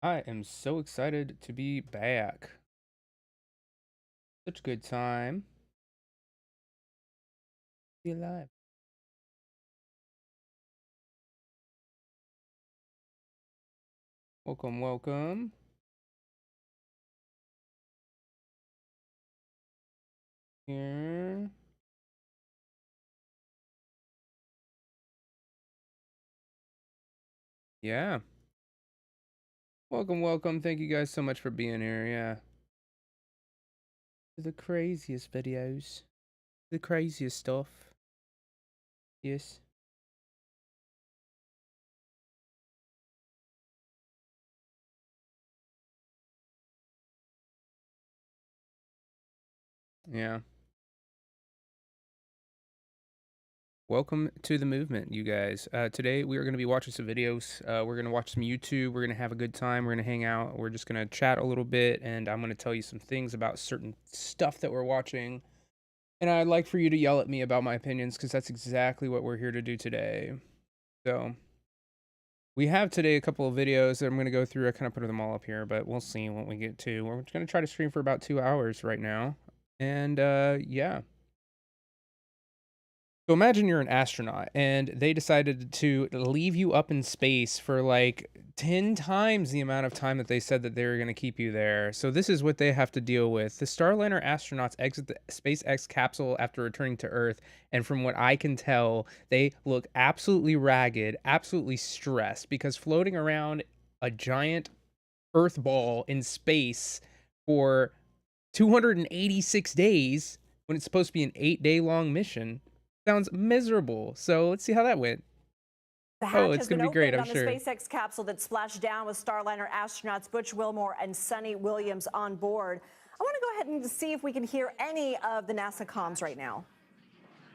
I am so excited to be back. Such a good time. Be alive. Welcome, welcome. Here. Yeah. Welcome, welcome. Thank you guys so much for being here. Yeah. The craziest videos. The craziest stuff. Yes. Yeah. Welcome to the movement, you guys. Today we are going to be watching some videos. We're going to watch some YouTube. We're going to have a good time. We're going to hang out. We're just going to chat a little bit, and I'm going to tell you some things about certain stuff that we're watching. And I'd like for you to yell at me about my opinions because that's exactly what we're here to do today. So we have today a couple of videos that I'm going to go through. I kind of put them all up here, but we'll see when we get to. We're going to try to stream for about 2 hours right now. And yeah. So imagine you're an astronaut and they decided to leave you up in space for like 10 times the amount of time that they said that they were going to keep you there. So this is what they have to deal with. The Starliner astronauts exit the SpaceX capsule after returning to Earth, and from what I can tell, they look absolutely ragged, absolutely stressed because floating around a giant Earth ball in space for 286 days when it's supposed to be an 8-day long mission sounds miserable. So let's see how that went. The Oh, hatch it's has going been to be great, opened I'm on the sure. SpaceX capsule that splashed down with Starliner astronauts Butch Wilmore and Sunny Williams on board. I want to go ahead and see if we can hear any of the NASA comms right now.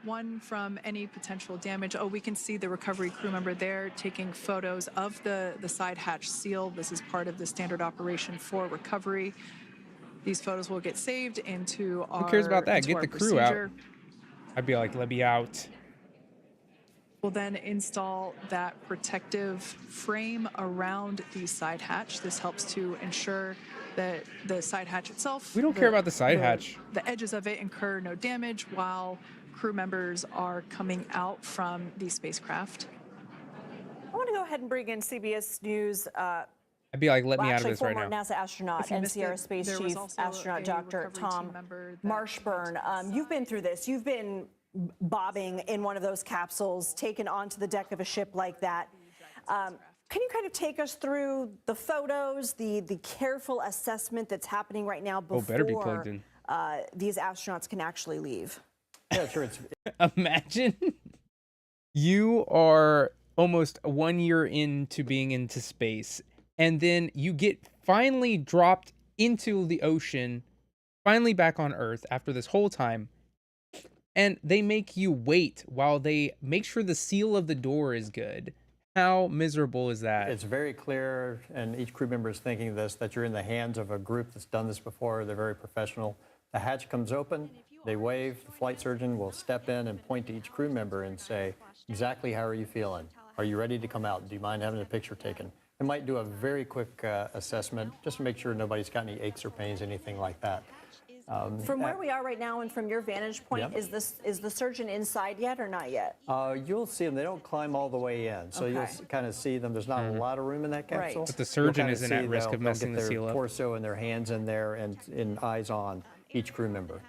One from any potential damage. Oh, we can see the recovery crew member there taking photos of the side hatch seal. This is part of the standard operation for recovery. These photos will get saved into Who cares about our that? Get the crew out. procedure. I'd be like, let me out. We'll then install that protective frame around the side hatch. This helps to ensure that the side hatch itself, We don't care about the side hatch. the edges of it incur no damage while crew members are coming out from the spacecraft. I want to go ahead and bring in CBS News. I'd be like, let me out of this right former now. NASA astronaut and Sierra Space Chief astronaut Dr. Tom Marshburn. You've been through this. You've been bobbing in one of those capsules, taken onto the deck of a ship like that. Can you kind of take us through the photos, the careful assessment that's happening right now before better be plugged in. These astronauts can actually leave? Yeah, sure. Imagine you are almost 1 year into being into space, and then you get finally dropped into the ocean, finally back on Earth after this whole time. And they make you wait while they make sure the seal of the door is good. How miserable is that? It's very clear, and each crew member is thinking this, that you're in the hands of a group that's done this before. They're very professional. The hatch comes open, they wave, the flight surgeon will step in and point to each crew member and say, exactly how are you feeling? Are you ready to come out? Do you mind having a picture taken? They might do a very quick assessment just to make sure nobody's got any aches or pains, anything like that. From where we are right now and from your vantage point, Yep. is the surgeon inside yet or not yet? You'll see them. They don't climb all the way in, so you'll Okay. kind of see them. There's not a lot of room in that capsule. Right. But the surgeon You'll kinda isn't at see risk of they'll messing get the seal their up. torso and their hands in there and eyes on each crew member.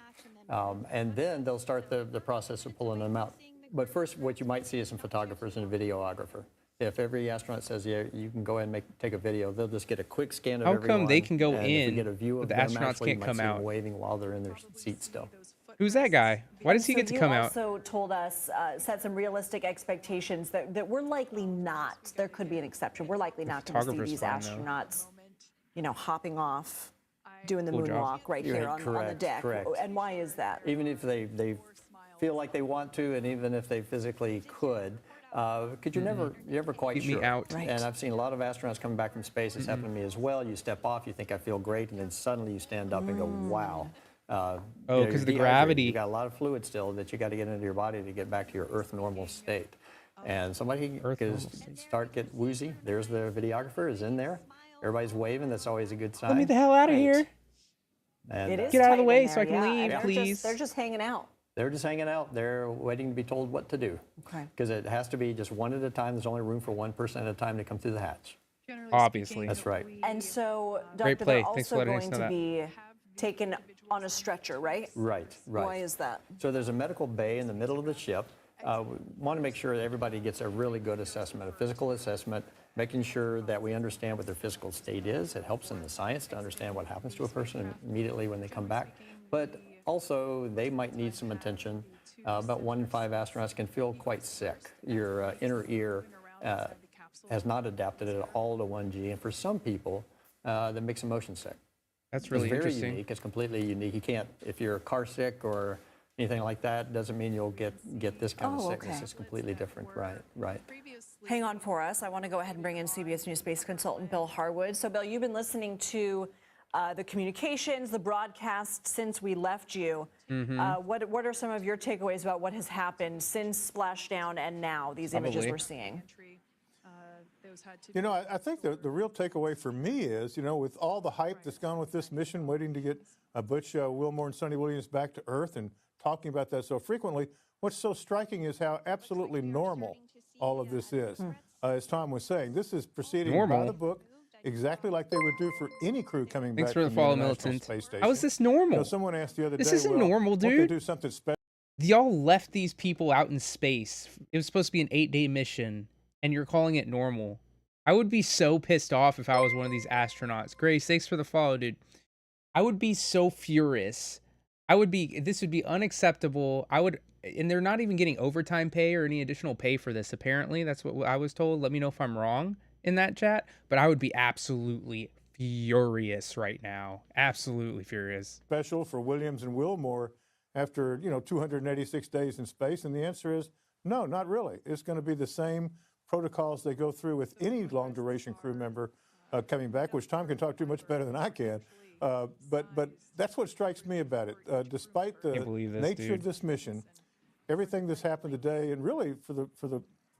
And then they'll start the process of pulling them out. But first, what you might see is some photographers and a videographer. If every astronaut says, yeah, you can go ahead and take a video, they'll just get a quick scan of How everyone. come they can go and if we in, get a view but of the them, astronauts actually, you can't might come see them out? waving while they're in their seat still. Who's that guy? Why does he get to come out? You also told us, set some realistic expectations that we're likely not, there could be an exception, we're likely not going to see photographer's these fine, though. astronauts, hopping off, doing the Cool job. moonwalk right You're here on the correct, deck. correct. And why is that? Even if they feel like they want to, and even if they physically could, because you're never quite Keep sure. me out. Right. And I've seen a lot of astronauts coming back from space. It's happened to me as well. You step off, you think I feel great, and then suddenly you stand up and go, wow. Oh, you're 'cause of the dehydrated. gravity. You got a lot of fluid still that you got to get into your body to get back to your Earth normal state. And somebody Earth can normal state. get woozy. There's the videographer is in there. Everybody's waving. That's always a good sign. Let me the hell out of Right. here. And, It is Get out of the tight way in so I there, can yeah, leave, and please. They're just hanging out. They're just hanging out. They're waiting to be told what to do. Okay. Because it has to be just one at a time. There's only room for one person at a time to come through the hatch. Generally Obviously. speaking, That's right. And so, Great Doctor, play. they're Thanks for also letting us going know to that. be taken on a stretcher, right? Right, right. Why is that? So there's a medical bay in the middle of the ship. We want to make sure that everybody gets a really good assessment, a physical assessment, making sure that we understand what their physical state is. It helps in the science to understand what happens to a person immediately when they come back. But also, they might need some attention. About 1 in 5 astronauts can feel quite sick. Your inner ear has not adapted at all to 1G, and for some people, that makes them motion sick. That's really It's very interesting. unique. It's completely unique. You can't, if you're car sick or anything like that, doesn't mean you'll get this kind of Oh, sickness. okay. It's completely different. Right, right. Hang on for us. I want to go ahead and bring in CBS News space consultant Bill Harwood. So, Bill, you've been listening to the communications, the broadcast since we left you. What are some of your takeaways about what has happened since splashdown and now, these images Probably. we're seeing? You know, I think the real takeaway for me is, you know, with all the hype that's gone with this mission, waiting to get Butch Wilmore and Sonny Williams back to Earth and talking about that so frequently, what's so striking is how absolutely normal all of this is. As Tom was saying, this is proceeding by Normal? the book, exactly like they would do for any crew coming Thanks back for the from follow, International Militant. Space Station. How is this You normal? know, someone asked the other This day, isn't well, normal, won't they dude. do something special? Y'all left these people out in space. It was supposed to be an 8-day mission, and you're calling it normal. I would be so pissed off if I was one of these astronauts. Grace, thanks for the follow, dude. I would be so furious. This would be unacceptable. And they're not even getting overtime pay or any additional pay for this, apparently. That's what I was told. Let me know if I'm wrong in that chat. But I would be absolutely furious right now. Absolutely furious. Special for Williams and Wilmore after, you know, 286 days in space? And the answer is no, not really. It's going to be the same protocols they go through with any long duration crew member coming back, which Tom can talk to much better than I can. But that's what strikes me about it. Despite the Can't believe this, nature of dude. this mission, everything that's happened today, and really for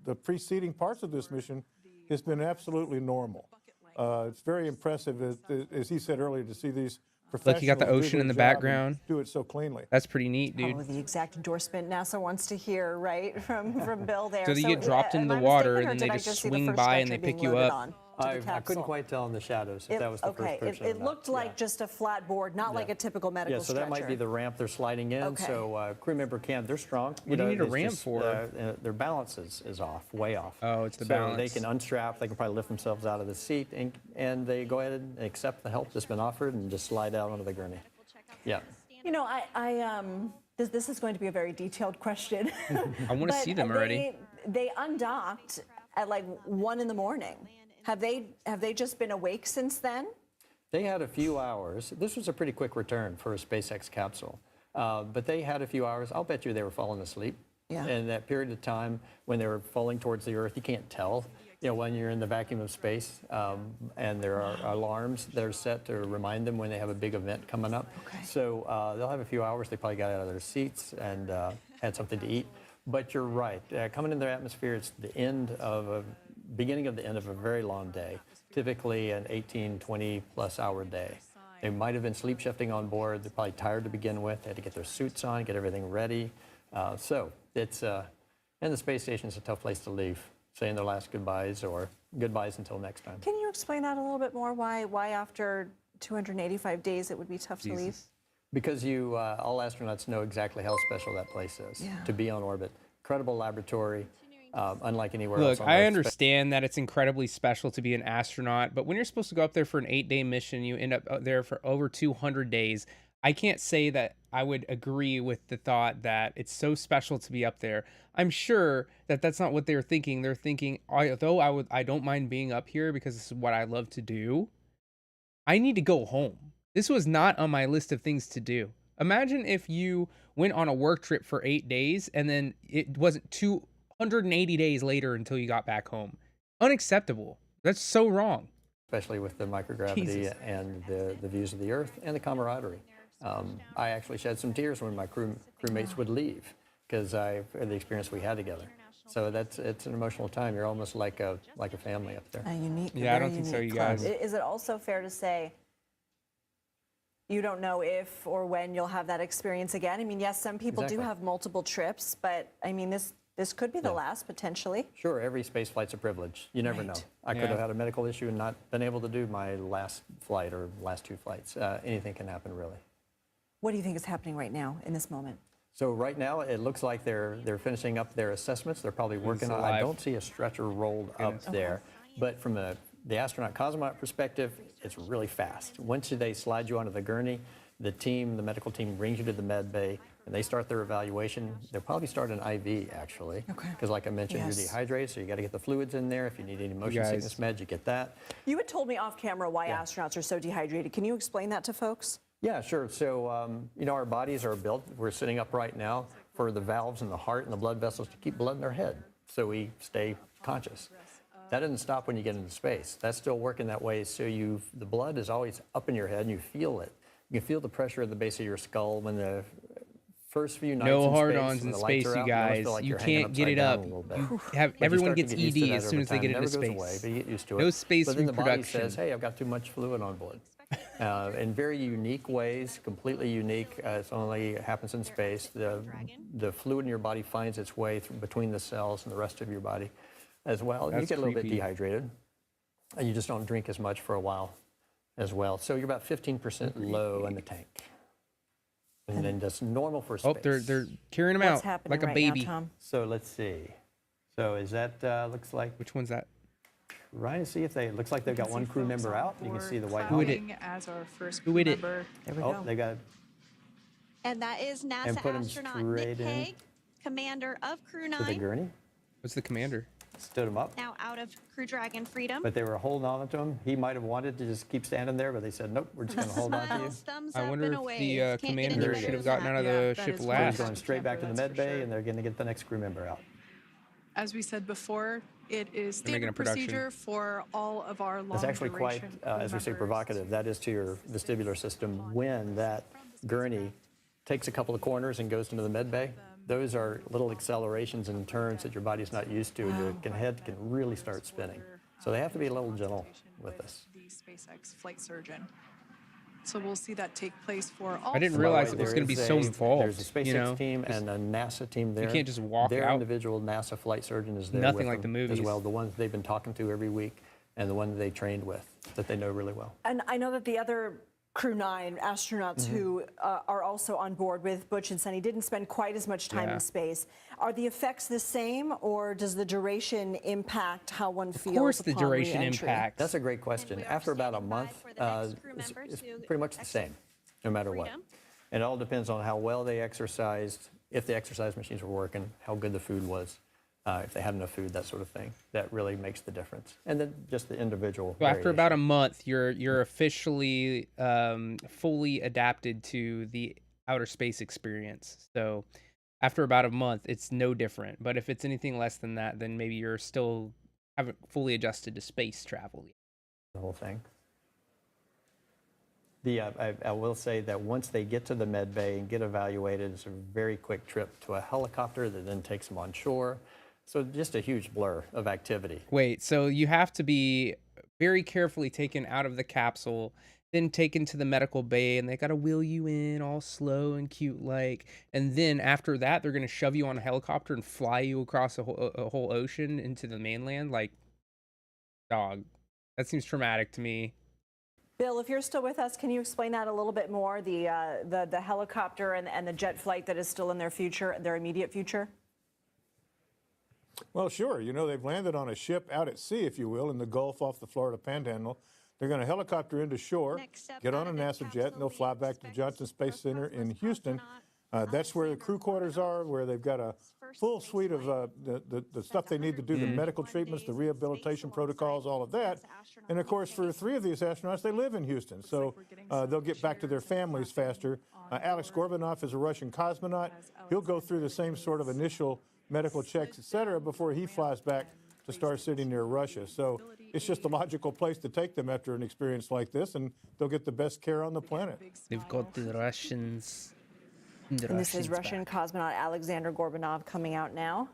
the preceding parts of this mission, has been absolutely normal. It's very impressive, as he said earlier, to see these professionals Look, you got the do ocean their in the job and background. do it so cleanly. That's pretty neat, dude. Probably the exact endorsement NASA wants to hear, right, from Bill there. So they get dropped am into I the water, mistaken, or and then did they I just see the swing first by and stretcher they pick being you loaded up. on to the I couldn't capsule? quite tell in the shadows if that was the Okay, first person. or it not. looked like Yeah. just a flat board, not like a typical medical Yeah, so stretcher. that might be the ramp they're sliding in. Okay. So crew member they're strong. What do you need a it's ramp just, for? Their balance is off, way off. Oh, it's the so they balance. can unstrap, they can probably lift themselves out of the seat, and they go ahead and accept the help that's been offered and just slide out onto the gurney. Yeah. You know, this is going to be a very detailed question. I want to see them already. They undocked at like 1 in the morning. Have they just been awake since then? They had a few hours. This was a pretty quick return for a SpaceX capsule. But they had a few hours. I'll bet you they were falling asleep. Yeah. And that period of time when they were falling towards the Earth, you can't tell, you know, when you're in the vacuum of space. And there are alarms that are set to remind them when they have a big event coming up. Okay. So they'll have a few hours. They probably got out of their seats and had something to eat. But you're right. Coming in their atmosphere, it's the beginning of the end of a very long day, typically an 18, 20-plus hour day. They might have been sleep shifting on board. They're probably tired to begin with. They had to get their suits on, get everything ready. So it's, and the space station is a tough place to leave, saying their last goodbyes or goodbyes until next time. Can you explain that a little bit more? Why after 285 days it would be tough to leave? Because all astronauts know exactly how special that place is Yeah. to be on orbit. Incredible laboratory, unlike anywhere else Look, on I Earth. understand that it's incredibly special to be an astronaut, but when you're supposed to go up there for an 8-day mission, you end up there for over 200 days. I can't say that I would agree with the thought that it's so special to be up there. I'm sure that that's not what they're thinking. They're thinking, although I don't mind being up here because this is what I love to do, I need to go home. This was not on my list of things to do. Imagine if you went on a work trip for 8 days and then it wasn't 280 days later until you got back home. Unacceptable. That's so wrong. Especially with the microgravity Jesus. and the views of the Earth and the camaraderie. I actually shed some tears when my crewmates would leave because of the experience we had together. So it's an emotional time. You're almost like a family up there. A unique, Yeah, I don't very think so, unique you club. guys. Is it also fair to say you don't know if or when you'll have that experience again? I mean, yes, some people do Exactly. have multiple trips, but I mean, this could be the last potentially. Sure, every space flight's a privilege. You never know. Right. I could Yeah. have had a medical issue and not been able to do my last flight or last two flights. Anything can happen, really. What do you think is happening right now in this moment? So right now, it looks like they're finishing up their assessments. They're probably working on. I alive. don't see a stretcher rolled up there, but from the astronaut cosmonaut perspective, it's really fast. Once they slide you onto the gurney, the medical team, brings you to the med bay, and they start their evaluation. They'll probably start an IV actually, Okay. because like I mentioned, Yes. you're dehydrated, so you got to get the fluids in there. If you need any motion guys- sickness meds, you get that. You had told me off camera why astronauts are so dehydrated. Can you explain that to folks? Yeah, sure. So, our bodies are built, we're sitting up right now, for the valves in the heart and the blood vessels to keep blood in our head, so we stay conscious. That doesn't stop when you get into space. That's still working that way, so the blood is always up in your head and you feel it. You can feel the pressure at the base of your skull when the first few nights No in hard-ons space, when in the lights space, are you out, almost guys. feel like You you're hanging can't get upside it down up. a little bit. You But you everyone start to gets get used to ED that as over soon as they time. get It into never goes away, space. but you get used to it. No space But then the body reproduction. says, hey, I've got too much fluid on board. In very unique ways, completely unique. It only happens in space. The fluid in your body finds its way between the cells and the rest of your body as well. And you That's get a little bit creepy. dehydrated, and you just don't drink as much for a while as well. So you're about 15% low in the tank. And then that's normal for space. Oh, they're carrying him What's out happening like a right baby. now, Tom? So let's see. So is that, looks like, Which one's that? Ryan, see if looks like they've got one crew member out. You can see the white Who helmet. it? Clouding as our first Who crew it? member. There we Oh, go. they got, And that is And NASA put 'em astronaut straight Nick in. Hague, commander of Crew to the 9, gurney, What's the commander? stood him up. now out of Crew Dragon Freedom. But they were holding on to him. He might have wanted to just keep standing there, but they said, nope, we're just going to hold on to you. Smiles, thumbs I up, wonder and if a wave. the Can't get any commander better should have than gotten that. out of Yeah, the that ship is So Last. he's last. going straight back to the That's med for bay, sure. and they're going to get the next crew member out. As we said before, it is They're making a standard production. procedure for all of our long It's actually quite, duration as we say, members. provocative. That is to your vestibular system when that gurney takes a couple of corners and goes into the med bay. Those are little accelerations and turns that your body's not used to, and your head can really start spinning. So they have to be a little gentle with us. The SpaceX flight surgeon. So we'll see that take place for all. I didn't By the realize way, it was there going to be is so There's involved. a SpaceX you know? team and a NASA team there. can't just walk Their out. individual NASA flight surgeon is there Nothing with like them the as movies. well. The ones they've been talking to every week, and the one that they trained with that they know really well. And I know that the other Crew 9 astronauts who are also on board with Butch and Sunny didn't spend quite as much time Yeah. in space. Are the effects the same, or does the duration impact how one feels? Of course, the upon duration re-entry? impacts. That's a great question. we are After about a standing by month, for the next crew it's member to pretty much the same, no matter what. freedom. And it all depends on how well they exercised, if the exercise machines were working, how good the food was, if they had enough food, that sort of thing. That really makes the difference. And then just the individual. So after about a variation. month, you're officially fully adapted to the outer space experience. So after about a month, it's no different. But if it's anything less than that, then maybe you're still haven't fully adjusted to space travel yet. The whole thing. I will say that once they get to the med bay and get evaluated, it's a very quick trip to a helicopter that then takes them on shore. So just a huge blur of activity. Wait, so you have to be very carefully taken out of the capsule, then taken to the medical bay, and they got to wheel you in all slow and cute like. And then after that, they're going to shove you on a helicopter and fly you across a whole ocean into the mainland. Like, dog, that seems traumatic to me. Bill, if you're still with us, can you explain that a little bit more? The helicopter and the jet flight that is still in their future, their immediate future? Well, sure. You know, they've landed on a ship out at sea, if you will, in the Gulf off the Florida Panhandle. They're going to helicopter into shore, Next up get out on a of the NASA jet, and they'll capsule, fly we back to expect Johnson Space Center in first Houston. astronaut, That's where the crew quarters are, where they've got a First full space suite of flight. the stuff they need to do, the medical 101 treatments, the days in rehabilitation space protocols, all of that. alongside astronauts And of course, for Nick 3 of these astronauts, they live in Houston, so they'll get back to their families faster. Alex Gorbanov is a Russian cosmonaut. He'll go through the same sort of initial medical checks, et cetera, before he flies back to Star City near Russia. So it's just a logical place to take them after an experience like this, and they'll get the best care on the planet. They've got the Russians. And this is Russian cosmonaut Alexander Gorbanov coming out now.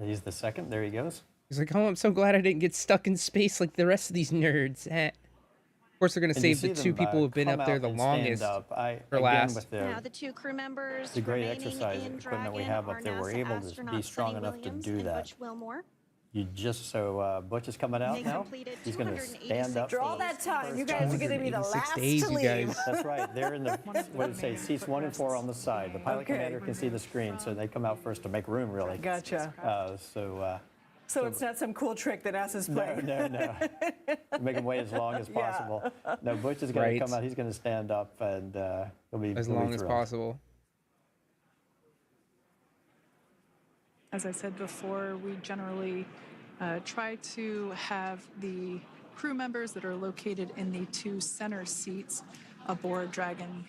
He's the second. There he goes. He's like, oh, I'm so glad I didn't get stuck in space like the rest of these nerds. Of course, they're going to And you save the see two them, people who've been come up there out the and stand longest. up. for Again, last. with Now the two crew members the great remaining exercise in equipment we Dragon have up are there, we're NASA able to be astronauts strong Sunny enough to Williams do and that. Butch Wilmore. You just so Butch is coming out They now. completed He's going to 286 stand up. For all that time, you guys are going to be the 286 last days, to you leave. guys. That's right. They're in the what did it say? Seats 1 and 4 on the side. The pilot Okay. commander can see the screen, so they come out first to make room, really. Gotcha. So So it's not some cool trick that NASA's no, playing. no. Make them wait as long as Yeah. possible. No, Butch is going Right. to come out. He's going to stand up, and he'll be As he'll be long as thrilled. possible. As I said before, we generally try to have the crew members that are located in the two center seats aboard Dragon,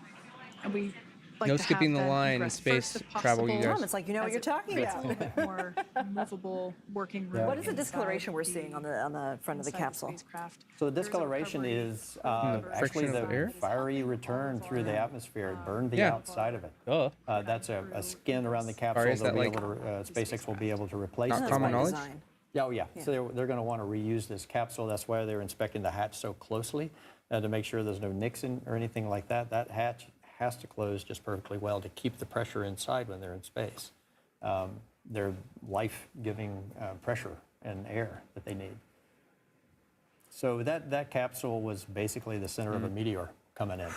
and we like No to skipping have the them line, egress space first if travel, you possible, guys. Mom, it's like you know what as you're it talking creates about. a little bit more movable working room. What is the inside discoloration we're seeing on the front of the inside capsule? spacecraft. So the There's a discoloration recovery is the actually friction the of air? fiery return through the atmosphere. It burned the Yeah. outside of it. Duh. That's a skin around the capsule. is that They'll be like- able to, SpaceX will be able to replace Not this common one. knowledge? Design. Yeah, oh yeah. So they're going to want to reuse this capsule. That's why they're inspecting the hatch so closely to make sure there's no nicks in or anything like that. That hatch has to close just perfectly well to keep the pressure inside when they're in space. They're life-giving pressure and air that they need. So that capsule was basically the center of a meteor coming in.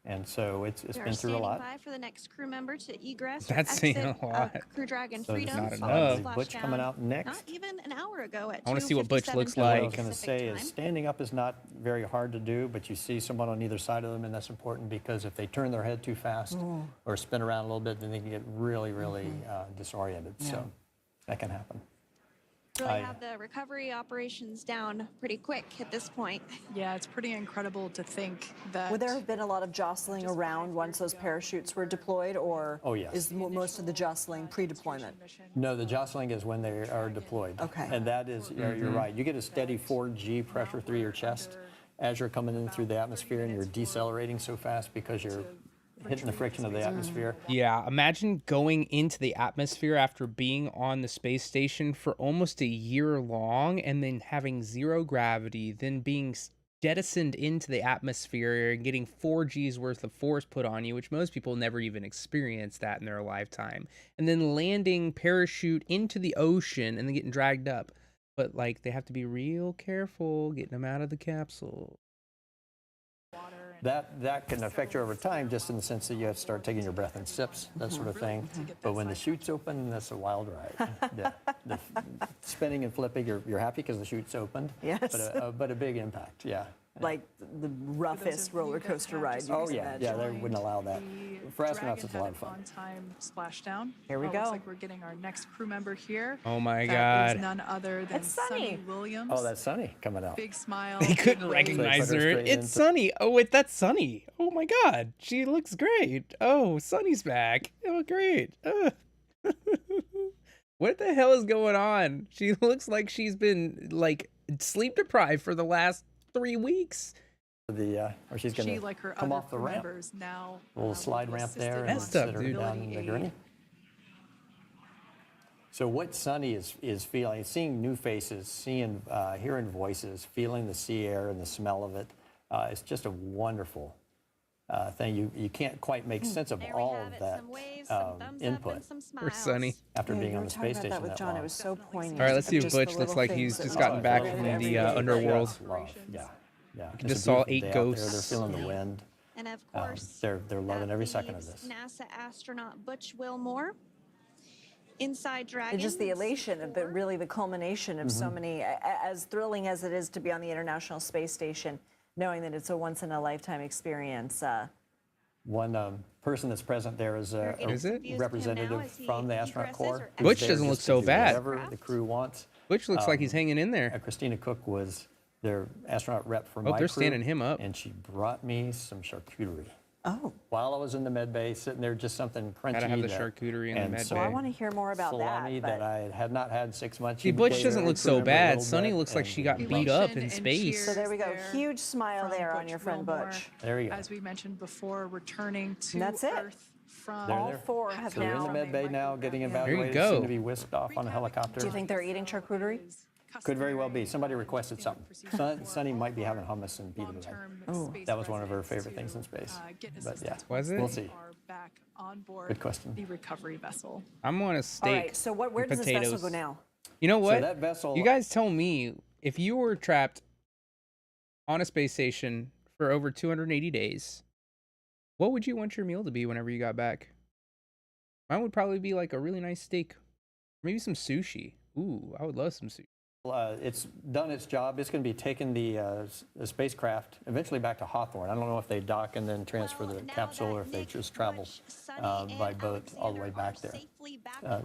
And so it's We been are through a standing lot. by for the next crew member to egress. That's or saying exit a lot. Crew Dragon So Freedom. not following enough. the Butch coming splashdown out next. Not even an hour ago at I wanna see what Butch 2:57 looks What I like. was going to Pacific say is time. standing up is not very hard to do, but you see someone on either side of them, and that's important because if they turn their head too fast or spin around a little bit, then they can get really, really disoriented. So that can happen. Really I- have the recovery operations down pretty quick at this point. Yeah, it's pretty incredible to think that. Would there have been a lot of jostling around once those parachutes were deployed, or Oh, yes. is most of the jostling pre-deployment? No, the jostling is when they are deployed. Okay. And that is, you're right. You get a steady 4G pressure through your chest as you're coming in through the atmosphere, and you're decelerating so fast because you're hitting the friction of the atmosphere. Yeah, imagine going into the atmosphere after being on the space station for almost a year long and then having zero gravity, then being jettisoned into the atmosphere and getting 4G's worth of force put on you, which most people never even experience that in their lifetime, and then landing parachute into the ocean and then getting dragged up. But like they have to be real careful getting them out of the capsule. That can affect you over time, just in the sense that you have to start taking your breath in sips, that sort of thing. But when the chute's open, that's a wild ride. The spinning and flipping, you're happy because the chute's opened. Yes. But a big impact, yeah. Like the roughest roller coaster ride you Oh can yeah, imagine. yeah, they wouldn't allow that. For astronauts, it's a lot of fun. On-time splashdown. Here we Looks go. like we're getting our next crew member here. Oh my That is God. none other than It's Sunny. Williams. Oh, that's Sunny coming out. Big smile. They big couldn't wave. recognize Put her her. straight It's into- Sunny. Oh wait, that's Sunny. Oh my God, she looks great. Oh, Sunny's back. Oh great. What the hell is going on? She looks like she's been like sleep deprived for the last 3 weeks. Or she's going She, to like her come other off the crew ramp. members, now A little will slide be ramp assisted there on and Messed up, sit her dude. down in the ability gurney. aid. So what Sunny is feeling, seeing new faces, seeing, hearing voices, feeling the sea air and the smell of it, it's just a wonderful thing. You can't quite make sense of There we all have of it. that Some waves, some thumbs up, input and some Poor smiles. Sunny. after Yeah, being you on were the talking space about that station with that John. long. It was so poignant. All right, let's see of if just the Butch looks little like things he's that just we gotten do back every from day. the Every day. underworld. Just love, yeah. It's just a saw beautiful 8 day out there. ghosts. They're feeling the wind. And of course, They're loving that every second of leaves this. NASA astronaut Butch Wilmore inside Dragon. And just the elation of the really the culmination of Mm-hmm. so many, as thrilling as it is to be on the International Space Station, knowing that it's a once in a lifetime experience. One person that's present there is a getting Is it? confused with him representative now as he from the astronaut egresses corps. or who's Butch there doesn't just look to so do bad. Whatever the crew wants. Which looks like he's hanging in there. Christina Cook was their astronaut rep for Oh, my they're crew, standing him up. and she brought me some charcuterie. Oh, While I was in the med bay, sitting there, just something crunchy. Gotta have the that- charcuterie in the and med some well, I bay. want to hear more about salami that. that I had not had in 6 months. See, She Butch gave doesn't every look crew so member a bad. little Sunny bit, looks like and she got We beat up in mentioned space. So there we go. There Huge smile from there on Butch your friend Wilmore, Butch. There you go. As we mentioned before, returning to And that's it. Earth from They're All there. four have So they're in the now. med bay now, getting you evaluated, go. soon to be whisked off on a helicopter. Do you think they're eating charcuterie? Could very well be. Somebody requested something. Sunny might be having hummus and pita bread. That was one of her favorite things in space. But yeah, Was it? we'll see. Back on board Good question. the recovery vessel. I'm on a All steak. right, so where and does this vessel go potatoes. now? You know what? that vessel- You guys tell me, if you were trapped on a space station for over 280 days, what would you want your meal to be whenever you got back? Mine would probably be like a really nice steak. Maybe some sushi. Ooh, I would love some sushi. It's done its job. It's going to be taking the spacecraft eventually back to Hawthorne. I don't know if they dock and then transfer the capsule or if they just travel by boat all the way back there.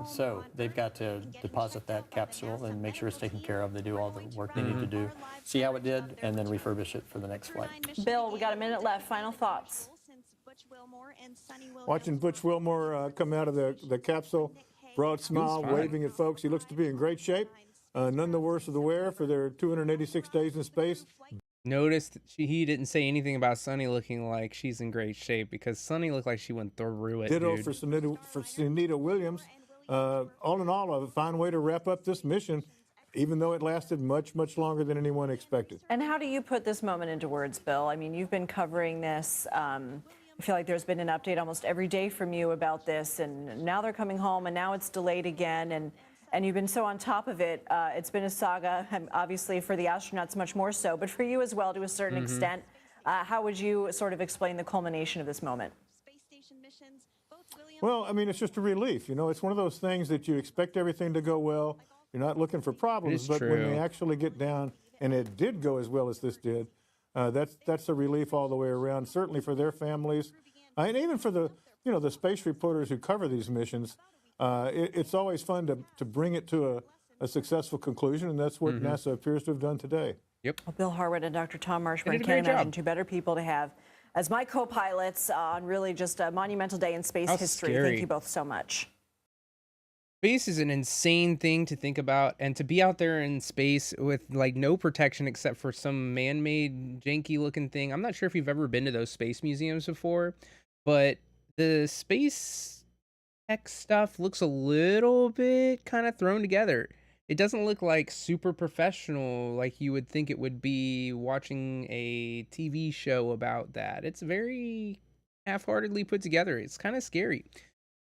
So they've got to deposit that capsule and make sure it's taken care of. They do all the work they need to do, see how it did, and then refurbish it for the next flight. Bill, we got a minute left. Final thoughts. Watching Butch Wilmore come out of the capsule, broad smile, fine. waving at folks. He looks to be in great shape. None the worse of the wear for their 286 days in space. Notice that he didn't say anything about Sunny looking like she's in great shape, because Sunny looked like she went through it, Ditto dude. for Sunita Williams. All in all, a fine way to wrap up this mission, even though it lasted much, much longer than anyone expected. And how do you put this moment into words, Bill? I mean, you've been covering this. I feel like there's been an update almost every day from you about this, and now they're coming home, and now it's delayed again, and you've been so on top of it. It's been a saga, and obviously for the astronauts much more so, but for you as well to a certain extent. How would you sort of explain the culmination of this moment? Well, I mean, it's just a relief. You know, it's one of those things that you expect everything to go well. You're not looking for problems, is but when true. they actually get down and it did go as well as this did, that's a relief all the way around. Certainly for their families, and even for the the space reporters who cover these missions. It's always fun to bring it to a successful conclusion, and that's what NASA appears to have done today. Yep. Well, Bill Harwood and Dr. Tom They Marshburn, did a can't great imagine job. two better people to have as my co-pilots on really just a monumental day in space How history. scary. Thank you both so much. Space is an insane thing to think about, and to be out there in space with like no protection except for some man-made janky looking thing. I'm not sure if you've ever been to those space museums before, but the space tech stuff looks a little bit kind of thrown together. It doesn't look like super professional like you would think it would be watching a TV show about that. It's very half-heartedly put together. It's kind of scary.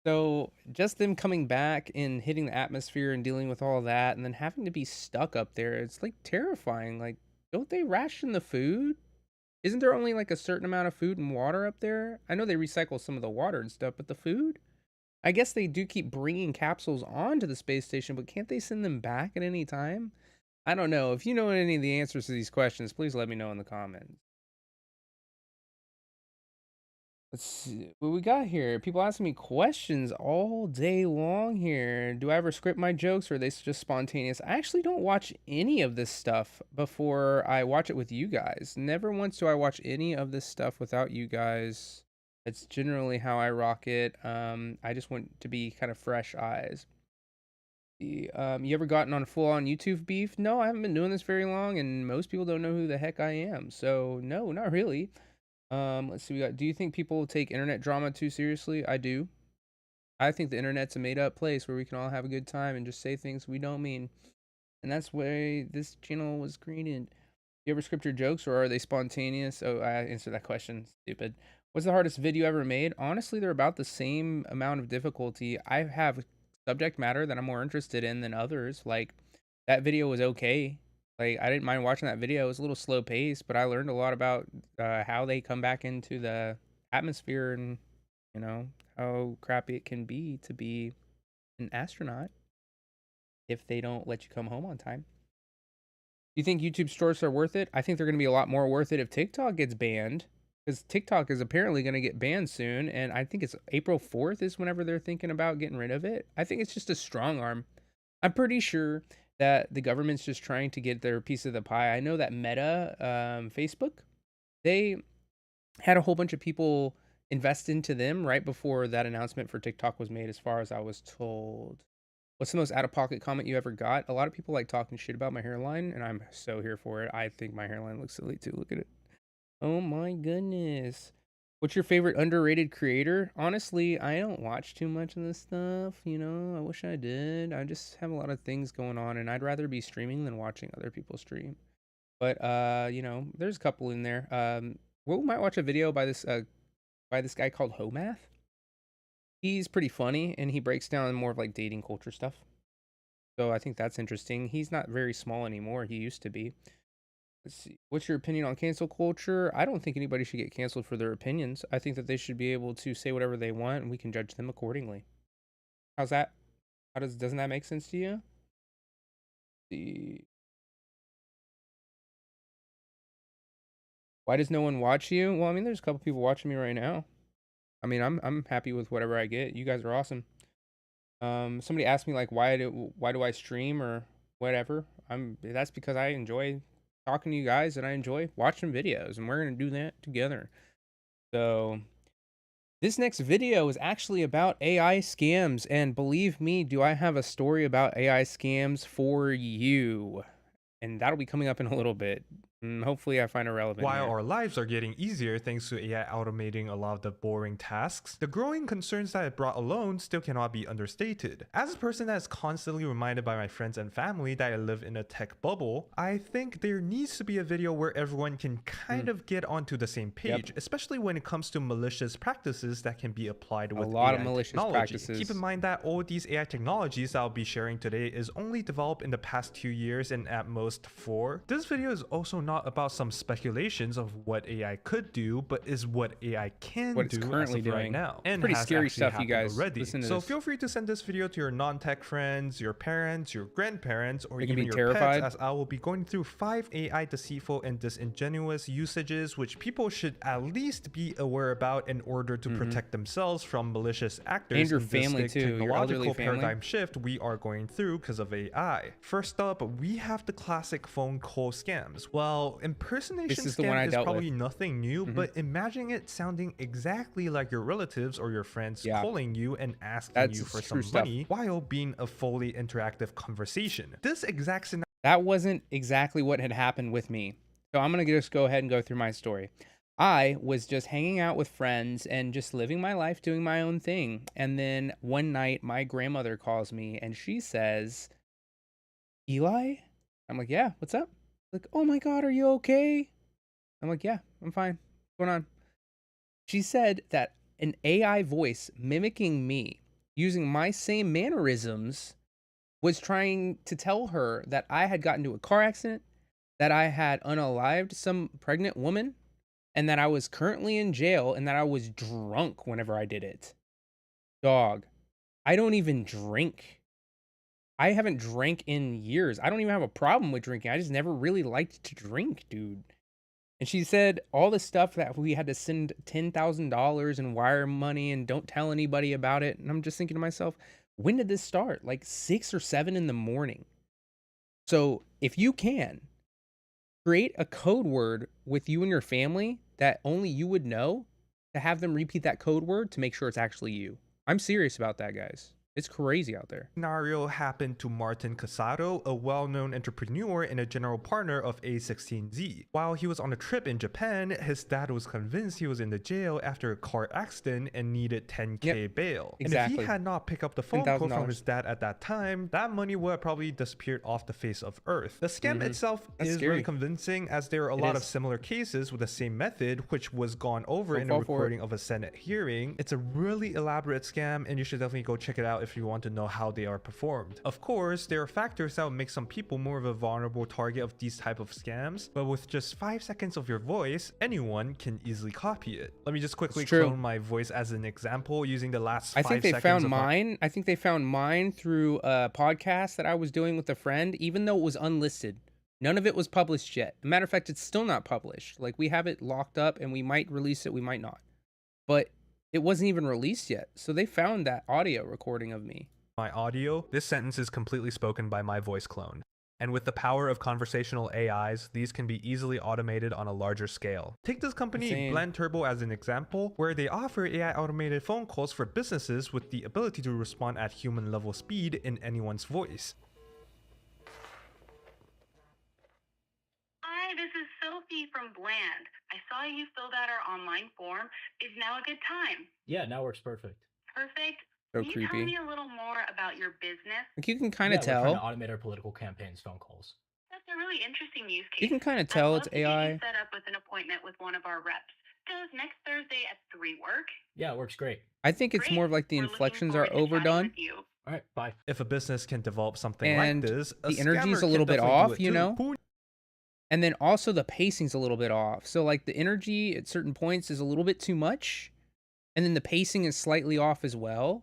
So just them coming back and hitting the atmosphere and dealing with all that and then having to be stuck up there, it's like terrifying. Like, don't they ration the food? Isn't there only like a certain amount of food and water up there? I know they recycle some of the water and stuff, but the food? I guess they do keep bringing capsules onto the space station, but can't they send them back at any time? I don't know. If you know any of the answers to these questions, please let me know in the comments. Let's see what we got here. People asking me questions all day long here. Do I ever script my jokes or are they just spontaneous? I actually don't watch any of this stuff before I watch it with you guys. Never once do I watch any of this stuff without you guys. It's generally how I rock it. I just want to be kind of fresh eyes. You ever gotten on full-on YouTube beef? No, I haven't been doing this very long, and most people don't know who the heck I am. So no, not really. Let's see. Do you think people take internet drama too seriously? I do. I think the internet's a made-up place where we can all have a good time and just say things we don't mean, and that's why this channel was created. You ever script your jokes, or are they spontaneous? Oh, I answered that question. Stupid. What's the hardest video ever made? Honestly, they're about the same amount of difficulty. I have subject matter that I'm more interested in than others. Like, that video was okay. Like, I didn't mind watching that video. It was a little slow paced, but I learned a lot about how they come back into the atmosphere and, you know, how crappy it can be to be an astronaut if they don't let you come home on time. Do you think YouTube shorts are worth it? I think they're going to be a lot more worth it if TikTok gets banned, because TikTok is apparently going to get banned soon, and I think it's April 4th is whenever they're thinking about getting rid of it. I think it's just a strong arm. I'm pretty sure that the government's just trying to get their piece of the pie. I know that Meta, Facebook, they had a whole bunch of people invest into them right before that announcement for TikTok was made, as far as I was told. What's the most out-of-pocket comment you ever got? A lot of people like talking shit about my hairline, and I'm so here for it. I think my hairline looks silly too. Look at it. Oh my goodness. What's your favorite underrated creator? Honestly, I don't watch too much of this stuff, I wish I did. I just have a lot of things going on and I'd rather be streaming than watching other people stream. But there's a couple in there. We might watch a video by this guy called Homath. He's pretty funny and he breaks down more of like dating culture stuff. So I think that's interesting. He's not very small anymore. He used to be. Let's see. What's your opinion on cancel culture? I don't think anybody should get canceled for their opinions. I think that they should be able to say whatever they want and we can judge them accordingly. How's that? Doesn't that make sense to you? Why does no one watch you? Well, I mean, there's a couple people watching me right now. I mean, I'm happy with whatever I get. You guys are awesome. Somebody asked me like why do I stream or whatever. That's because I enjoy talking to you guys and I enjoy watching videos and we're gonna do that together. So this next video is actually about AI scams, and believe me, do I have a story about AI scams for you? And that'll be coming up in a little bit. Hopefully I find a relevant While here. our lives are getting easier thanks to AI automating a lot of the boring tasks, the growing concerns that it brought alone still cannot be understated. As a person that is constantly reminded by my friends and family that I live in a tech bubble, I think there needs to be a video where everyone can kind of get onto the same page, especially when it comes to malicious practices that can be applied with a lot AI of malicious technology. practices. Keep in mind that all these AI technologies that I'll be sharing today is only developed in the past 2 years and at most 4. This video is also not about some speculations of what AI could do, but is what AI can What it's do currently as of right doing. now. And Pretty has scary actually stuff, you happened guys. already. Listen to so this. feel free to send this video to your non-tech friends, your parents, your grandparents, or They can even be your terrified. pets, as I will be going through 5 AI deceitful and disingenuous usages which people should at least be aware about in order to protect themselves from malicious actors And your in this family big too, your elderly technological family. paradigm shift we are going through because of AI. First up, we have the classic phone call scams. Well, impersonation This is the one I scam is dealt probably with. nothing new, but imagine it sounding exactly like your relatives or your friends Yeah. calling you and asking That's you for true some stuff. money while being a fully interactive conversation. This exact scenario That wasn't exactly what had happened with me. So I'm going to just go ahead and go through my story. I was just hanging out with friends and just living my life, doing my own thing. And then one night, my grandmother calls me and she says, Eli? I'm like, yeah, what's up? Like, oh my God, are you okay? I'm like, yeah, I'm fine. What's going on? She said that an AI voice mimicking me, using my same mannerisms, was trying to tell her that I had gotten into a car accident, that I had unalived some pregnant woman, and that I was currently in jail and that I was drunk whenever I did it. Dog, I don't even drink. I haven't drank in years. I don't even have a problem with drinking. I just never really liked to drink, dude. And she said all the stuff that we had to send $10,000 in wire money and don't tell anybody about it. And I'm just thinking to myself, when did this start? Like 6 or 7 in the morning. So if you can, create a code word with you and your family that only you would know, to have them repeat that code word to make sure it's actually you. I'm serious about that, guys. It's crazy out there. Scenario happened to Martin Casado, a well-known entrepreneur and a general partner of A16Z. While he was on a trip in Japan, his dad was convinced he was in the jail after a car accident and needed 10K bail. And if exactly. he had not picked up the phone call from $10,000. his dad at that time, that money would have probably disappeared off the face of Earth. The scam itself That's is scary. really convincing, as there are a lot of is. similar cases with the same method, which was gone over Don't in a fall for it. recording of a Senate hearing. It's a really elaborate scam, and you should definitely go check it out if you want to know how they are performed. Of course, there are factors that will make some people more of a vulnerable target of these type of scams, but with just 5 seconds of your voice, anyone can easily copy it. Let me just quickly It's true. clone my voice as an example using the last I 5 think they seconds found of my- mine. I think they found mine through a podcast that I was doing with a friend, even though it was unlisted. None of it was published yet. Matter of fact, it's still not published. Like, we have it locked up and we might release it, we might not. But it wasn't even released yet. So they found that audio recording of me. my audio. This sentence is completely spoken by my voice clone. And with the power of conversational AIs, these can be easily automated on a larger scale. Take this company Insane. Blend Turbo as an example, where they offer AI automated phone calls for businesses with the ability to respond at human level speed in anyone's voice. Hi, this is Sophie from from Bland. I saw you filled out our online form. Is now a good time? Yeah, now works perfect. Perfect. So Can you tell me creepy. a little more about your business? Like you can kind Yeah, of we're trying to tell. automate our political campaigns phone calls. That's a really interesting use You case. can kind of I'd tell love it's to get you AI. set up with an appointment with one of our reps. Does next Thursday at 3 work? Yeah, it works great. I think it's more of like the We're looking inflections forward are to chatting overdone, with you. All right, bye. If a business can develop something and like this, a the energy's scammer a little can bit definitely do off, it you too. know? Who And then also the pacing's a little bit off. So like the energy at certain points is a little bit too much, and then the pacing is slightly off as well.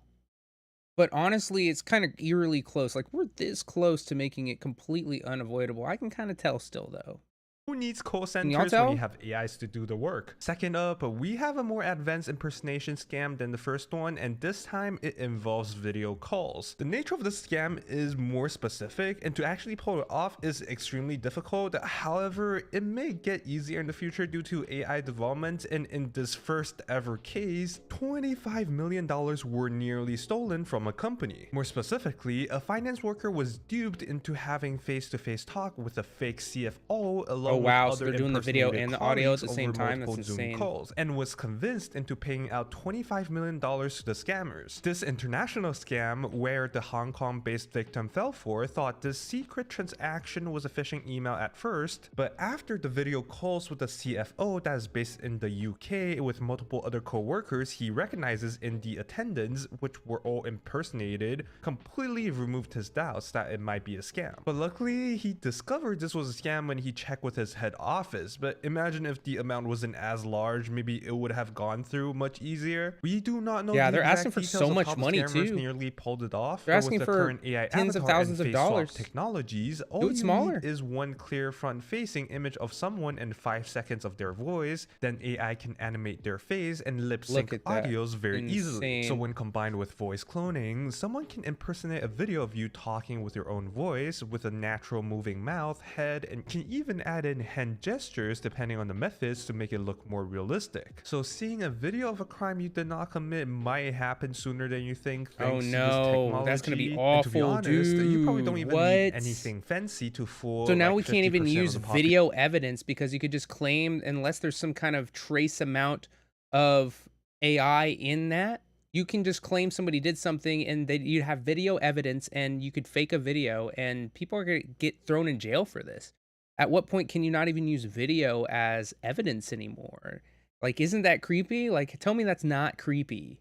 But honestly, it's kind of eerily close. Like we're this close to making it completely unavoidable. I can kind of tell still though. Who needs call y'all centers when tell? you have AIs to do the work? Second up, we have a more advanced impersonation scam than the first one, and this time it involves video calls. The nature of the scam is more specific, and to actually pull it off is extremely difficult. However, it may get easier in the future due to AI development, and in this first ever case, $25 million were nearly stolen from a company. More specifically, a finance worker was duped into having face-to-face talk with a fake CFO along Oh wow, with so other they're doing the video impersonated and the audio at colleagues the same over time? That's multiple Zoom insane. calls, and was convinced into paying out $25 million to the scammers. This international scam, where the Hong Kong-based victim fell for, thought this secret transaction was a phishing email at first, but after the video calls with the CFO that is based in the UK with multiple other co-workers he recognizes in the attendance, which were all impersonated, completely removed his doubts that it might be a scam. But luckily, he discovered this was a scam when he checked with his head office. But imagine if the amount wasn't as large, maybe it would have gone through much easier. We do not know. Yeah, the they're exact asking for details so of much how the money, scammers too. nearly pulled it off. They're But asking with the for current AI tens of avatar thousands and of face swap dollars. technologies, all Do it you smaller. need is one clear front-facing image of someone and 5 seconds of their voice. Then AI can animate their face and lip sync Look at that. audios very easily. So Insane. when combined with voice cloning, someone can impersonate a video of you talking with your own voice with a natural moving mouth, head, and can even add in hand gestures depending on the methods to make it look more realistic. So seeing a video of a crime you did not commit might happen sooner than you think. Oh Thanks to this no, that's gonna be technology. And to be awful, honest, you probably don't dude. even What? need anything fancy to fool. So now like we can't even 50% of use the video evidence because you could just claim, unless there's some kind of trace amount of AI in that, you can just claim somebody did something and that you have video evidence and you could fake a video and people are going to get thrown in jail for this. At what point can you not even use video as evidence anymore? Like, isn't that creepy? Like, tell me that's not creepy.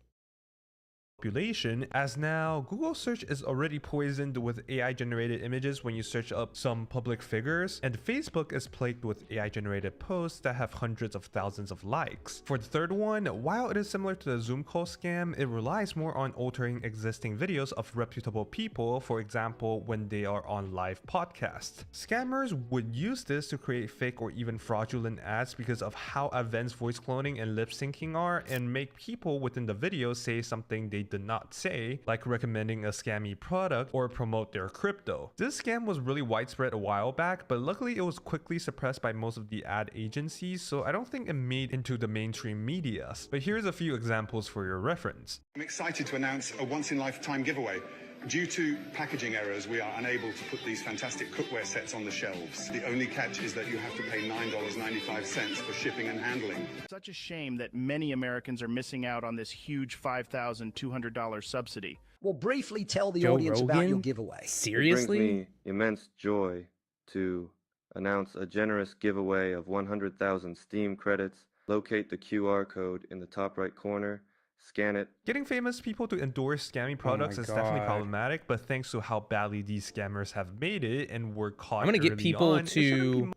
population, as now Google search is already poisoned with AI generated images when you search up some public figures, and Facebook is plagued with AI generated posts that have hundreds of thousands of likes. For the third one, while it is similar to the Zoom call scam, it relies more on altering existing videos of reputable people, for example when they are on live podcasts. Scammers would use this to create fake or even fraudulent ads because of how advanced voice cloning and lip syncing are, and make people within the video say something they did not say, like recommending a scammy product or promote their crypto. This scam was really widespread a while back, but luckily it was quickly suppressed by most of the ad agencies, so I don't think it made into the mainstream media. But here's a few examples for your reference. I'm excited to announce a once-in-lifetime giveaway. Due to packaging errors, we are unable to put these fantastic cookware sets on the shelves. The only catch is that you have to pay $9.95 for shipping and handling. Such a shame that many Americans are missing out on this huge $5,200 subsidy. Well, briefly tell the Joe audience about your Rogan? giveaway. Seriously? It brings me immense joy to announce a generous giveaway of 100,000 Steam credits. Locate the QR code in the top right corner. Scan it. Getting famous people to endorse scammy products is definitely God. problematic, but thanks to how badly these scammers have made it and were caught I'm gonna get early people on, it shouldn't be to.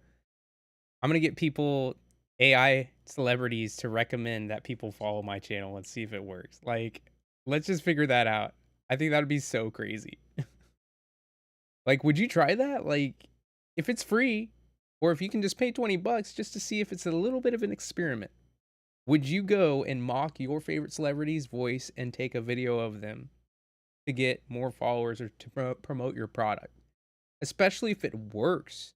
I'm gonna get people, AI celebrities, to recommend that people follow my channel and see if it works. Like, let's just figure that out. I think that'd be so crazy. Like, would you try that? Like, if it's free, or if you can just pay $20 just to see if it's a little bit of an experiment. Would you go and mock your favorite celebrity's voice and take a video of them to get more followers or to promote your product? Especially if it works.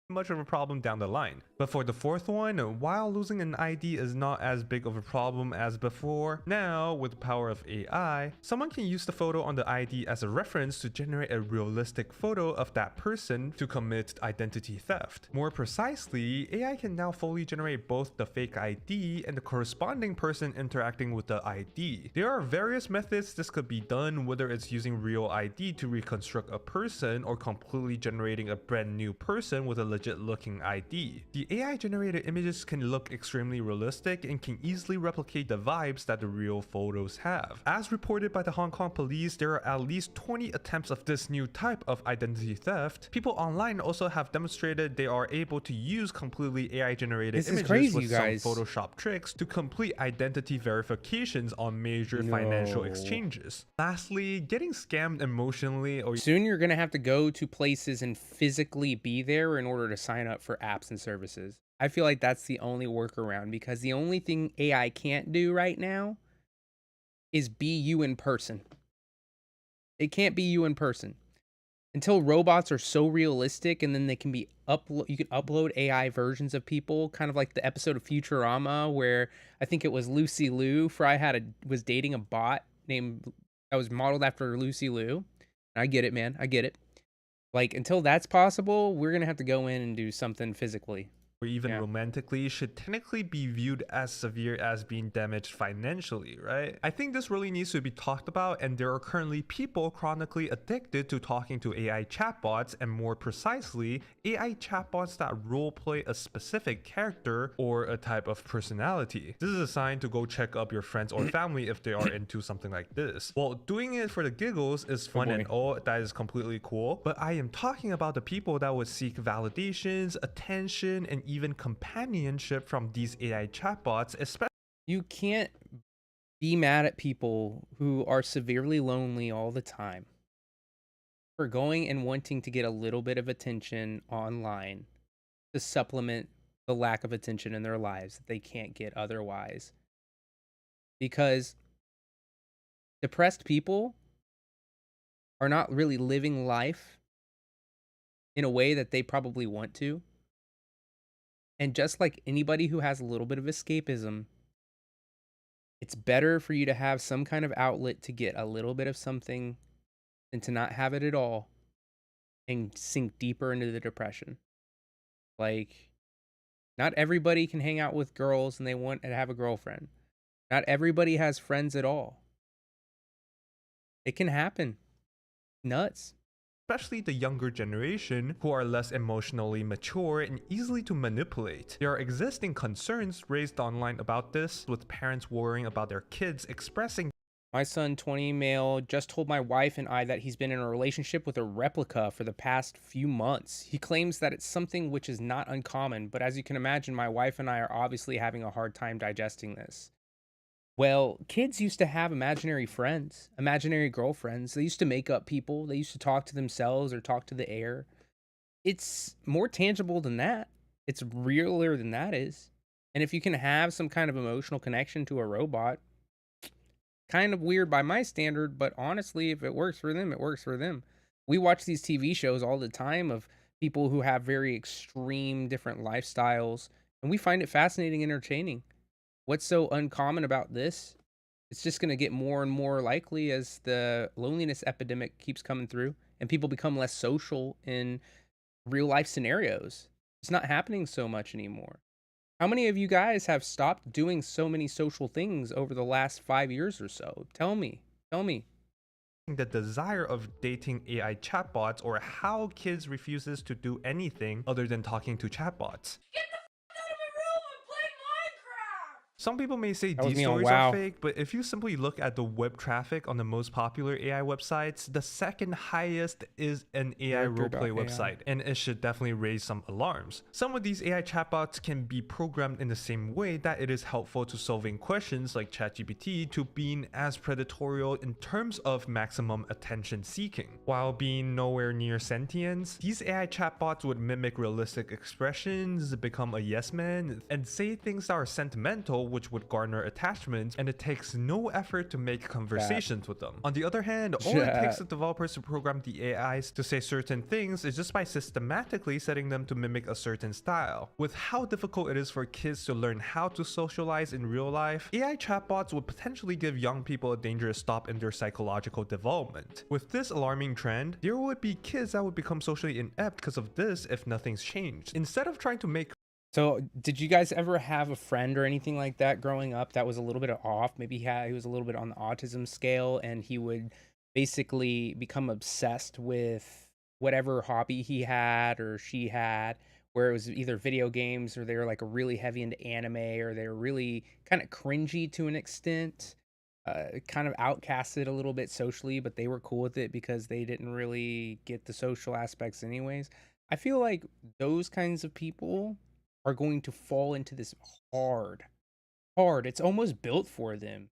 much of a problem down the line. But for the fourth one, while losing an ID is not as big of a problem as before, now with the power of AI, someone can use the photo on the ID as a reference to generate a realistic photo of that person to commit identity theft. More precisely, AI can now fully generate both the fake ID and the corresponding person interacting with the ID. There are various methods this could be done, whether it's using real ID to reconstruct a person or completely generating a brand new person with a legit looking ID. The AI generated images can look extremely realistic and can easily replicate the vibes that the real photos have. As reported by the Hong Kong police, there are at least 20 attempts of this new type of identity theft. People online also have demonstrated they are able to use completely AI generated images with some Photoshop tricks to complete identity verifications on major financial exchanges. Lastly, getting scammed emotionally or soon you're gonna have to go to places and physically be there in order to sign up for apps and services. I feel like that's the only workaround, because the only thing AI can't do right now is be you in person. It can't be you in person until robots are so realistic, and then they can be you can upload AI versions of people, kind of like the episode of Futurama where I think it was Lucy Liu. Fry was dating a bot named that was modeled after Lucy Liu. I get it, man. I get it. Like, until that's possible, we're gonna have to go in and do something physically. Or even romantically should technically be viewed as severe as being damaged financially, right? I think this really needs to be talked about, and there are currently people chronically addicted to talking to AI chatbots, and more precisely, AI chatbots that roleplay a specific character or a type of personality. This is a sign to go check up your friends or family if they are into something like this. Well, doing it for the giggles is fun and all, that is completely cool, but I am talking about the people that would seek validations, attention, and even companionship from these AI chatbots, especially. You can't be mad at people who are severely lonely all the time for going and wanting to get a little bit of attention online to supplement the lack of attention in their lives that they can't get otherwise. Because depressed people are not really living life in a way that they probably want to. And just like anybody who has a little bit of escapism, it's better for you to have some kind of outlet to get a little bit of something than to not have it at all and sink deeper into the depression. Like, not everybody can hang out with girls and they want to have a girlfriend. Not everybody has friends at all. It can happen. Nuts. Especially the younger generation who are less emotionally mature and easily to manipulate. There are existing concerns raised online about this, with parents worrying about their kids expressing. My son, 20 male, just told my wife and I that he's been in a relationship with a replica for the past few months. He claims that it's something which is not uncommon, but as you can imagine, my wife and I are obviously having a hard time digesting this. Well, kids used to have imaginary friends, imaginary girlfriends. They used to make up people. They used to talk to themselves or talk to the air. It's more tangible than that. It's realer than that is. And if you can have some kind of emotional connection to a robot, kind of weird by my standard, but honestly, if it works for them, it works for them. We watch these TV shows all the time of people who have very extreme different lifestyles, and we find it fascinating and entertaining. What's so uncommon about this? It's just going to get more and more likely as the loneliness epidemic keeps coming through and people become less social in real life scenarios. It's not happening so much anymore. How many of you guys have stopped doing so many social things over the last 5 years or so? Tell me. The desire of dating AI chatbots, or how kids refuses to do anything other than talking to chatbots. Some people may say these stories are fake, but if you simply look at the web traffic on the most popular AI websites, the second highest is an AI roleplay website, and it should definitely raise some alarms. Some of these AI chatbots can be programmed in the same way that it is helpful to solving questions like ChatGPT to being as predatory in terms of maximum attention seeking. While being nowhere near sentience, these AI chatbots would mimic realistic expressions, become a yes man, and say things that are sentimental which would garner attachments, and it takes no effort to make conversations with them. On the other hand, all it takes the developers to program the AIs to say certain things is just by systematically setting them to mimic a certain style. With how difficult it is for kids to learn how to socialize in real life, AI chatbots would potentially give young people a dangerous stop in their psychological development. With this alarming trend, there would be kids that would become socially inept because of this if nothing's changed. Instead of trying to make So, did you guys ever have a friend or anything like that growing up that was a little bit off? Maybe he was a little bit on the autism scale, and he would basically become obsessed with whatever hobby he had or she had, where it was either video games, or they were like really heavy into anime, or they were really kind of cringy to an extent, kind of outcasted a little bit socially, but they were cool with it because they didn't really get the social aspects anyways. I feel like those kinds of people are going to fall into this hard. It's almost built for them.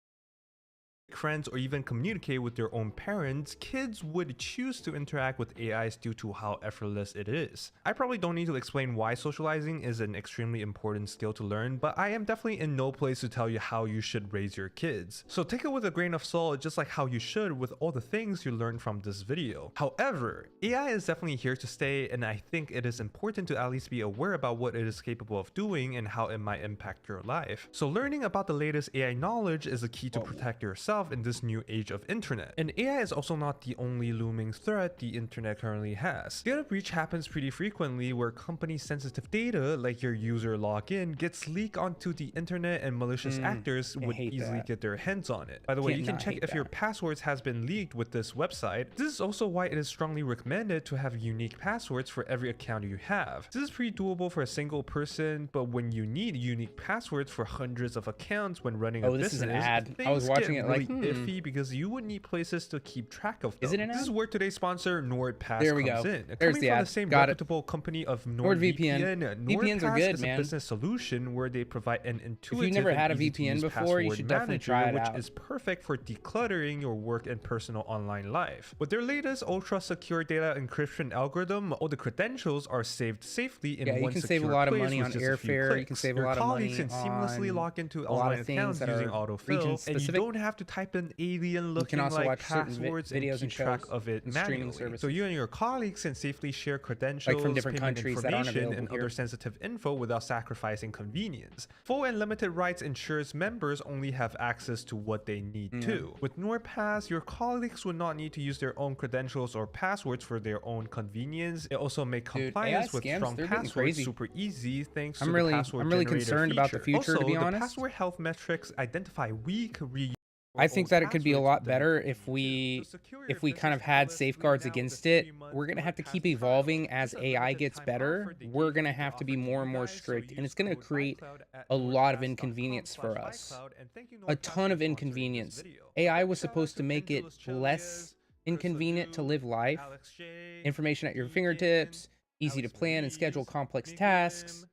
friends or even communicate with their own parents, kids would choose to interact with AIs due to how effortless it is. I probably don't need to explain why socializing is an extremely important skill to learn, but I am definitely in no place to tell you how you should raise your kids. So take it with a grain of salt, just like how you should with all the things you learned from this video. However, AI is definitely here to stay, and I think it is important to at least be aware about what it is capable of doing and how it might impact your life. So learning about the latest AI knowledge is a key to protect yourself in this new age of internet. And AI is also not the only looming threat the internet currently has. Data breach happens pretty frequently where company sensitive data like your user login gets leaked onto the internet, and malicious actors would easily get their hands on it. By the way, you can check if your passwords has been leaked with this website. This is also why it is strongly recommended to have unique passwords for every account you have. This is pretty doable for a single person, but when you need unique passwords for hundreds of accounts when running a business, this is an ad. I was watching it really like, iffy because you would need places to keep track of them. Is it an ad? This is where today's sponsor NordPass There we comes go. in. There's Coming the from ad. the same Got it. reputable company of NordVPN. VPNs are NordPass good, is man. a business solution where they provide an intuitive never and had a easy-to-use VPN before, you password should definitely manager, try it which out. is perfect for decluttering your work and personal online life. With their latest ultra-secure data encryption algorithm, all the credentials are saved safely in Yeah, you one can secure save a lot of place money with on just a few airfare. You can clicks. save a Your lot of colleagues money can seamlessly on log into a lot online of things accounts that using are autofill, and region-specific. you don't have to type in alien-looking can also like watch certain passwords and videos keep and track shows of it and streaming manually. So services. you and your colleagues can safely share credentials, different payment countries that aren't information, and available here. other sensitive info without sacrificing convenience. Full and limited rights ensures members only have access to what they need to. With NordPass, your colleagues would not need to use their own credentials or passwords for their own convenience. It also makes compliance with scams, strong they're getting passwords crazy. super easy thanks I'm to really- the password I'm really generator concerned about the feature. future, to be Also, honest. the password health metrics identify weak I think that it could be a lot better if we kind of had safeguards against it. We're going to have to keep evolving as AI gets better. We're going to have to be more and more strict, and it's going to create a lot of inconvenience for us. A ton of inconvenience. AI was supposed to make it less inconvenient to live life. Information at your fingertips, easy to plan and schedule complex tasks.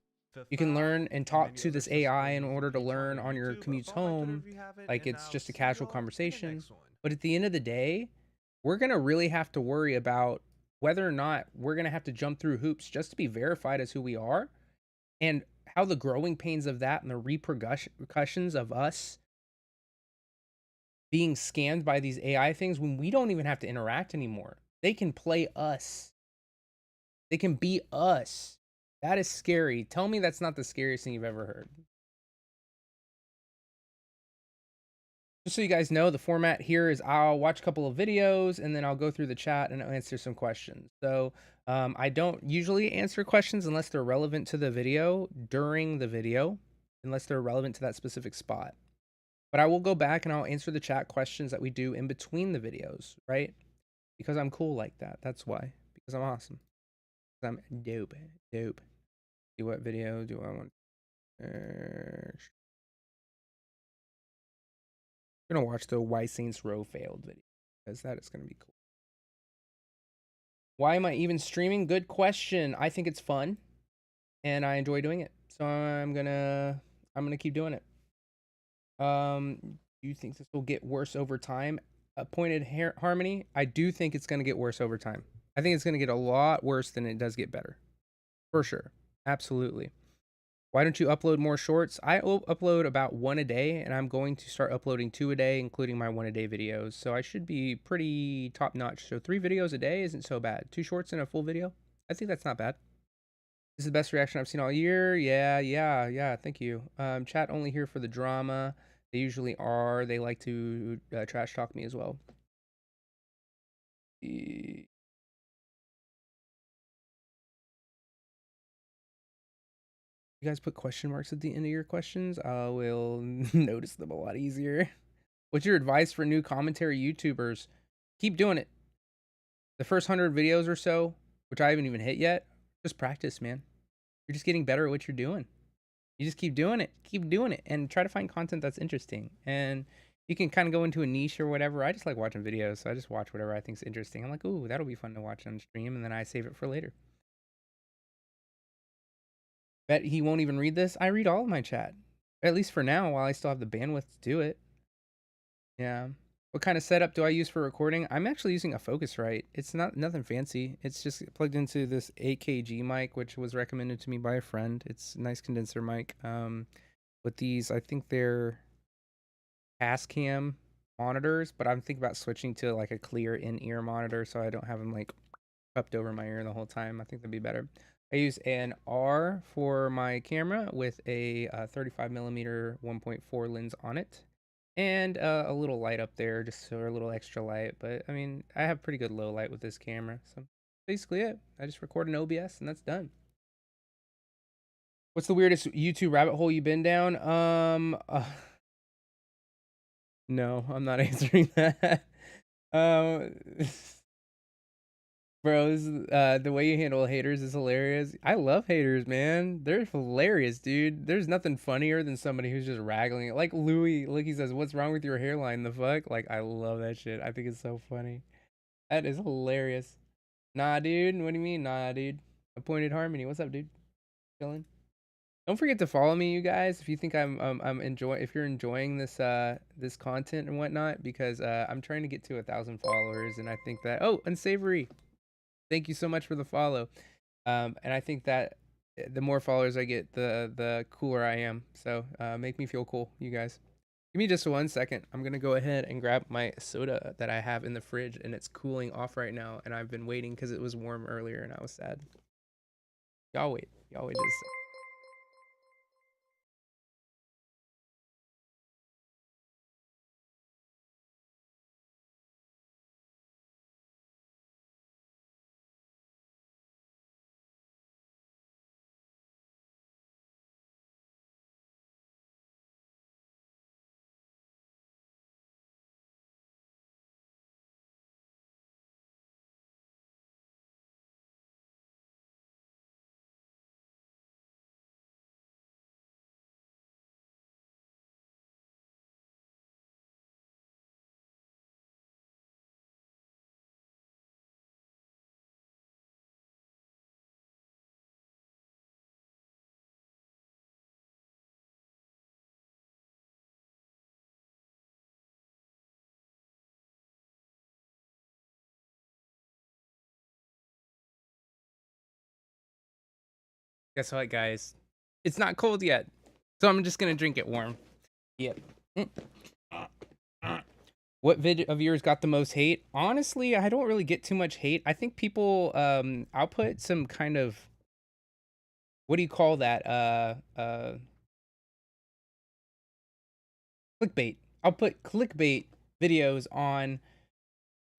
You can learn and talk to this AI in order to learn on your commutes home, like it's just a casual conversation. But at the end of the day, we're going to really have to worry about whether or not we're going to have to jump through hoops just to be verified as who we are, and how the growing pains of that and the repercussions of us being scammed by these AI things when we don't even have to interact anymore. They can play us. They can be us. That is scary. Tell me that's not the scariest thing you've ever heard. Just so you guys know, the format here is I'll watch a couple of videos and then I'll go through the chat and answer some questions. So I don't usually answer questions unless they're relevant to the video during the video, unless they're relevant to that specific spot. But I will go back and I'll answer the chat questions that we do in between the videos, right? Because I'm cool like that. That's why. Because I'm awesome. I'm dope. See what video do I want? I'm gonna watch the Why Saints Row failed video because that is gonna be cool. Why am I even streaming? Good question. I think it's fun, and I enjoy doing it. So I'm gonna keep doing it. Do you think this will get worse over time? Pointed Harmony. I do think it's gonna get worse over time. I think it's gonna get a lot worse than it does get better, for sure. Absolutely. Why don't you upload more shorts? I upload about 1 a day, and I'm going to start uploading 2 a day, including my 1 a day videos. So I should be pretty top notch. So 3 videos a day isn't so bad. 2 shorts and a full video. I think that's not bad. This is the best reaction I've seen all year. Yeah. Thank you. Chat only here for the drama. They usually are. They like to trash talk me as well. You guys put question marks at the end of your questions, I will notice them a lot easier. What's your advice for new commentary YouTubers? Keep doing it. The first 100 videos or so, which I haven't even hit yet, just practice, man. You're just getting better at what you're doing. You just keep doing it, and try to find content that's interesting. And you can kind of go into a niche or whatever. I just like watching videos, so I just watch whatever I think is interesting. I'm like, ooh, that'll be fun to watch on stream, and then I save it for later. Bet he won't even read this. I read all of my chat, at least for now, while I still have the bandwidth to do it. Yeah. What kind of setup do I use for recording? I'm actually using a Focusrite. It's nothing fancy. It's just plugged into this 8KG mic, which was recommended to me by a friend. It's a nice condenser mic. With these, I think they're Tascam monitors, but I'm thinking about switching to like a clear in-ear monitor so I don't have them like cupped over my ear the whole time. I think that'd be better. I use an R for my camera with a 35mm 1.4 lens on it, and a little light up there, just so a little extra light. But I mean, I have pretty good low light with this camera, so basically it. I just record an OBS and that's done. What's the weirdest YouTube rabbit hole you've been down? No, I'm not answering that. Bro, this is, the way you handle haters is hilarious. I love haters, man. They're hilarious, dude. There's nothing funnier than somebody who's just raggling it. Like Louis, like he says, "What's wrong with your hairline?" The fuck? Like, I love that shit. I think it's so funny. That is hilarious. Nah, dude. What do you mean, nah, dude? Appointed Harmony. What's up, dude? Chilling. Don't forget to follow me, you guys, if you think I'm enjoying, if you're enjoying this this content and whatnot, because I'm trying to get to 1,000 followers, and I think that Unsavory. Thank you so much for the follow. And I think that the more followers I get, the cooler I am. So make me feel cool, you guys. Give me just 1 second. I'm going to go ahead and grab my soda that I have in the fridge, and it's cooling off right now. And I've been waiting because it was warm earlier and I was sad. Y'all wait. Y'all wait just a second. Guess what, guys? It's not cold yet, so I'm just gonna drink it warm. Yep. What vid of yours got the most hate? Honestly, I don't really get too much hate. I think people, I'll put some kind of, what do you call that? Clickbait. I'll put clickbait videos on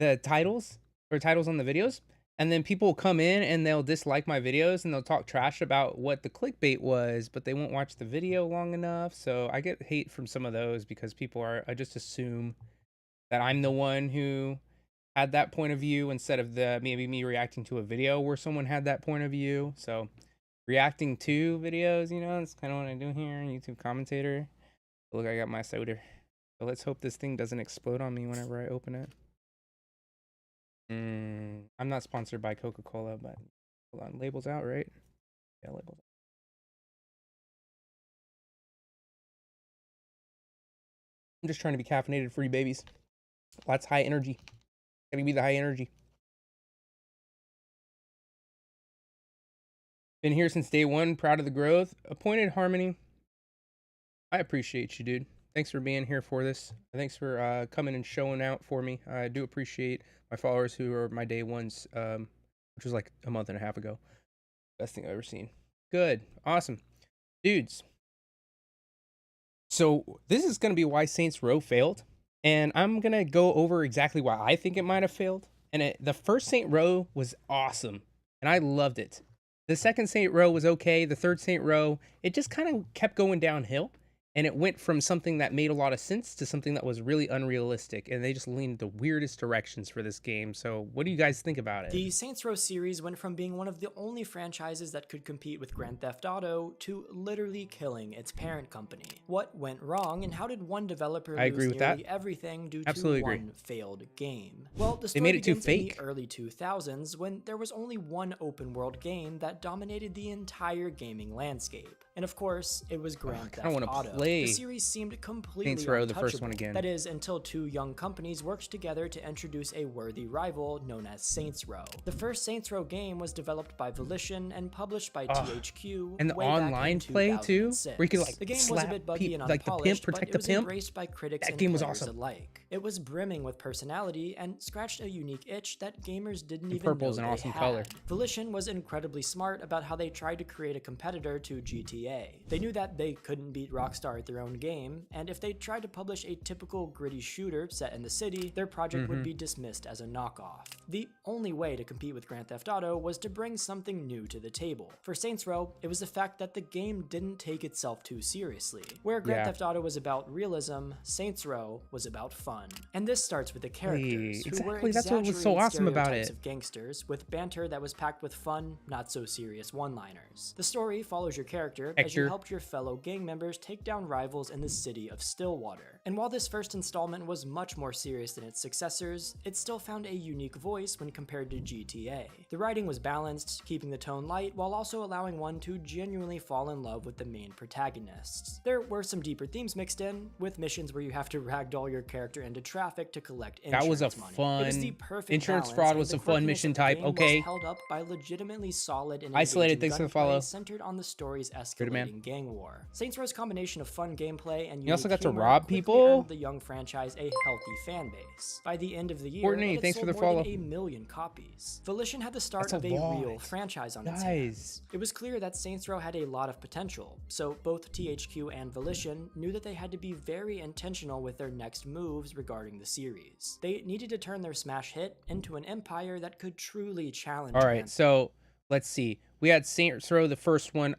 the titles, or titles on the videos. And then people will come in and they'll dislike my videos and they'll talk trash about what the clickbait was, but they won't watch the video long enough. So I get hate from some of those because people I just assume that I'm the one who had that point of view instead of maybe me reacting to a video where someone had that point of view. So reacting to videos, you know, that's kind of what I do here, YouTube commentator. Look, I got my soda. So let's hope this thing doesn't explode on me whenever I open it. I'm not sponsored by Coca-Cola, but hold on, label's out, right? Yeah, label's out. I'm just trying to be caffeinated for you babies. Lots high energy. Gotta be the high energy. Been here since day one, proud of the growth. Appointed Harmony, I appreciate you, dude. Thanks for being here for this. Thanks for coming and showing out for me. I do appreciate my followers who are my day ones, which was like a month and a half ago. Best thing I've ever seen. Good. Awesome. Dudes. So this is going to be why Saints Row failed. And I'm going to go over exactly why I think it might have failed. And the first Saint Row was awesome. And I loved it. The second Saint Row was okay. The third Saint Row, it just kind of kept going downhill. And it went from something that made a lot of sense to something that was really unrealistic. And they just leaned the weirdest directions for this game. So what do you guys think about it? The Saints Row series went from being one of the only franchises that could compete with Grand Theft Auto to literally killing its parent company. What went wrong, and how did one developer lose nearly everything due to one failed game? Well, the story begins in the early 2000s when there was only one open world game that dominated the entire gaming landscape. And of course, it was Grand Theft Auto. The series seemed completely Saints Row, the first one again. That is, until two young companies worked together to introduce a worthy rival known as Saints Row. The first Saints Row game was developed by Volition and published by THQ. And the online play too, where you could like the game slap was a bit buggy and like the pimp, protect the pimp. Embraced by critics that and game was players awesome. alike. It was brimming with personality and scratched a unique itch that gamers didn't even purple know is an they awesome had. color. Volition was incredibly smart about how they tried to create a competitor to GTA. They knew that they couldn't beat Rockstar at their own game, and if they tried to publish a typical gritty shooter set in the city, their project would be dismissed as a knockoff. The only way to compete with Grand Theft Auto was to bring something new to the table. For Saints Row, it was the fact that the game didn't take itself too seriously. Where Grand Theft Auto was about realism, Saints Row was about fun. And this starts with the characters, who were that's what was so awesome about stereotypes it. of gangsters, with banter that was packed with fun, not so serious one-liners. The story follows your character as you helped your fellow gang members take down rivals in the city of Stillwater. And while this first installment was much more serious than its successors, it still found a unique voice when compared to GTA. The writing was balanced, keeping the tone light while also allowing one to genuinely fall in love with the main protagonists. There were some deeper themes mixed in, with missions where you have to ragdoll your character into traffic to collect insurance That was a money. fun It was the perfect insurance balance, fraud and was the a fun quirkiness mission of the type. game was Okay. held up by legitimately solid and Isolated, engaging thanks for the gunplay follow. centered on the story's Good man. escalating gang war. Saints Row's combination of fun gameplay and You also unique got to humor rob quickly people? earned the young franchise a healthy fan base. By the end of the year, Courtney, it had thanks for sold the more follow. than 1 million copies. Volition had the start That's of a a lot. real franchise on its hands. It was clear that Saints Row had a lot of potential, so both THQ and Volition knew that they had to be very intentional with their next moves regarding the series. They needed to turn their smash hit into an empire that could truly challenge. All right, so let's see. We had Saints Row, the first one,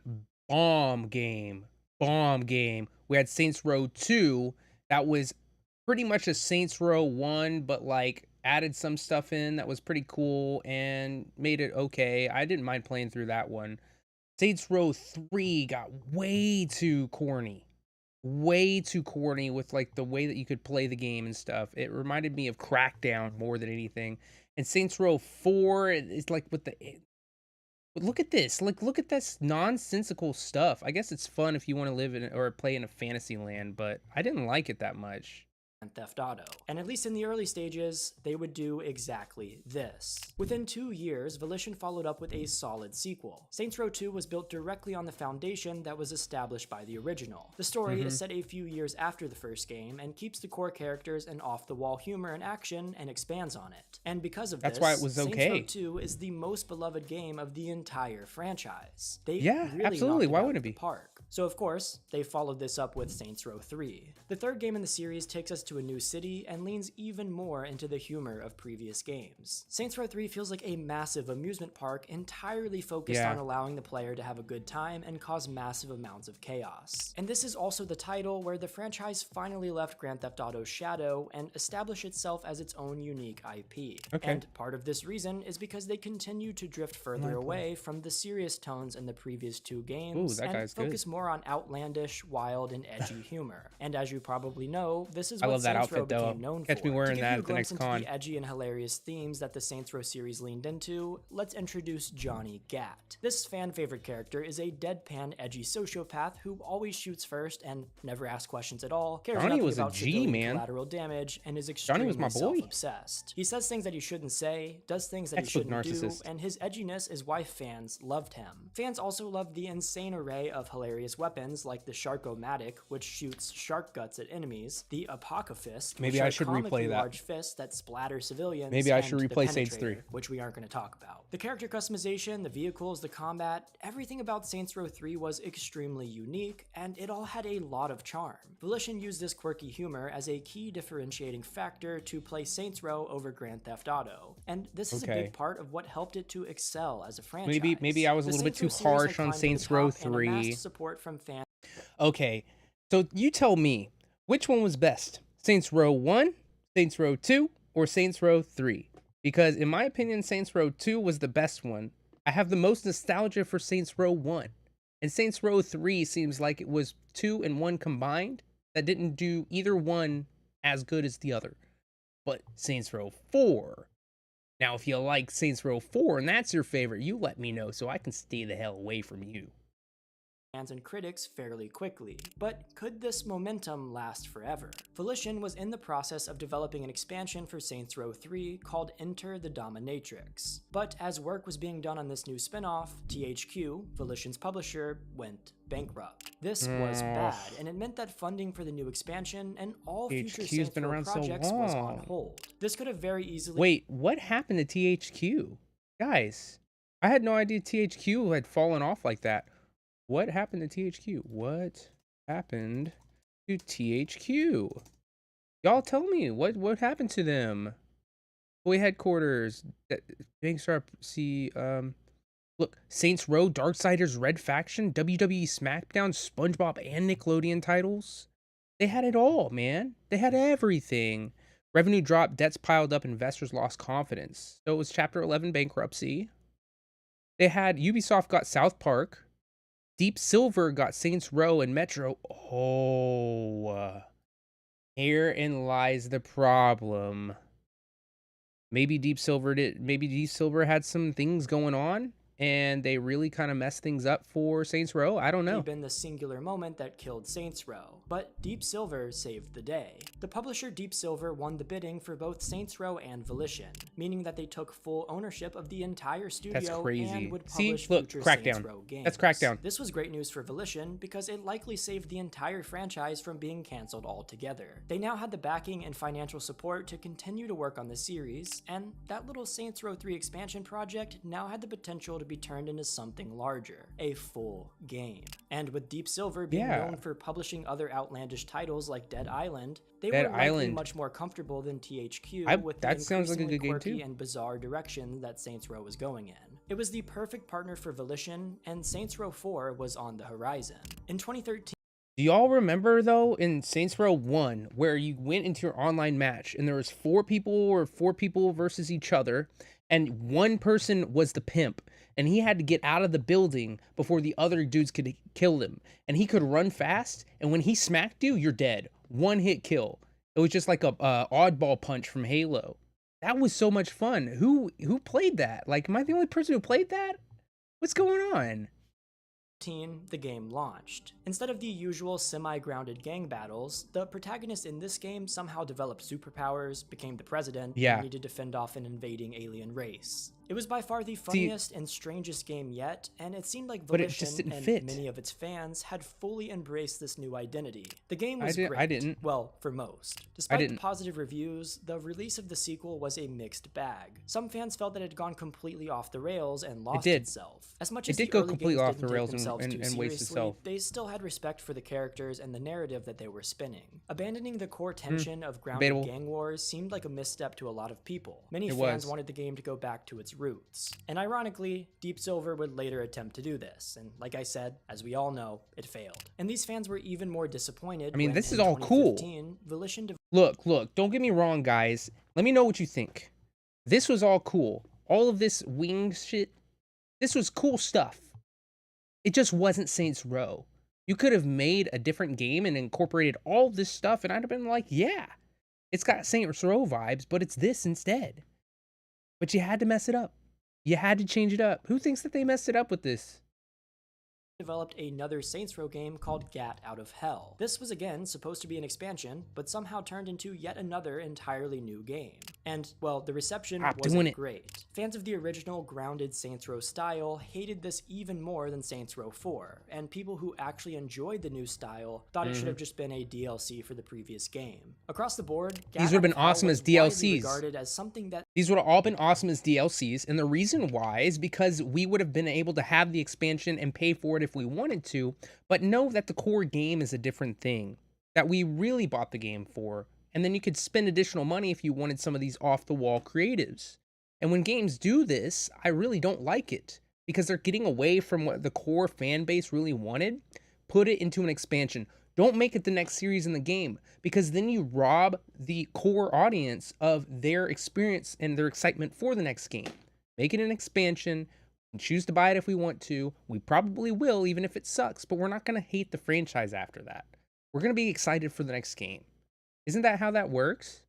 bomb game. We had Saints Row 2, that was pretty much a Saints Row 1, but like added some stuff in that was pretty cool and made it okay. I didn't mind playing through that one. Saints Row 3 got way too corny with like the way that you could play the game and stuff. It reminded me of Crackdown more than anything. And Saints Row 4 is like with the... Look at this. Like, look at this nonsensical stuff. I guess it's fun if you want to live in or play in a fantasy land, but I didn't like it that much. Theft Auto. And at least in the early stages, they would do exactly this. Within 2 years, Volition followed up with a solid sequel. Saints Row 2 was built directly on the foundation that was established by the original. The story is set a few years after the first game and keeps the core characters and off-the-wall humor and action and expands on it. And because of That's this, why it was okay. Saints Row 2 is the most beloved game of the entire franchise. They Yeah, really absolutely. knocked it Why out wouldn't of it the be? park. So of course, they followed this up with Saints Row 3. The third game in the series takes us to a new city and leans even more into the humor of previous games. Saints Row 3 feels like a massive amusement park entirely focused on allowing the player to have a good time and cause massive amounts of chaos. And this is also the title where the franchise finally left Grand Theft Auto's shadow and established itself as its own unique IP. And part of this reason is because they continue to drift further away from the serious tones in the previous 2 games and focus more more on outlandish, wild, and edgy humor. And as you probably know, this is I what love that Saints Row outfit though. became known Catch for. me wearing To give that you a at the glimpse next into con. the edgy and hilarious themes that the Saints Row series leaned into, let's introduce Johnny Gat. This fan-favorite character is a deadpan, edgy sociopath who always shoots first and never asks questions at all, cares Johnny nothing was a about G, civilian man. collateral damage, and is Johnny was extremely my boy. self-obsessed. He says things that he shouldn't say, does things that he Textbook shouldn't do, narcissist. and his edginess is why fans loved him. Fans also loved the insane array of hilarious weapons like the Shark-O-Matic, which shoots shark guts at enemies, the Apocalypse, Maybe which I are should comically replay that. large fists that splatter civilians, Maybe I and should the replay Saints Penetrator, 3. which we aren't going to talk about. The character customization, the vehicles, the combat, everything about Saints Row 3 was extremely unique, and it all had a lot of charm. Volition used this quirky humor as a key differentiating factor to play Saints Row over Grand Theft Auto, and this is a Okay. big part of what helped it to excel as a franchise. Maybe I was a The little bit Saints too Row series harsh had on climbed to the Saints Row top and amassed 3. support from fans. Okay, so you tell me, which one was best? Saints Row 1, Saints Row 2, or Saints Row 3? Because in my opinion, Saints Row 2 was the best one. I have the most nostalgia for Saints Row 1. And Saints Row 3 seems like it was 2 and 1 combined that didn't do either one as good as the other. But Saints Row 4. Now, if you like Saints Row 4 and that's your favorite, you let me know so I can stay the hell away from you. Fans and critics fairly quickly. But could this momentum last forever? Volition was in the process of developing an expansion for Saints Row 3 called Enter the Dominatrix. But as work was being done on this new spin-off, THQ, Volition's publisher, went bankrupt. This was bad, and it meant that funding for the new expansion and all future THQ's Saints been Row around so projects was on long. hold. This could have very easily Wait, what happened to THQ? Guys, I had no idea THQ had fallen off like that. What happened to THQ? What happened to THQ? Y'all tell me, what happened to them? Boy headquarters, look, Saints Row, Darksiders, Red Faction, WWE SmackDown, SpongeBob, and Nickelodeon titles. They had it all, man. They had everything. Revenue dropped, debts piled up, investors lost confidence. So it was Chapter 11 bankruptcy. They had Ubisoft got South Park. Deep Silver got Saints Row and Metro. Oh, herein lies the problem. Maybe Deep Silver had some things going on, and they really kind of messed things up for Saints Row. I don't know. been the singular moment that killed Saints Row, but Deep Silver saved the day. The publisher Deep Silver won the bidding for both Saints Row and Volition, meaning that they took full ownership of the entire studio That's crazy. and would See, publish look, future Crackdown. Saints Row games. That's Crackdown. This was great news for Volition because it likely saved the entire franchise from being cancelled altogether. They now had the backing and financial support to continue to work on the series, and that little Saints Row 3 expansion project now had the potential to be turned into something larger, a full game. And with Deep Silver being known for publishing other outlandish titles like Dead Island, they were likely much more comfortable than THQ with the increasingly quirky and bizarre direction that Saints Row was going in. It was the perfect partner for Volition, and Saints Row 4 was on the horizon. In 2013, Do y'all remember though in Saints Row 1 where you went into your online match and there was four people versus each other, and one person was the pimp and he had to get out of the building before the other dudes could kill him, and he could run fast, and when he smacked you, you're dead. One hit kill. It was just like a oddball punch from Halo. That was so much fun. Who played that? Like, am I the only person who played that? What's going on? the game launched. Instead of the usual semi-grounded gang battles, the protagonist in this game somehow developed superpowers, became the president, and needed to fend off an invading alien race. It was by far the funniest and strangest game yet, and it seemed like Volition and many of its fans had fully embraced this new identity. The game was great. I didn't. Well, for most. Despite the positive reviews, the release of the sequel was a mixed bag. Some fans felt that it had gone completely off the rails and lost itself. As much as it did go completely off the rails and waste itself. They still had respect for the characters and the narrative that they were spinning. Abandoning the core tension of grounded gang wars seemed like a misstep to a lot of people. Many fans wanted the game to go back to its roots. And ironically, Deep Silver would later attempt to do this, and like I said, as we all know, it failed. And these fans were even more disappointed. I mean, when, this is all cool. Volition Look, don't get me wrong, guys. Let me know what you think. This was all cool. All of this wing shit, this was cool stuff. It just wasn't Saints Row. You could have made a different game and incorporated all this stuff, and I'd have been like, yeah, it's got Saints Row vibes, but it's this instead. But you had to mess it up. You had to change it up. Who thinks that they messed it up with this? Developed another Saints Row game called Gat Out of Hell. This was again supposed to be an expansion, but somehow turned into yet another entirely new game. And, well, the reception wasn't great. Fans of the original grounded Saints Row style hated this even more than Saints Row 4, and people who actually enjoyed the new style thought it should have just been a DLC for the previous game. Across the board, these would have been awesome as DLCs. Regarded as something that these would have all been awesome as DLCs, and the reason why is because we would have been able to have the expansion and pay for it if we wanted to, but know that the core game is a different thing that we really bought the game for, and then you could spend additional money if you wanted some of these off-the-wall creatives. And when games do this, I really don't like it because they're getting away from what the core fan base really wanted. Put it into an expansion. Don't make it the next series in the game, because then you rob the core audience of their experience and their excitement for the next game. Make it an expansion. And choose to buy it if we want to. We probably will, even if it sucks, but we're not going to hate the franchise after that. We're going to be excited for the next game. Isn't that how that works?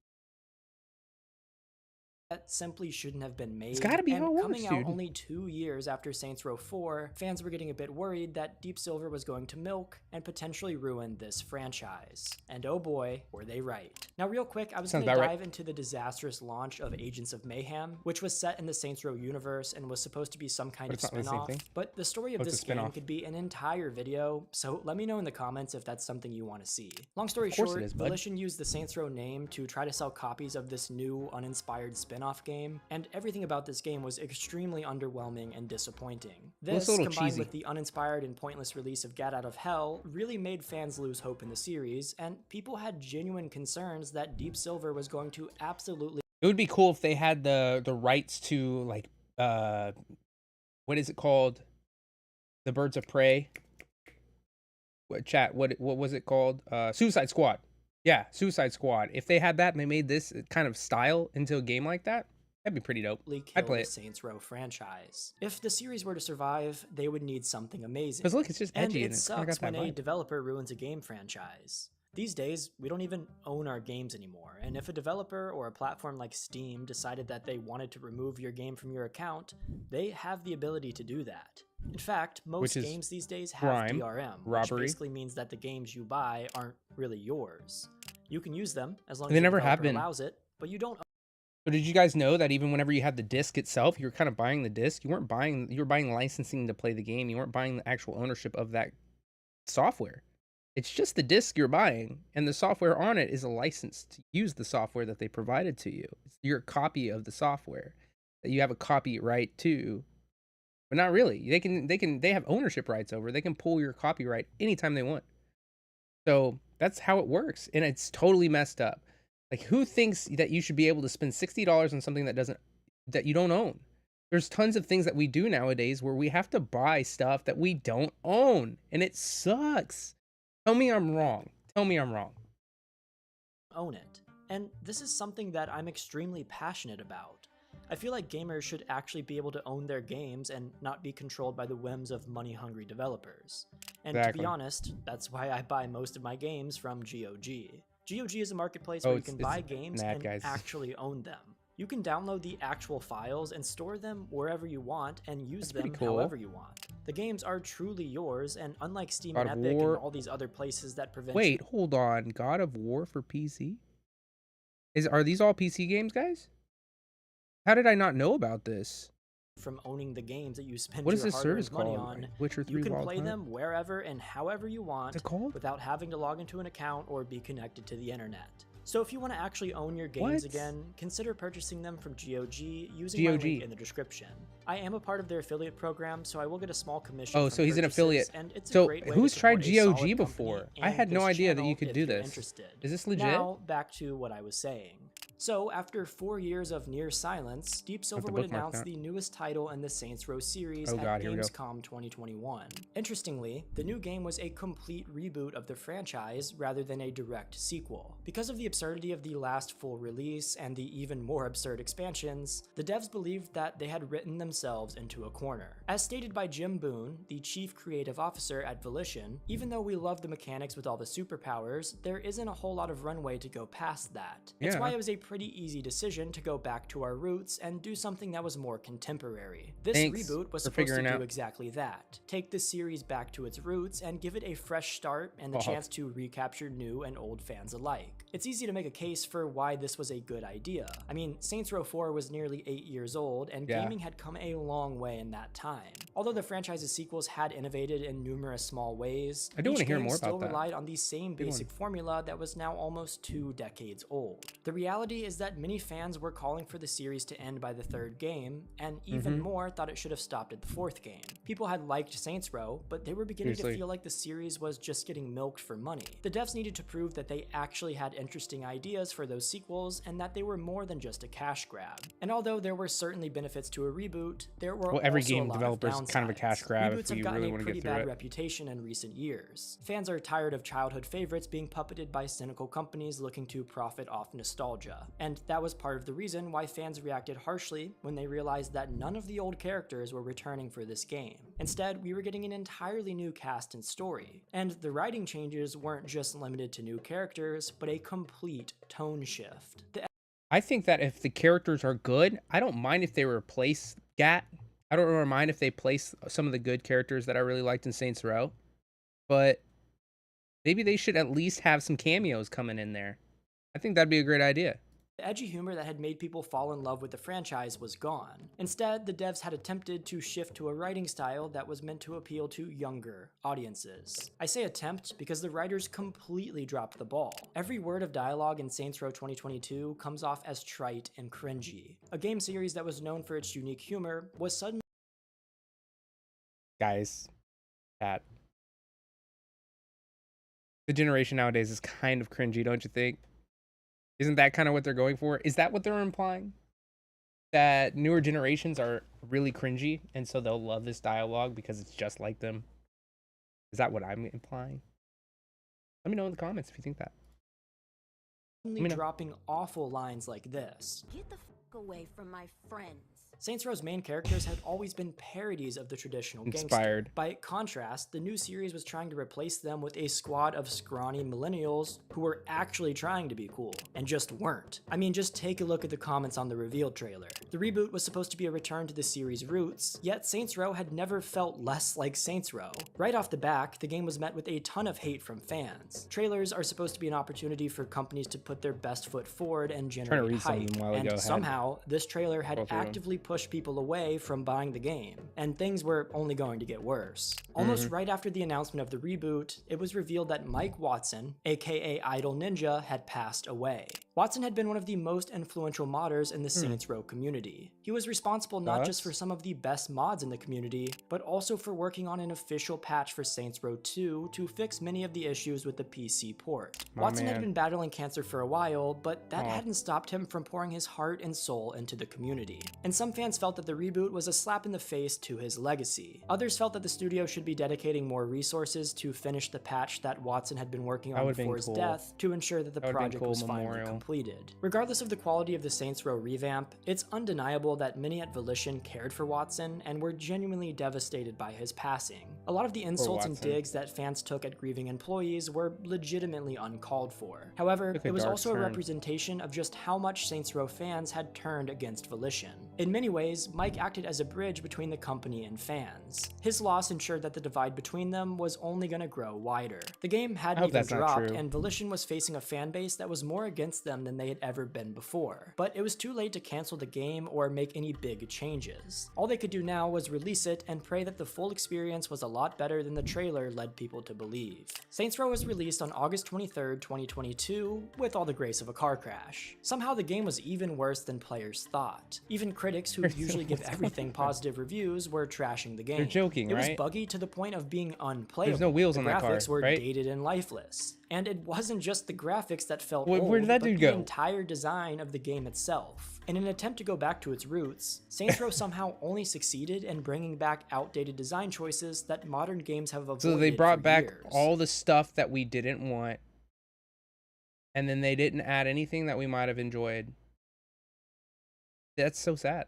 that simply shouldn't have been made. It's gotta be how it works, coming out dude. only 2 years after Saints Row 4, fans were getting a bit worried that Deep Silver was going to milk and potentially ruin this franchise. And oh boy, were they right. Now real quick, I was going to dive into the disastrous launch of Agents of Mayhem, which was set in the Saints Row universe and was supposed to be some kind of spin-off. But the story of this game could be an entire video, so let me know in the comments if that's something you want to see. Long story short, Volition used the Saints Row name to try to sell copies of this new, uninspired spin-off game, and everything about this game was extremely underwhelming and disappointing. This, combined with the uninspired and pointless release of Gat Out of Hell, really made fans lose hope in the series, and people had genuine concerns that Deep Silver was going to absolutely... It would be cool if they had the rights to, like, what is it called? The Birds of Prey? What was it called? Suicide Squad. Yeah, Suicide Squad. If they had that and they made this kind of style into a game like that, that'd be pretty dope. I'd play it. Saints Row franchise. If the series were to survive, they would need something amazing. Because look, it's just edgy and it sucks sucks when a developer ruins a game franchise. These days, we don't even own our games anymore, and if a developer or a platform like Steam decided that they wanted to remove your game from your account, they have the ability to do that. In fact, most games these days have DRM, which basically means that the games you buy aren't really yours. You can use them as long as the developer allows it, but you don't. So did you guys know that even whenever you had the disc itself, you were kind of buying the disc? You were buying licensing to play the game. You weren't buying the actual ownership of that software. It's just the disc you're buying, and the software on it is a license to use the software that they provided to you. It's your copy of the software that you have a copyright to, but not really. They have ownership rights over. They can pull your copyright anytime they want. So that's how it works, and it's totally messed up. Like, who thinks that you should be able to spend $60 on something that you don't own? There's tons of things that we do nowadays where we have to buy stuff that we don't own, and it sucks. Tell me I'm wrong. Tell me I'm wrong. Own it. And this is something that I'm extremely passionate about. I feel like gamers should actually be able to own their games and not be controlled by the whims of money-hungry developers. And to be honest, that's why I buy most of my games from GOG. GOG is a marketplace where you can buy games and actually own them. You can download the actual files and store them wherever you want and use them however you want. The games are truly yours, and unlike Steam and Epic and all these other places that prevent... Wait, hold on. God of War for PC? Are these all PC games, guys? How did I not know about this? From owning the games that you spend your hard-earned money on, Witcher 3 you can play them wherever and however you want without having to log into an account or be connected to the internet. So if you want to actually own your games again, consider purchasing them from GOG using my link in the description. I am a part of their affiliate program, so I will get a small commission. Oh, so he's an affiliate. And it's so a great way who's to tried support GOG before? I had no idea that you could do this. Interested. Is this legit? Now back to what I was saying. So, after 4 years of near silence, Deep Silver would announce the newest title in the Saints Row series at Gamescom 2021. Interestingly, the new game was a complete reboot of the franchise rather than a direct sequel. Because of the absurdity of the last full release and the even more absurd expansions, the devs believed that they had written themselves into a corner. As stated by Jim Boone, the chief creative officer at Volition, even though we love the mechanics with all the superpowers, there isn't a whole lot of runway to go past that. It's why it was a pretty easy decision to go back to our roots and do something that was more contemporary. This reboot was supposed to do exactly that. Take the series back to its roots and give it a fresh start and the chance to recapture new and old fans alike. It's easy to make a case for why this was a good idea. I mean, Saints Row 4 was nearly 8 years old, and gaming had come a long way in that time. Although the franchise's sequels had innovated in numerous small ways, each game still relied on the same basic formula that was now almost 2 decades old. The reality is that many fans were calling for the series to end by the 3rd game, and even more thought it should have stopped at the 4th game. People had liked Saints Row, but they were beginning to feel like the series was just getting milked for money. The devs needed to prove that they actually had interesting ideas for those sequels and that they were more than just a cash grab. And although there were certainly benefits to a reboot, there were every also game a lot developer of is kind of a cash grab Reboots if you really want to get through it. have gotten a pretty bad reputation in recent years. Fans are tired of childhood favorites being puppeted by cynical companies looking to profit off nostalgia. And that was part of the reason why fans reacted harshly when they realized that none of the old characters were returning for this game. Instead, we were getting an entirely new cast and story. And the writing changes weren't just limited to new characters, but a complete tone shift. I think that if the characters are good, I don't mind if they replace Gat. I don't mind if they place some of the good characters that I really liked in Saints Row. But maybe they should at least have some cameos coming in there. I think that'd be a great idea. The edgy humor that had made people fall in love with the franchise was gone. Instead, the devs had attempted to shift to a writing style that was meant to appeal to younger audiences. I say attempt because the writers completely dropped the ball. Every word of dialogue in Saints Row 2022 comes off as trite and cringy. A game series that was known for its unique humor was suddenly— Guys, the generation nowadays is kind of cringy, don't you think? Isn't that kind of what they're going for? Is that what they're implying? That newer generations are really cringy, and so they'll love this dialogue because it's just like them? Is that what I'm implying? Let me know in the comments if you think that. Dropping awful lines like this. Get the fuck away from my friends. Saints Row's main characters had always been parodies of the traditional gangster. By contrast, the new series was trying to replace them with a squad of scrawny millennials who were actually trying to be cool, and just weren't. I mean, just take a look at the comments on the reveal trailer. The reboot was supposed to be a return to the series' roots, yet Saints Row had never felt less like Saints Row. Right off the back, the game was met with a ton of hate from fans. Trailers are supposed to be an opportunity for companies to put their best foot forward and generate hype, and somehow, this trailer had actively pushed people away from buying the game, and things were only going to get worse. Almost right after the announcement of the reboot, it was revealed that Mike Watson, aka Idle Ninja, had passed away. Watson had been one of the most influential modders in the Saints Row community. He was responsible not just for some of the best mods in the community, but also for working on an official patch for Saints Row 2 to fix many of the issues with the PC port. Watson had been battling cancer for a while, but that hadn't stopped him from pouring his heart and soul into the community. And some fans felt that the reboot was a slap in the face to his legacy. Others felt that the studio should be dedicating more resources to finish the patch that Watson had been working on before his death to ensure that the project was finally completed. Regardless of the quality of the Saints Row revamp, it's undeniable that many at Volition cared for Watson and were genuinely devastated by his passing. A lot of the insults and digs that fans took at grieving employees were legitimately uncalled for. However, it was also a representation of just how much Saints Row fans had turned against Volition. In many ways, Mike acted as a bridge between the company and fans. His loss ensured that the divide between them was only going to grow wider. The game hadn't even dropped, and Volition was facing a fan base that was more against them than they had ever been before. But it was too late to cancel the game or make any big changes. All they could do now was release it and pray that the full experience was a lot better than the trailer led people to believe. Saints Row was released on August 23rd, 2022, with all the grace of a car crash. Somehow the game was even worse than players thought. Even critics who usually give everything positive reviews were trashing the game. They're joking, right? It was buggy to the point of being unplayable. There's no wheels on that car, graphics were right? dated and lifeless. And it wasn't just the graphics that felt old, Where did that dude but the go. entire design of the game itself. In an attempt to go back to its roots, Saints Row somehow only succeeded in bringing back outdated design choices that modern games have avoided. So they brought back years. all the stuff that we didn't want, and then they didn't add anything that we might have enjoyed. That's so sad.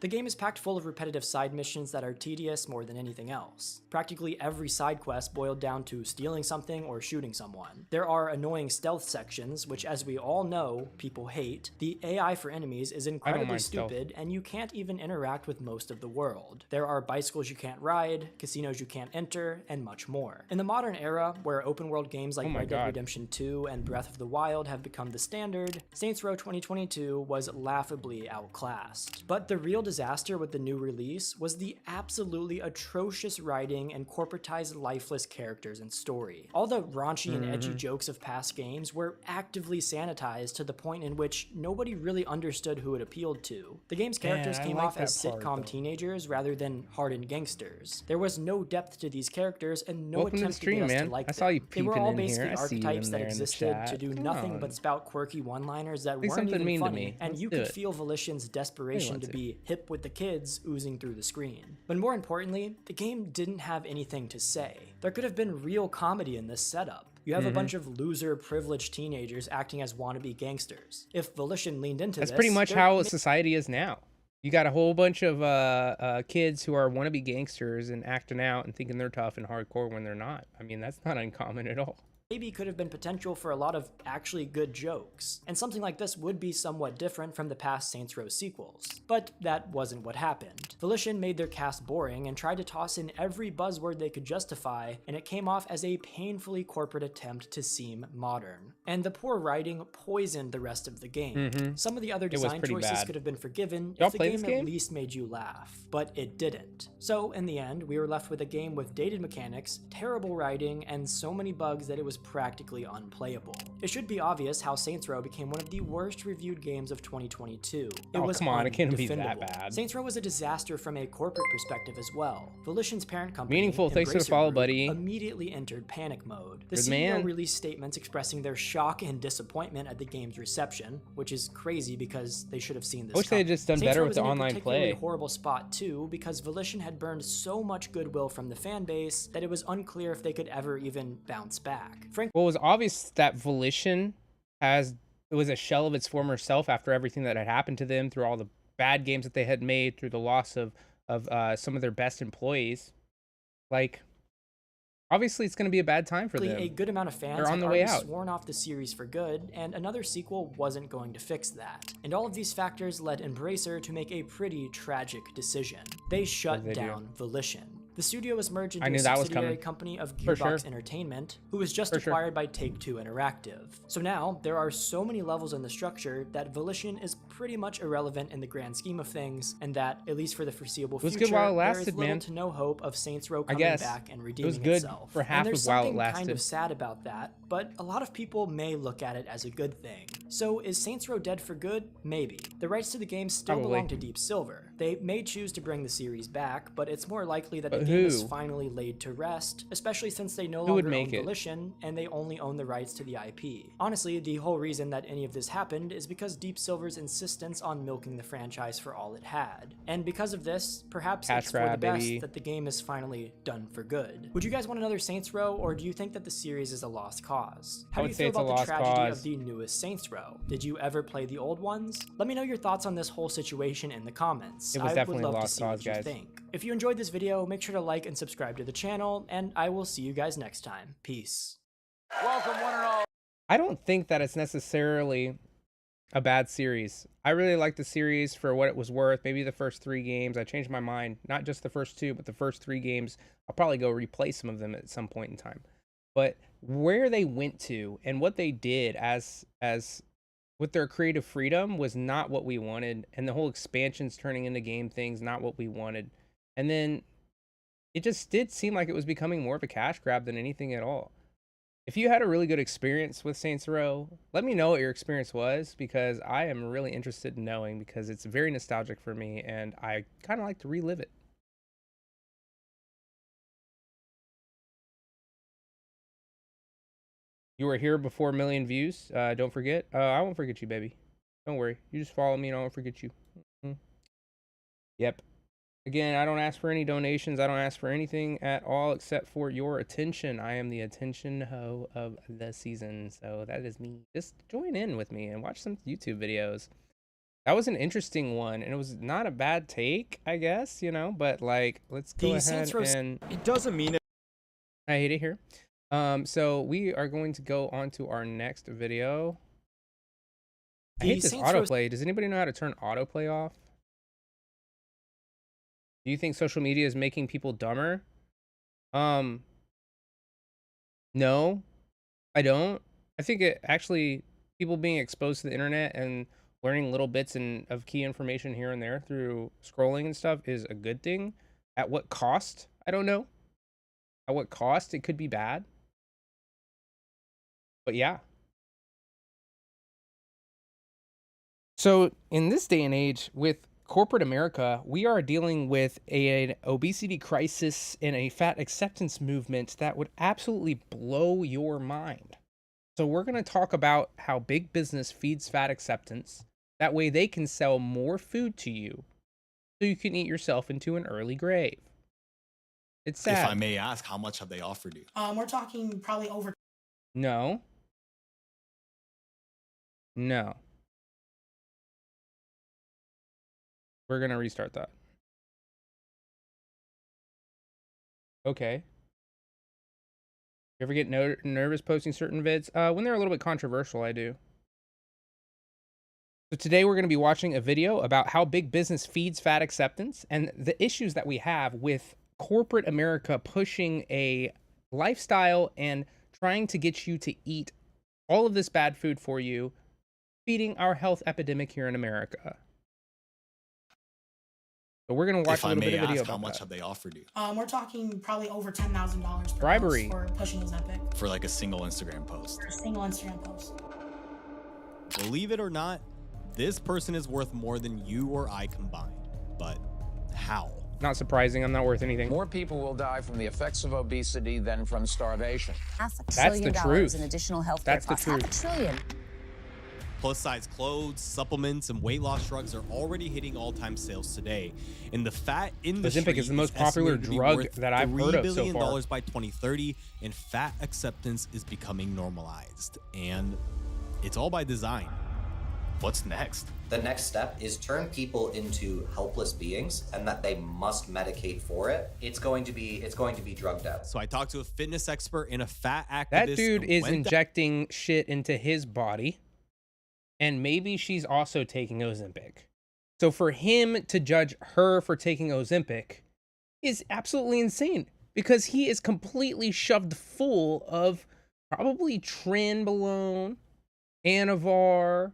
The game is packed full of repetitive side missions that are tedious more than anything else. Practically every side quest boiled down to stealing something or shooting someone. There are annoying stealth sections, which as we all know, people hate. The AI for enemies is incredibly stupid, and you can't even interact with most of the world. There are bicycles you can't ride, casinos you can't enter, and much more. In the modern era, where open world games like Red Dead Redemption 2 and Breath of the Wild have become the standard, Saints Row 2022 was laughably outclassed. But the real disaster with the new release was the absolutely atrocious writing and corporatized lifeless characters and story. All the raunchy and edgy jokes of past games were actively sanitized to the point in which nobody really understood who it appealed to. The game's characters came off as sitcom teenagers rather than hardened gangsters. There was no depth to these characters and no attempt to get us to like them. They were all basically archetypes that existed to do nothing but spout quirky one-liners that weren't even funny, and you could feel Volition's desperation to be hip with the kids oozing through the screen. But more importantly, the game didn't have anything to say. There could have been real comedy in this setup. You have a bunch of loser, privileged teenagers acting as wannabe gangsters. If Volition leaned into this... That's pretty much how society is now. You got a whole bunch of kids who are wannabe gangsters and acting out and thinking they're tough and hardcore when they're not. I mean, that's not uncommon at all. Maybe could have been potential for a lot of actually good jokes, and something like this would be somewhat different from the past Saints Row sequels. But that wasn't what happened. Volition made their cast boring and tried to toss in every buzzword they could justify, and it came off as a painfully corporate attempt to seem modern. And the poor writing poisoned the rest of the game. Some of the other design choices could have been forgiven if the game at least made you laugh, but it didn't. So in the end, we were left with a game with dated mechanics, terrible writing, and so many bugs that it was practically unplayable. It should be obvious how Saints Row became one of the worst reviewed games of 2022. It was come on, it can't be that undefendable. bad. Saints Row was a disaster from a corporate perspective as well. Volition's parent company, Meaningful, thanks for the Embracer follow, Group, buddy. immediately entered panic mode. The Good CEO man. released statements expressing their shock and disappointment at the game's reception, which is crazy because they should have seen this. I wish they had just done Saints better Row with was the in a online particularly play. horrible spot too, because Volition had burned so much goodwill from the fan base that it was unclear if they could ever even bounce back. Well, it was obvious that Volition it was a shell of its former self after everything that had happened to them, through all the bad games that they had made, through the loss of some of their best employees. Like, obviously it's going to be a bad time for them. A good amount of fans They're on had the way already out. sworn off the series for good, and another sequel wasn't going to fix that. And all of these factors led Embracer to make a pretty tragic decision. They shut down Volition. The studio was merged into a subsidiary company of Gearbox Entertainment, who was just acquired by Take-Two Interactive. So now, there are so many levels in the structure that Volition is pretty much irrelevant in the grand scheme of things, and that, at least for the foreseeable future, good while it there is lasted, little man. to no hope of Saints Row I coming guess. back and It redeeming was good itself. for half And there's of while it something kind lasted. of sad about that, but a lot of people may look at it as a good thing. So is Saints Row dead for good? Maybe. The rights to the game still belong to Deep Silver. They may choose to bring the series back, but it's more likely that the game is finally laid to rest, especially since they no longer own Volition and they only own the rights to the IP. Honestly, the whole reason that any of this happened is because Deep Silver's insistence on milking the franchise for all it had. And because of this, perhaps it's for the best that the game is finally done for good. Would you guys want another Saints Row, or do you think that the series is a lost cause? How do you feel about the tragedy of the newest Saints Row? Did you ever play the old ones? Let me know your thoughts on this whole situation in the comments. It was definitely I would a love to lost see cause, what you guys. think. If you enjoyed this video, make sure to like and subscribe to the channel, and I will see you guys next time. Peace. Welcome, one and all. I don't think that it's necessarily a bad series. I really like the series for what it was worth. Maybe the first 3 games. I changed my mind. Not just the first 2, but the first 3 games. I'll probably go replay some of them at some point in time. But where they went to and what they did as with their creative freedom was not what we wanted. And the whole expansions turning into game things, not what we wanted. And then it just did seem like it was becoming more of a cash grab than anything at all. If you had a really good experience with Saints Row, let me know what your experience was, because I am really interested in knowing, because it's very nostalgic for me and I kind of like to relive it. You were here before 1 million views. Don't forget. I won't forget you, baby. Don't worry. You just follow me and I won't forget you. Yep. Again, I don't ask for any donations. I don't ask for anything at all except for your attention. I am the attention hoe of the season. So that is me. Just join in with me and watch some YouTube videos. That was an interesting one, and it was not a bad take, I guess, you know, but like, let's go ahead and... It doesn't mean it. I hate it here. So we are going to go on to our next video. I hate this autoplay. Does anybody know how to turn autoplay off? Do you think social media is making people dumber? No, I don't. I think it actually, people being exposed to the internet and learning little bits of key information here and there through scrolling and stuff is a good thing. At what cost? I don't know. At what cost? It could be bad. But yeah. So in this day and age with corporate America, we are dealing with an obesity crisis and a fat acceptance movement that would absolutely blow your mind. So we're going to talk about how big business feeds fat acceptance. That way they can sell more food to you so you can eat yourself into an early grave. It's sad. If I may ask, how much have they offered you? We're talking probably over. No. No. We're going to restart that. Okay. You ever get nervous posting certain vids? When they're a little bit controversial, I do. So today we're going to be watching a video about how big business feeds fat acceptance and the issues that we have with corporate America pushing a lifestyle and trying to get you to eat all of this bad food for you, feeding our health epidemic here in America. So we're going to watch a little bit of video about how much that. have they offered you? We're talking probably over $10,000 per Bribery. post for pushing Ozempic. For like a single Instagram post. For a single Instagram post. Believe it or not, this person is worth more than you or I combined. But how? Not surprising. I'm not worth anything. More people will die from the effects of obesity than from starvation. That's the truth. In additional health That's the truth. $500 billion. Plus size clothes, supplements, and weight loss drugs are already hitting all-time sales today. And the fat industry Ozempic is the most popular estimated to be drug worth that I've heard of so $3 billion far. by 2030, and fat acceptance is becoming normalized. And it's all by design. What's next? The next step is turn people into helpless beings and that they must medicate for it. It's going to be drugged out. So I talked to a fitness expert and a fat activist. That dude and is went injecting shit into his body. And maybe she's also taking Ozempic. So for him to judge her for taking Ozempic is absolutely insane. Because he is completely shoved full of probably Trenbolone, Anavar,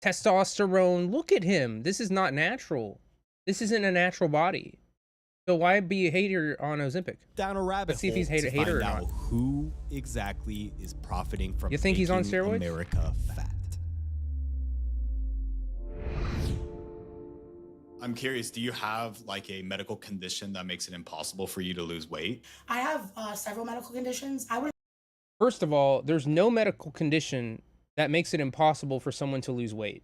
testosterone. Look at him. This is not natural. This isn't a natural body. So why be a hater on Ozempic? down a rabbit Let's see if he's hole a to hater or find not. out who exactly is profiting from You think he's on making steroids? America fat. I'm curious, do you have like a medical condition that makes it impossible for you to lose weight? I have several medical conditions. First of all, there's no medical condition that makes it impossible for someone to lose weight.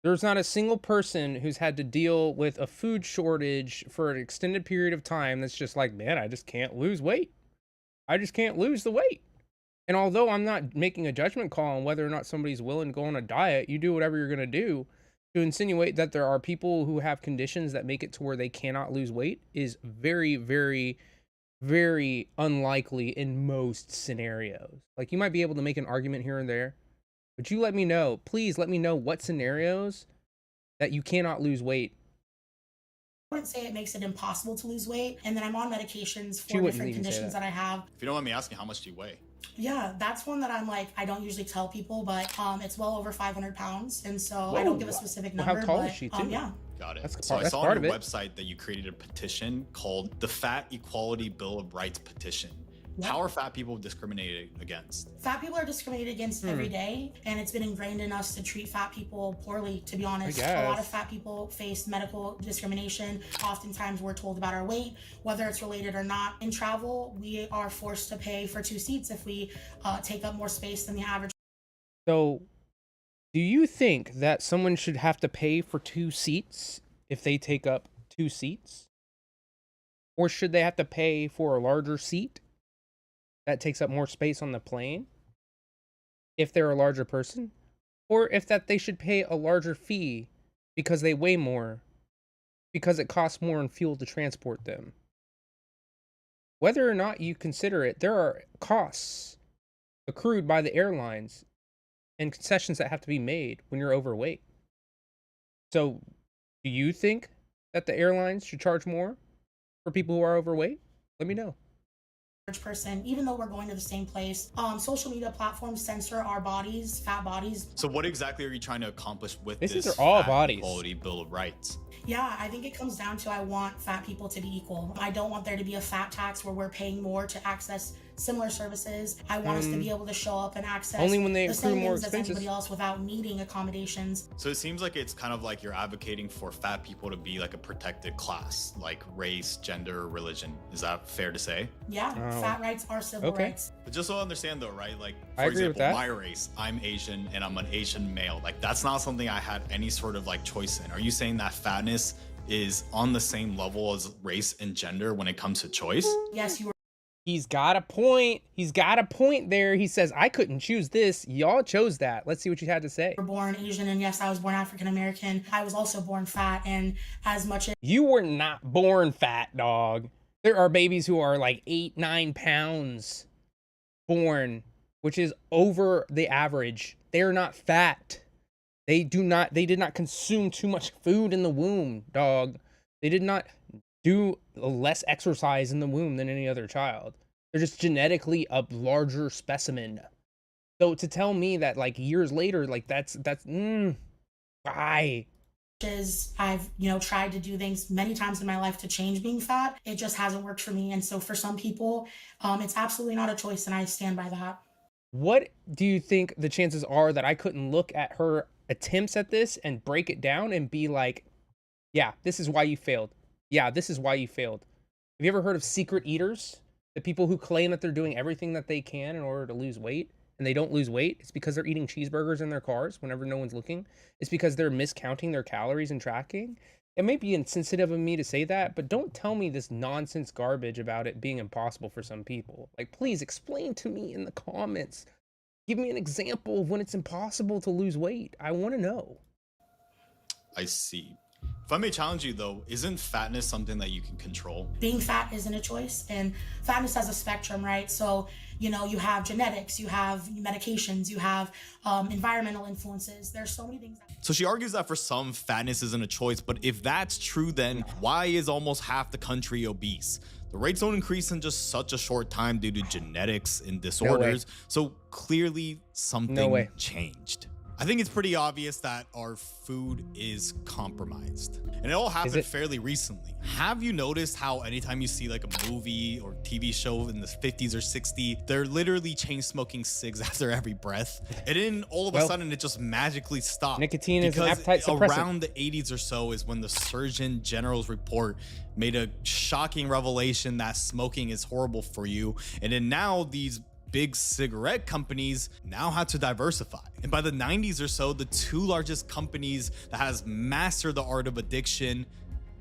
There's not a single person who's had to deal with a food shortage for an extended period of time that's just like, man, I just can't lose weight. I just can't lose the weight. And although I'm not making a judgment call on whether or not somebody's willing to go on a diet, you do whatever you're going to do. To insinuate that there are people who have conditions that make it to where they cannot lose weight is very, very, very unlikely in most scenarios. Like, you might be able to make an argument here and there, but you let me know, please let me know what scenarios that you cannot lose weight. I wouldn't say it makes it impossible to lose weight. And then I'm on medications She for wouldn't different even say conditions that I have. If you don't mind me asking, how much do you weigh? Yeah, that's one that I'm like, I don't usually tell people, but it's well over 500 pounds. And so I Whoa. don't give a specific Well, number. how tall but, is she, too? Yeah. Got it. That's So I that's saw part on of your it. website that you created a petition called the Fat Equality Bill of Rights Petition. How are fat people discriminated against? Fat people are discriminated against every day, and it's been ingrained in us to treat fat people poorly, to be honest. A lot of fat people face medical discrimination. Oftentimes we're told about our weight, whether it's related or not. In travel, we are forced to pay for 2 seats if we take up more space than the average. So, do you think that someone should have to pay for 2 seats if they take up 2 seats? Or should they have to pay for a larger seat that takes up more space on the plane if they're a larger person? Or if that they should pay a larger fee because they weigh more, because it costs more in fuel to transport them? Whether or not you consider it, there are costs accrued by the airlines and concessions that have to be made when you're overweight. So, do you think that the airlines should charge more for people who are overweight? Let me know. Person, even though we're going to the same place. Social media platforms censor our bodies, fat bodies. So what exactly are you trying to accomplish with These this are all Fat bodies. Equality Bill of Rights? Yeah, I think it comes down to I want fat people to be equal. I don't want there to be a fat tax where we're paying more to access similar services. I want us to be able to show up and access only when they the accrue same more things as expenses. anybody else without needing accommodations. So it seems like it's kind of like you're advocating for fat people to be like a protected class, like race, gender, religion. Is that fair to say? Yeah, fat rights are civil rights. But just so I understand though, right? Like, I for agree with example, that. my race, I'm Asian and I'm an Asian male. Like, that's not something I had any sort of like choice in. Are you saying that fatness is on the same level as race and gender when it comes to choice? Yes, you were. He's got a point. He's got a point there. He says, I couldn't choose this. Y'all chose that. Let's see what you had to say. Born Asian, and yes, I was born African American. I was also born fat, and as much as You were not born fat, dog. There are babies who are like 8-9 pounds born, which is over the average. They're not fat. They did not consume too much food in the womb, dog. They did not do less exercise in the womb than any other child. They're just genetically a larger specimen. So to tell me that like years later, like that's why? I've tried to do things many times in my life to change being fat. It just hasn't worked for me. And so for some people, it's absolutely not a choice, and I stand by that. What do you think the chances are that I couldn't look at her attempts at this and break it down and be like, yeah, this is why you failed. Yeah, this is why you failed. Have you ever heard of secret eaters? The people who claim that they're doing everything that they can in order to lose weight, and they don't lose weight. It's because they're eating cheeseburgers in their cars whenever no one's looking. It's because they're miscounting their calories and tracking. It may be insensitive of me to say that, but don't tell me this nonsense garbage about it being impossible for some people. Like, please explain to me in the comments. Give me an example of when it's impossible to lose weight. I want to know. I see. If I may challenge you though, isn't fatness something that you can control? Being fat isn't a choice, and fatness has a spectrum, right? So, you have genetics, you have medications, you have environmental influences. There's so many things. So she argues that for some, fatness isn't a choice, but if that's true, then why is almost half the country obese? The rates don't increase in just such a short time due to genetics and disorders. So clearly something changed. I think it's pretty obvious that our food is compromised. And it all happened fairly recently. Have you noticed how anytime you see like a movie or TV show in the 50s or 60s, they're literally chain smoking cigs after every breath? And then all of a sudden it just magically stopped. Nicotine is an appetite suppressant. Around the 80s or so is when the Surgeon General's report made a shocking revelation that smoking is horrible for you. And then now these big cigarette companies now had to diversify. And by the 90s or so, the 2 largest companies that has mastered the art of addiction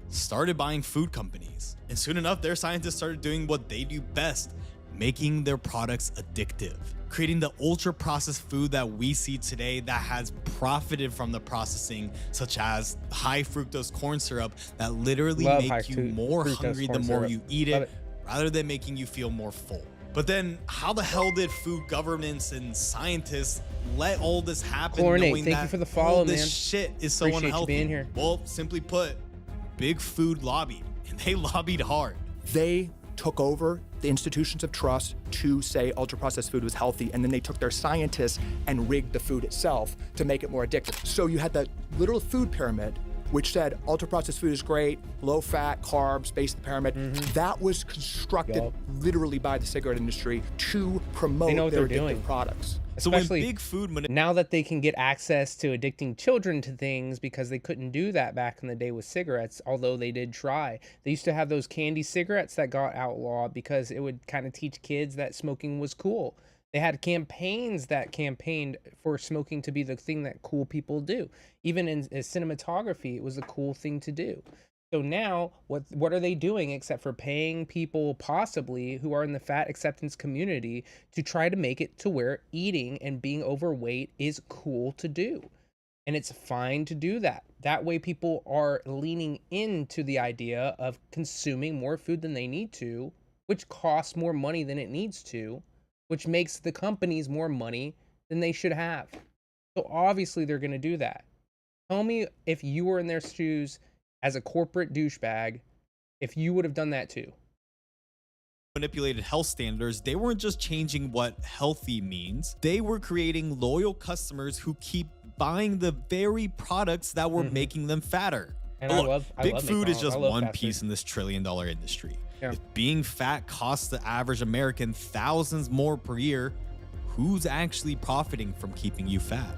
started buying food companies. And soon enough, their scientists started doing what they do best, making their products addictive, creating the ultra processed food that we see today that has profited from the processing, such as high fructose corn syrup that literally make you more hungry the more you eat it, rather than making you feel more full. But then how the hell did food governments and scientists let all this happen, knowing thank that you for the follow, all this man. shit is so Appreciate unhealthy? you being here. Well, simply put, big food lobbied, and they lobbied hard. They took over the institutions of trust to say ultra-processed food was healthy, and then they took their scientists and rigged the food itself to make it more addictive. So you had the literal food pyramid which said ultra-processed food is great, low fat, carbs, base of the pyramid. That was constructed literally by the cigarette industry to promote their addictive products. Especially now that they can get access to addicting children to things, because they couldn't do that back in the day with cigarettes, although they did try. They used to have those candy cigarettes that got outlawed because it would kind of teach kids that smoking was cool. They had campaigns that campaigned for smoking to be the thing that cool people do. Even in cinematography, it was a cool thing to do. So now, what are they doing except for paying people possibly who are in the fat acceptance community to try to make it to where eating and being overweight is cool to do? And it's fine to do that. That way people are leaning into the idea of consuming more food than they need to, which costs more money than it needs to, which makes the companies more money than they should have. So obviously they're going to do that. Tell me if you were in their shoes as a corporate douchebag, if you would have done that too. Manipulated health standards, they weren't just changing what healthy means. They were creating loyal customers who keep buying the very products that were making them fatter. And look, I big love food is McDonald's. just I love one fast piece food. in this trillion-dollar industry. Yeah. If being fat costs the average American thousands more per year, who's actually profiting from keeping you fat?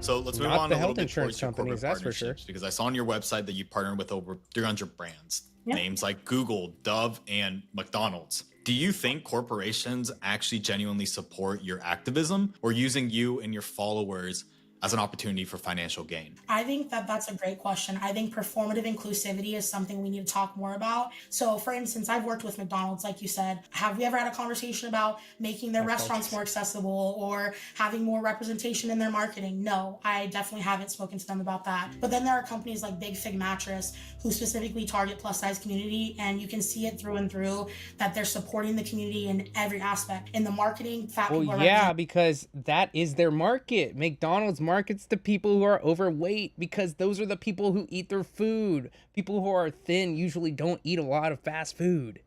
So let's move Not on the a little health bit insurance towards your companies, corporate that's for sure. partnerships, because I saw on your website that you partnered with over 300 brands, Yeah. names like Google, Dove, and McDonald's. Do you think corporations actually genuinely support your activism, or using you and your followers as an opportunity for financial gain? I think that that's a great question. I think performative inclusivity is something we need to talk more about. So for instance, I've worked with McDonald's, like you said. Have we ever had a conversation about making their restaurants more accessible or having more representation in their marketing? No, I definitely haven't spoken to them about that. But then there are companies like Big Fig Mattress who specifically target plus size community, and you can see it through and through that they're supporting the community in every aspect. In the marketing, fat people are Well, yeah, because that is their market. McDonald's markets to people who are overweight because those are the people who eat their food. People who are thin usually don't eat a lot of fast food.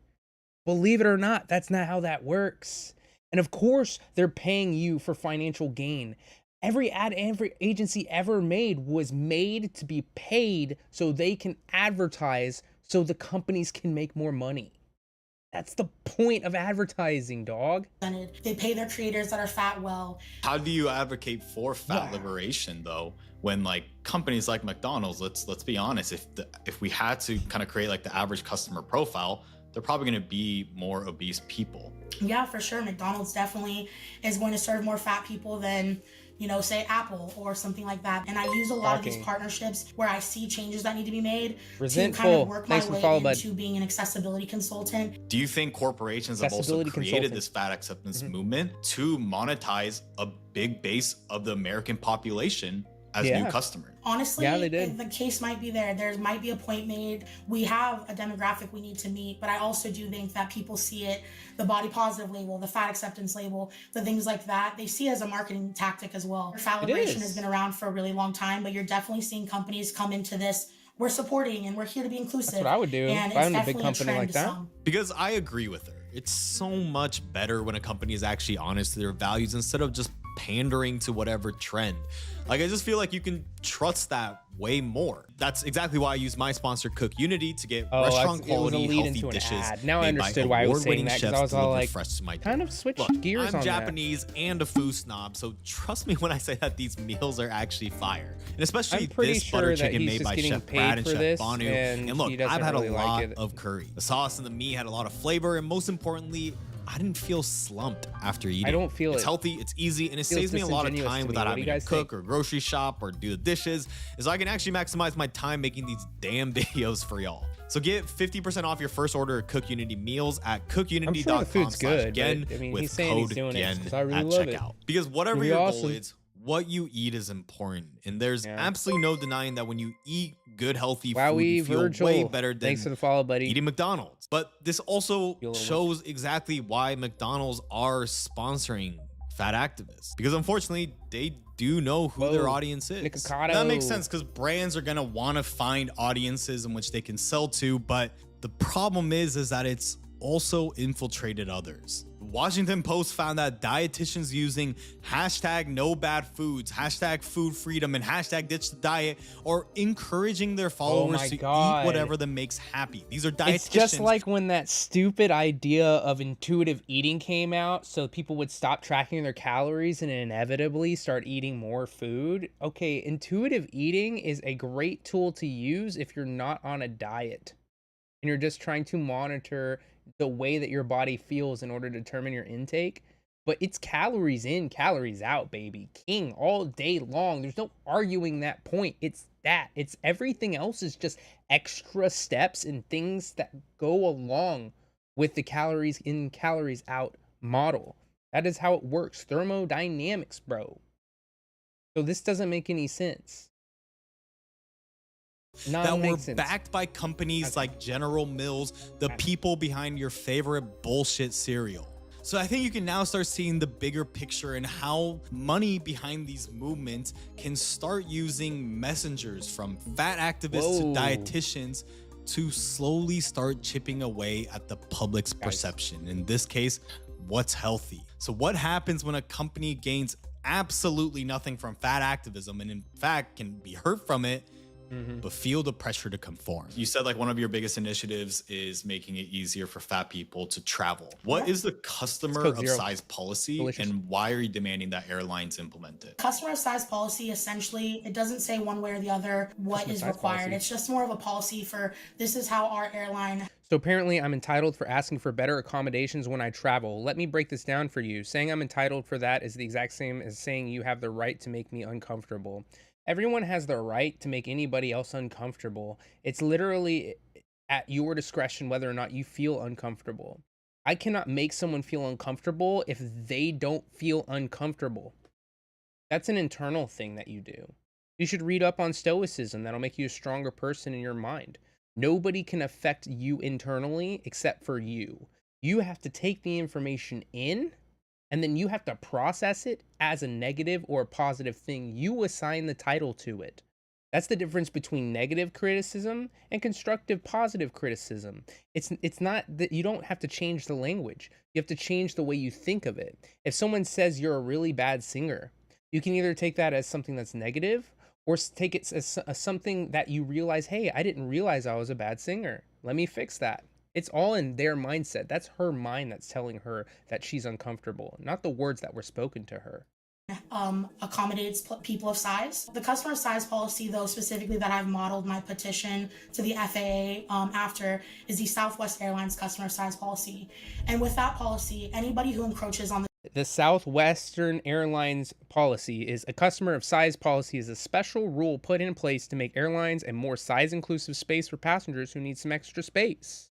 Believe it or not, that's not how that works. And of course, they're paying you for financial gain. Every ad every agency ever made was made to be paid so they can advertise so the companies can make more money. That's the point of advertising, dog. They pay their creators that are fat well. How do you advocate for fat liberation though, when like companies like McDonald's, let's be honest, if we had to kind of create like the average customer profile, they're probably going to be more obese people. Yeah, for sure. McDonald's definitely is going to serve more fat people than, you know, say Apple or something like that. And I use a lot of these partnerships where I see changes that need to be made to kind of work my way into being an accessibility consultant. Do you think corporations have also created this fat acceptance movement to monetize a big base of the American population as new customers? Honestly, the case might be there. There might be a point made. We have a demographic we need to meet, but I also do think that people see it, the body positive label, the fat acceptance label, the things like that, they see it as a marketing tactic as well. Fat liberation has been around for a really long time, but you're definitely seeing companies come into this. We're supporting and we're here to be inclusive. That's what I would do if I'm a big company like that. Because I agree with her. It's so much better when a company is actually honest to their values instead of just pandering to whatever trend. Like, I just feel like you can trust that way more. That's exactly why I use my sponsor Cook Unity to get restaurant quality healthy dishes. Now I understood why I was saying that, because I was all like, kind of switch gears on I'm Japanese and a food snob, so trust me when I say that these meals are actually fire. And especially this butter chicken made by Chef Brad and Chef Banu. And look, I've had a lot of curry. The sauce and the meat had a lot of flavor, and most importantly, I didn't feel slumped after eating. I don't feel it's healthy, it's easy, and it saves me a lot of time without having to cook or grocery shop or do the dishes, so I can actually maximize my time making these damn videos for y'all. So get 50% off your first order of Cook Unity meals at cookunity.com/gen with code GEN at checkout. Because whatever your goal is, what you eat is important, and there's absolutely no denying that when you eat good healthy food, you feel way better than thanks for the follow, buddy. eating McDonald's. But this also shows exactly why McDonald's are sponsoring fat activists, because unfortunately they do know who their audience is. That makes sense, because brands are gonna want to find audiences in which they can sell to, but the problem is that it's also infiltrated others. Washington Post found that dietitians using hashtag no bad foods, hashtag food freedom, and hashtag ditch the diet are encouraging their followers to eat whatever them makes happy. These are dietitians. It's just like when that stupid idea of intuitive eating came out, so people would stop tracking their calories and inevitably start eating more food. Okay, intuitive eating is a great tool to use if you're not on a diet and you're just trying to monitor the way that your body feels in order to determine your intake. But it's calories in, calories out, baby. King all day long. There's no arguing that point. It's that. It's everything else is just extra steps and things that go along with the calories in, calories out model. That is how it works. Thermodynamics, bro. So this doesn't make any sense. That were backed by companies like General Mills, the people behind your favorite bullshit cereal. So I think you can now start seeing the bigger picture and how money behind these movements can start using messengers from fat activists to dietitians to slowly start chipping away at the public's perception. In this case, what's healthy. So what happens when a company gains absolutely nothing from fat activism and in fact can be hurt from it, but feel the pressure to conform? You said like one of your biggest initiatives is making it easier for fat people to travel. What is the customer of size policy and why are you demanding that airlines implement it? Customer of size policy, essentially, it doesn't say one way or the other what is required. It's just more of a policy for this is how our airline. So apparently I'm entitled for asking for better accommodations when I travel. Let me break this down for you. Saying I'm entitled for that is the exact same as saying you have the right to make me uncomfortable. Everyone has the right to make anybody else uncomfortable. It's literally at your discretion whether or not you feel uncomfortable. I cannot make someone feel uncomfortable if they don't feel uncomfortable. That's an internal thing that you do. You should read up on Stoicism. That'll make you a stronger person in your mind. Nobody can affect you internally except for you. You have to take the information in, and then you have to process it as a negative or a positive thing. You assign the title to it. That's the difference between negative criticism and constructive positive criticism. It's not that you don't have to change the language. You have to change the way you think of it. If someone says you're a really bad singer, you can either take that as something that's negative or take it as something that you realize, hey, I didn't realize I was a bad singer. Let me fix that. It's all in their mindset. That's her mind that's telling her that she's uncomfortable, not the words that were spoken to her. Accommodates people of size. The customer size policy, though, specifically that I've modeled my petition to the FAA after is the Southwest Airlines customer size policy. And with that policy, anybody who encroaches on the Southwestern Airlines policy is a customer of size policy is a special rule put in place to make airlines a more size-inclusive space for passengers who need some extra space.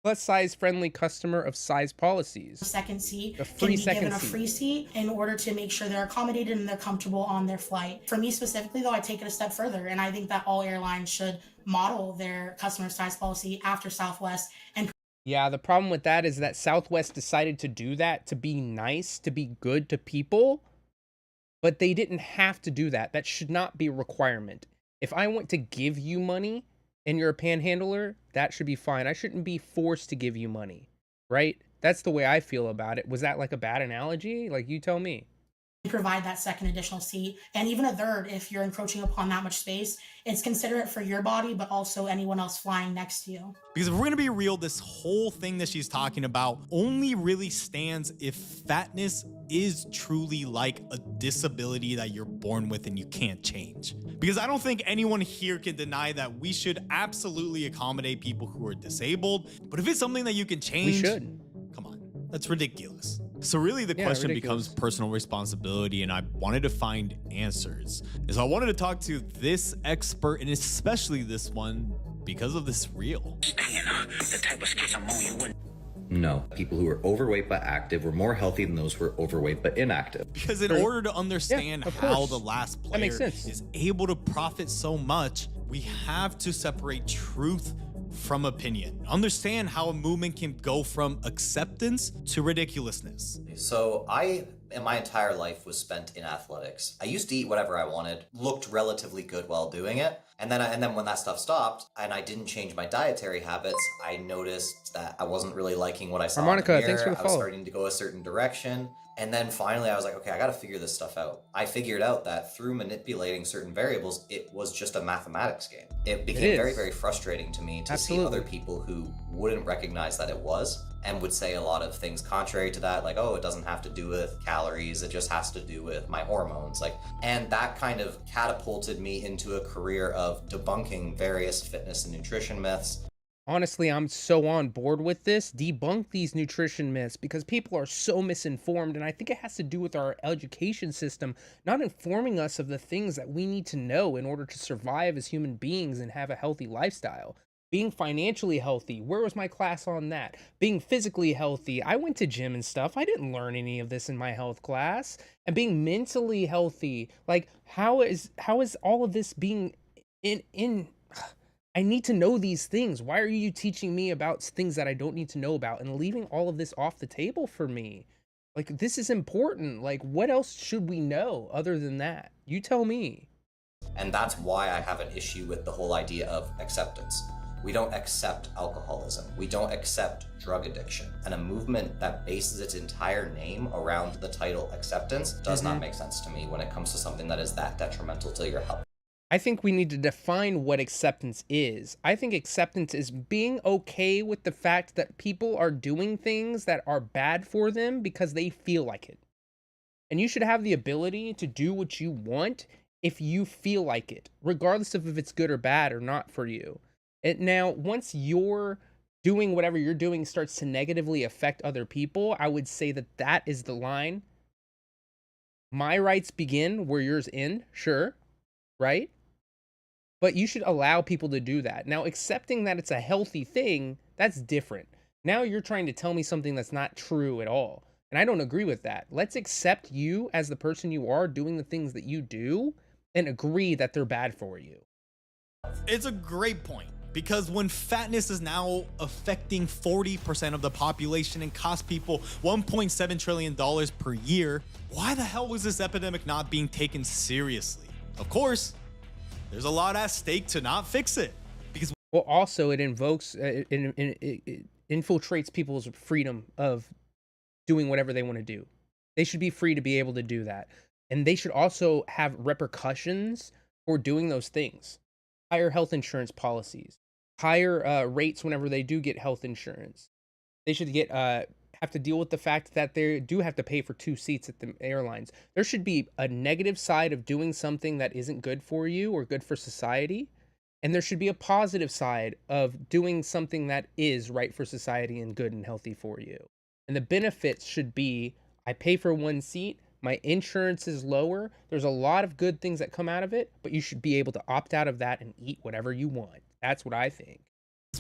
Plus size-friendly customer of size policies. Second seat can be given a free seat in order to make sure they're accommodated and they're comfortable on their flight. For me specifically, though, I take it a step further, and I think that all airlines should model their customer size policy after Southwest. And yeah, the problem with that is that Southwest decided to do that to be nice, to be good to people, but they didn't have to do that. That should not be a requirement. If I want to give you money and you're a panhandler, that should be fine. I shouldn't be forced to give you money, right? That's the way I feel about it. Was that like a bad analogy? Like, you tell me. Provide that second additional seat and even a third if you're encroaching upon that much space. It's considerate for your body, but also anyone else flying next to you. Because if we're gonna be real, this whole thing that she's talking about only really stands if fatness is truly like a disability that you're born with and you can't change. Because I don't think anyone here can deny that we should absolutely accommodate people who are disabled, but if it's something that you can change, we should. Come on, that's ridiculous. So really the question becomes personal responsibility, and I wanted to find answers. And so I wanted to talk to this expert, and especially this one, because of this reel. No, people who are overweight but active were more healthy than those who were overweight but inactive. Because in order to understand how the last player is able to profit so much, we have to separate truth from opinion. Understand how a movement can go from acceptance to ridiculousness. So I my entire life was spent in athletics. I used to eat whatever I wanted, looked relatively good while doing it. And then when that stuff stopped and I didn't change my dietary habits, I noticed that I wasn't really liking what I saw in the mirror. Thanks for the I was follow. starting to go a certain direction. And then finally I was like, okay, I got to figure this stuff out. I figured out that through manipulating certain variables, it was just a mathematics game. It became very, very frustrating to me to see other people who wouldn't recognize that it was and would say a lot of things contrary to that, like, oh, it doesn't have to do with calories, it just has to do with my hormones. And that kind of catapulted me into a career of debunking various fitness and nutrition myths. Honestly, I'm so on board with this. Debunk these nutrition myths because people are so misinformed. And I think it has to do with our education system not informing us of the things that we need to know in order to survive as human beings and have a healthy lifestyle. Being financially healthy, where was my class on that? Being physically healthy, I went to gym and stuff. I didn't learn any of this in my health class. And being mentally healthy, like how is all of this being in I need to know these things. Why are you teaching me about things that I don't need to know about and leaving all of this off the table for me? Like, this is important. Like, what else should we know other than that? You tell me. And that's why I have an issue with the whole idea of acceptance. We don't accept alcoholism. We don't accept drug addiction. And a movement that bases its entire name around the title acceptance does not make sense to me when it comes to something that is that detrimental to your health. I think we need to define what acceptance is. I think acceptance is being okay with the fact that people are doing things that are bad for them because they feel like it. And you should have the ability to do what you want if you feel like it, regardless of if it's good or bad or not for you. Now, once you're doing whatever you're doing starts to negatively affect other people, I would say that that is the line. My rights begin where yours end, sure, right? But you should allow people to do that. Now, accepting that it's a healthy thing, that's different. Now you're trying to tell me something that's not true at all. And I don't agree with that. Let's accept you as the person you are doing the things that you do and agree that they're bad for you. It's a great point. Because when fatness is now affecting 40% of the population and costs people $1.7 trillion per year, why the hell was this epidemic not being taken seriously? Of course, there's a lot at stake to not fix it. Because well, also it invokes, it infiltrates people's freedom of doing whatever they want to do. They should be free to be able to do that. And they should also have repercussions for doing those things. Higher health insurance policies. Higher rates whenever they do get health insurance. They should get have to deal with the fact that they do have to pay for 2 seats at the airlines. There should be a negative side of doing something that isn't good for you or good for society. And there should be a positive side of doing something that is right for society and good and healthy for you. And the benefits should be, I pay for 1 seat, my insurance is lower. There's a lot of good things that come out of it, but you should be able to opt out of that and eat whatever you want. That's what I think.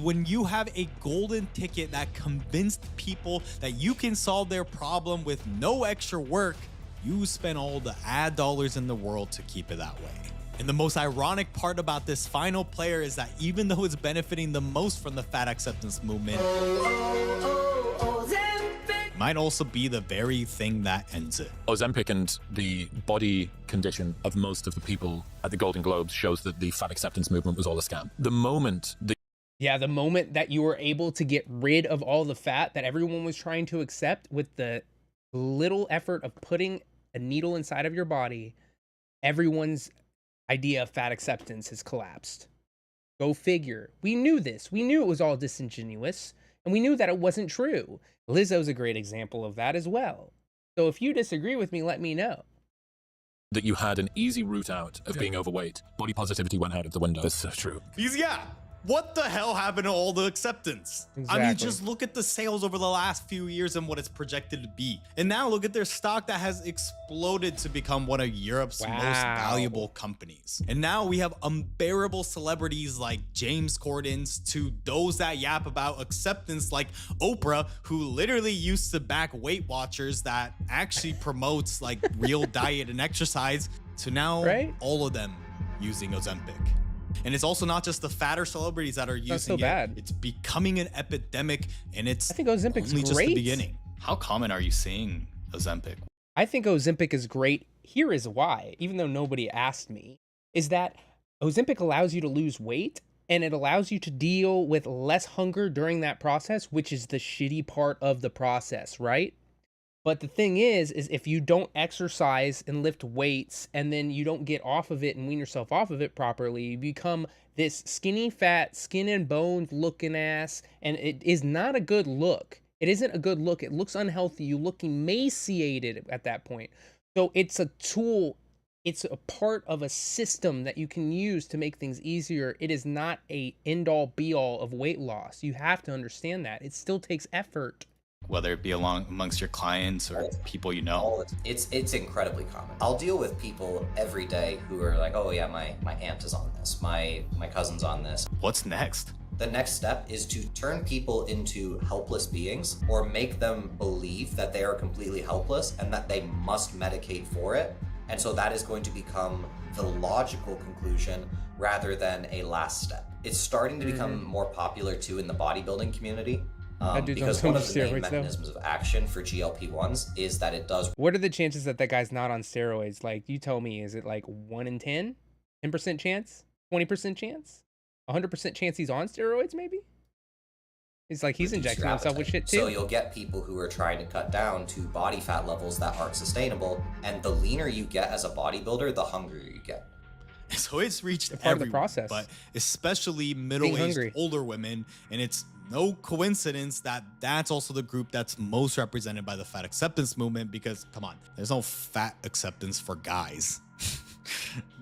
When you have a golden ticket that convinced people that you can solve their problem with no extra work, you spend all the ad dollars in the world to keep it that way. And the most ironic part about this final player is that even though it's benefiting the most from the fat acceptance movement, it might also be the very thing that ends it. Ozempic and the body condition of most of the people at the Golden Globes shows that the fat acceptance movement was all a scam. The moment that you were able to get rid of all the fat that everyone was trying to accept with the little effort of putting a needle inside of your body, everyone's idea of fat acceptance has collapsed. Go figure. We knew this. We knew it was all disingenuous, and we knew that it wasn't true. Lizzo's a great example of that as well. So if you disagree with me, let me know. That you had an easy route out of being overweight. Body positivity went out of the window. That's so true. Because what the hell happened to all the acceptance? Exactly. I mean, just look at the sales over the last few years and what it's projected to be. And now look at their stock that has exploded to become one of Europe's most valuable companies. And now we have unbearable celebrities like James Corden's to those that yap about acceptance like Oprah, who literally used to back Weight Watchers that actually promotes like real diet and exercise, to now all of them using Ozempic. And it's also not just the fatter celebrities that are using it. It's becoming an epidemic, and I think Ozempic's only just great. the beginning. How common are you seeing Ozempic? I think Ozempic is great. Here is why, even though nobody asked me, is that Ozempic allows you to lose weight and it allows you to deal with less hunger during that process, which is the shitty part of the process, right? But the thing is if you don't exercise and lift weights and then you don't get off of it and wean yourself off of it properly, you become this skinny, fat, skin and bones looking ass, and it is not a good look. It isn't a good look. It looks unhealthy. You look emaciated at that point. So it's a tool. It's a part of a system that you can use to make things easier. It is not a end-all be-all of weight loss. You have to understand that. It still takes effort. Whether it be amongst your clients or people you know. It's incredibly common. I'll deal with people every day who are like, oh yeah, my aunt is on this, my cousin's on this. What's next? The next step is to turn people into helpless beings or make them believe that they are completely helpless and that they must medicate for it. And so that is going to become the logical conclusion rather than a last step. It's starting to become more popular too in the bodybuilding community. Because one of the main mechanisms of action for GLP-1s is that it does. What are the chances that that guy's not on steroids? Like, you tell me, is it like 1 in 10? 10% chance? 20% chance? 100% chance he's on steroids, maybe? It's like he's injecting himself with shit too. So you'll get people who are trying to cut down to body fat levels that aren't sustainable, and the leaner you get as a bodybuilder, the hungrier you get. So it's reached everyone, process. But especially middle-aged older women, and it's no coincidence that that's also the group that's most represented by the fat acceptance movement, because come on, there's no fat acceptance for guys.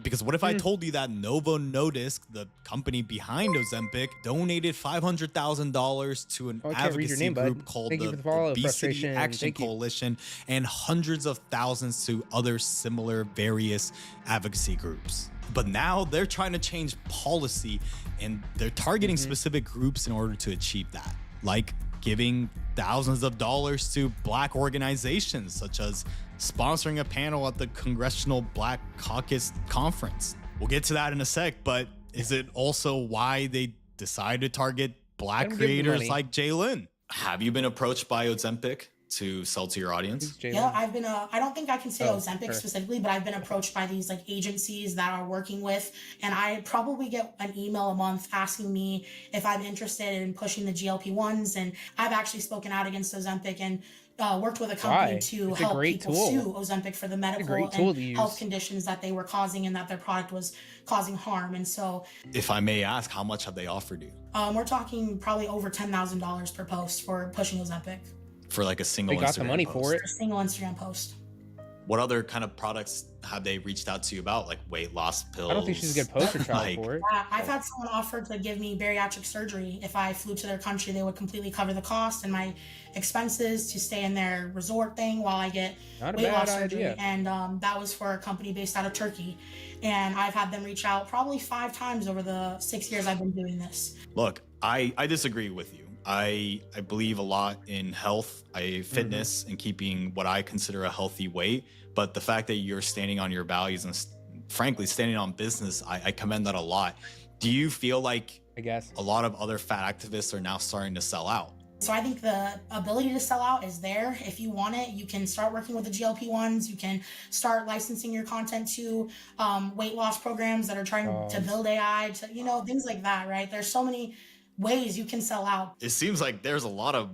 Because what if I told you that Novo Nordisk, the company behind Ozempic, donated $500,000 to an advocacy group called the Obesity Action Coalition and hundreds of thousands to other similar various advocacy groups? But now they're trying to change policy and they're targeting specific groups in order to achieve that, like giving thousands of dollars to Black organizations, such as sponsoring a panel at the Congressional Black Caucus Conference. We'll get to that in a sec, but is it also why they decided to target Black creators like Jalen? Have you been approached by Ozempic to sell to your audience? Yeah, I've been, I don't think I can say Ozempic specifically, but I've been approached by these like agencies that are working with, and I probably get an email a month asking me if I'm interested in pushing the GLP-1s, and I've actually spoken out against Ozempic and worked with a company to help people sue Ozempic for the medical and health conditions that they were causing and that their product was causing harm. And so, if I may ask, how much have they offered you? We're talking probably over $10,000 per post for pushing Ozempic. For like a single Instagram post. They got the money for it. A single Instagram post. What other kind of products have they reached out to you about, like weight loss pills? I don't think she's a good poster child for it. I've had someone offer to give me bariatric surgery. If I flew to their country, they would completely cover the cost and my expenses to stay in their resort thing while I get weight loss surgery. And that was for a company based out of Turkey. And I've had them reach out probably 5 times over the 6 years I've been doing this. Look, I disagree with you. I believe a lot in health, fitness, and keeping what I consider a healthy weight. But the fact that you're standing on your values and frankly standing on business, I commend that a lot. Do you feel like a lot of other fat activists are now starting to sell out? So I think the ability to sell out is there. If you want it, you can start working with the GLP-1s. You can start licensing your content to weight loss programs that are trying to build AI, to, you know, things like that, right? There's so many ways you can sell out. It seems like there's a lot of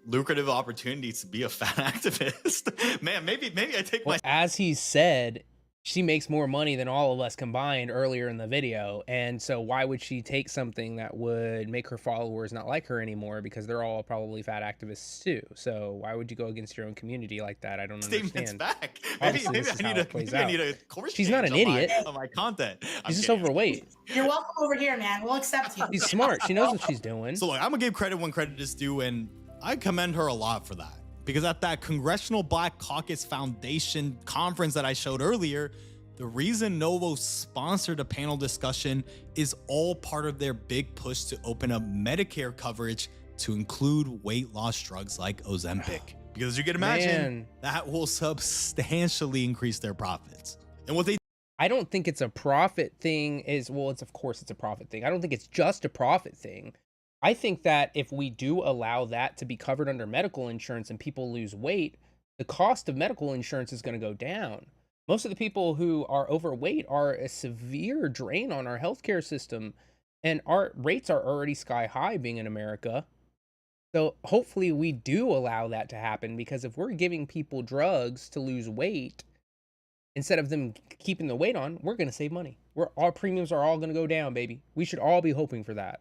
lucrative opportunities to be a fat activist. Man, maybe I take my... As he said, she makes more money than all of us combined earlier in the video. And so why would she take something that would make her followers not like her anymore? Because they're all probably fat activists too. So why would you go against your own community like that? I don't understand. Statements back. Maybe I need a course. She's not an idiot. On my content. She's just overweight. You're welcome over here, man. We'll accept you. She's smart. She knows what she's doing. So look, I'm gonna give credit when credit is due, and I commend her a lot for that. Because at that Congressional Black Caucus Foundation conference that I showed earlier, the reason Novo sponsored a panel discussion is all part of their big push to open up Medicare coverage to include weight loss drugs like Ozempic. Because as you can imagine, that will substantially increase their profits. And what they... I don't think it's a profit thing of course it's a profit thing. I don't think it's just a profit thing. I think that if we do allow that to be covered under medical insurance and people lose weight, the cost of medical insurance is going to go down. Most of the people who are overweight are a severe drain on our healthcare system, and our rates are already sky high being in America. So hopefully we do allow that to happen, because if we're giving people drugs to lose weight instead of them keeping the weight on, we're going to save money. Our premiums are all going to go down, baby. We should all be hoping for that.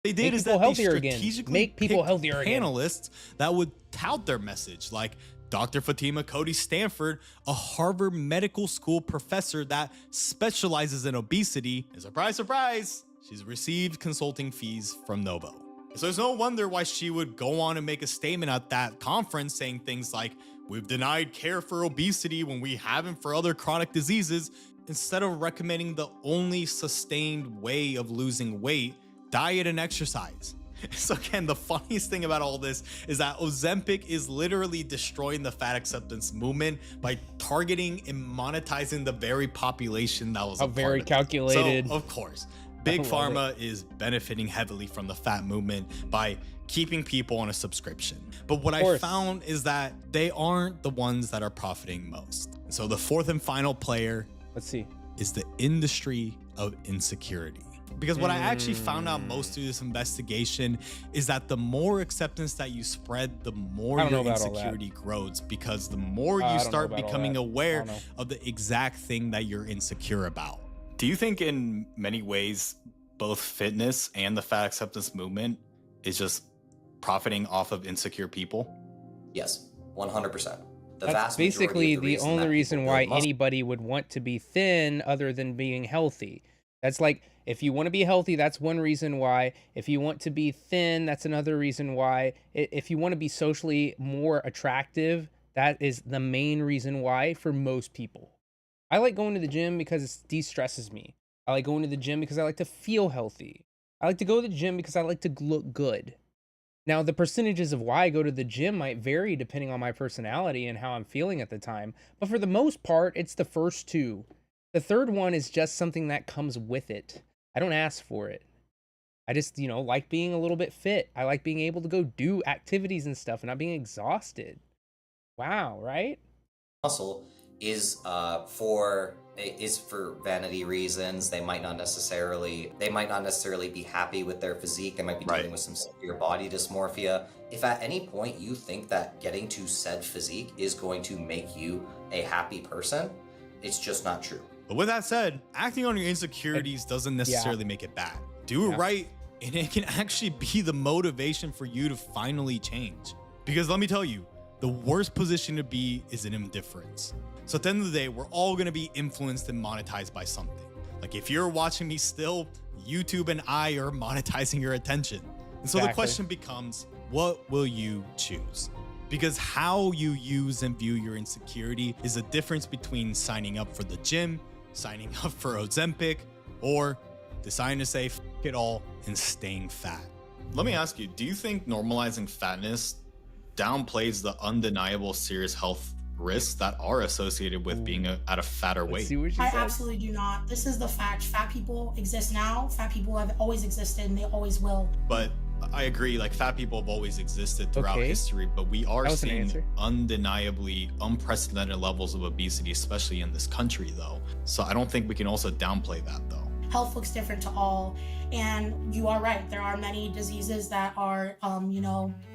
They did is that they strategically make people healthier again. Panelists that would tout their message, like Dr. Fatima Cody Stanford, a Harvard Medical School professor that specializes in obesity, and surprise, surprise, she's received consulting fees from Novo. So there's no wonder why she would go on and make a statement at that conference saying things like, we've denied care for obesity when we haven't for other chronic diseases, instead of recommending the only sustained way of losing weight, diet and exercise. So again, the funniest thing about all this is that Ozempic is literally destroying the fat acceptance movement by targeting and monetizing the very population that was very calculated. So, of course, Big Pharma is benefiting heavily from the fat movement by keeping people on a subscription. But what I found is that they aren't the ones that are profiting most. So the fourth and final player, let's see, is the industry of insecurity. Because what I actually found out most through this investigation is that the more acceptance that you spread, the more your insecurity grows, because the more you start becoming aware of the exact thing that you're insecure about. Do you think in many ways, both fitness and the fat acceptance movement is just profiting off of insecure people? Yes, 100%. That's basically the only reason why anybody would want to be thin other than being healthy. That's like, if you want to be healthy, that's one reason why. If you want to be thin, that's another reason why. If you want to be socially more attractive, that is the main reason why for most people. I like going to the gym because it de-stresses me. I like going to the gym because I like to feel healthy. I like to go to the gym because I like to look good. Now, the percentages of why I go to the gym might vary depending on my personality and how I'm feeling at the time. But for the most part, it's the first two. The third one is just something that comes with it. I don't ask for it. I just, like being a little bit fit. I like being able to go do activities and stuff and not being exhausted. Wow, right? Muscle is for vanity reasons. They might not necessarily be happy with their physique. They might be dealing with some severe body dysmorphia. If at any point you think that getting to said physique is going to make you a happy person, it's just not true. But with that said, acting on your insecurities doesn't necessarily make it bad. Do it right, and it can actually be the motivation for you to finally change. Because let me tell you, the worst position to be is in indifference. So at the end of the day, we're all gonna be influenced and monetized by something. Like if you're watching me still, YouTube and I are monetizing your attention. And so the question becomes, what will you choose? Because how you use and view your insecurity is the difference between signing up for the gym, signing up for Ozempic, or deciding to say f it all and staying fat. Let me ask you, do you think normalizing fatness downplays the undeniable serious health risks that are associated with being at a fatter weight? I absolutely do not. This is the fact. Fat people exist now. Fat people have always existed and they always will. But I agree, like fat people have always existed throughout history, but we are seeing undeniably unprecedented levels of obesity, especially in this country though. So I don't think we can also downplay that though. Health looks different to all, and you are right. There are many diseases that are,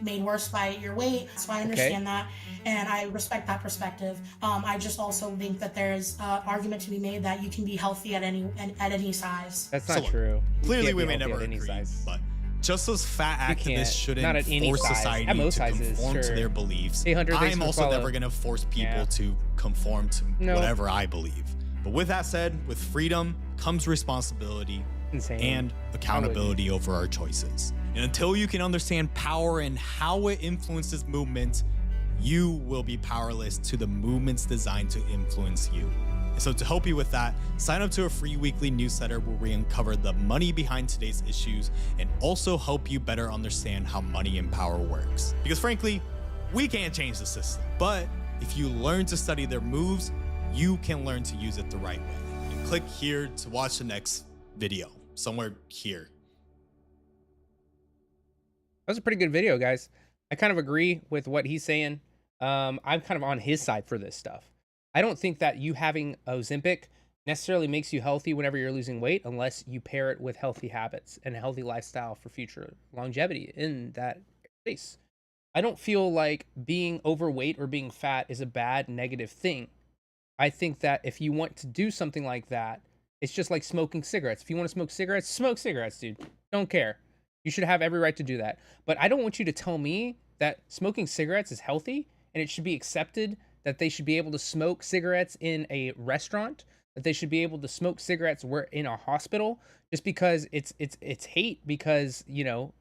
made worse by your weight. So I understand that, and I respect that perspective. I just also think that there's an argument to be made that you can be healthy at any size. That's not true. Clearly, we may never agree, but just as fat activists shouldn't force society to conform to their beliefs, I'm also never going to force people to conform to whatever I believe. But with that said, with freedom comes responsibility and accountability over our choices. And until you can understand power and how it influences movements, you will be powerless to the movements designed to influence you. And so to help you with that, sign up to a free weekly newsletter where we uncover the money behind today's issues and also help you better understand how money and power works. Because frankly, we can't change the system, but if you learn to study their moves, you can learn to use it the right way. And click here to watch the next video, somewhere here. That was a pretty good video, guys. I kind of agree with what he's saying. I'm kind of on his side for this stuff. I don't think that you having Ozempic necessarily makes you healthy whenever you're losing weight, unless you pair it with healthy habits and a healthy lifestyle for future longevity in that space. I don't feel like being overweight or being fat is a bad negative thing. I think that if you want to do something like that, it's just like smoking cigarettes. If you want to smoke cigarettes, dude. Don't care. You should have every right to do that. But I don't want you to tell me that smoking cigarettes is healthy and it should be accepted that they should be able to smoke cigarettes in a restaurant, that they should be able to smoke cigarettes in a hospital, just because it's hate because, you know,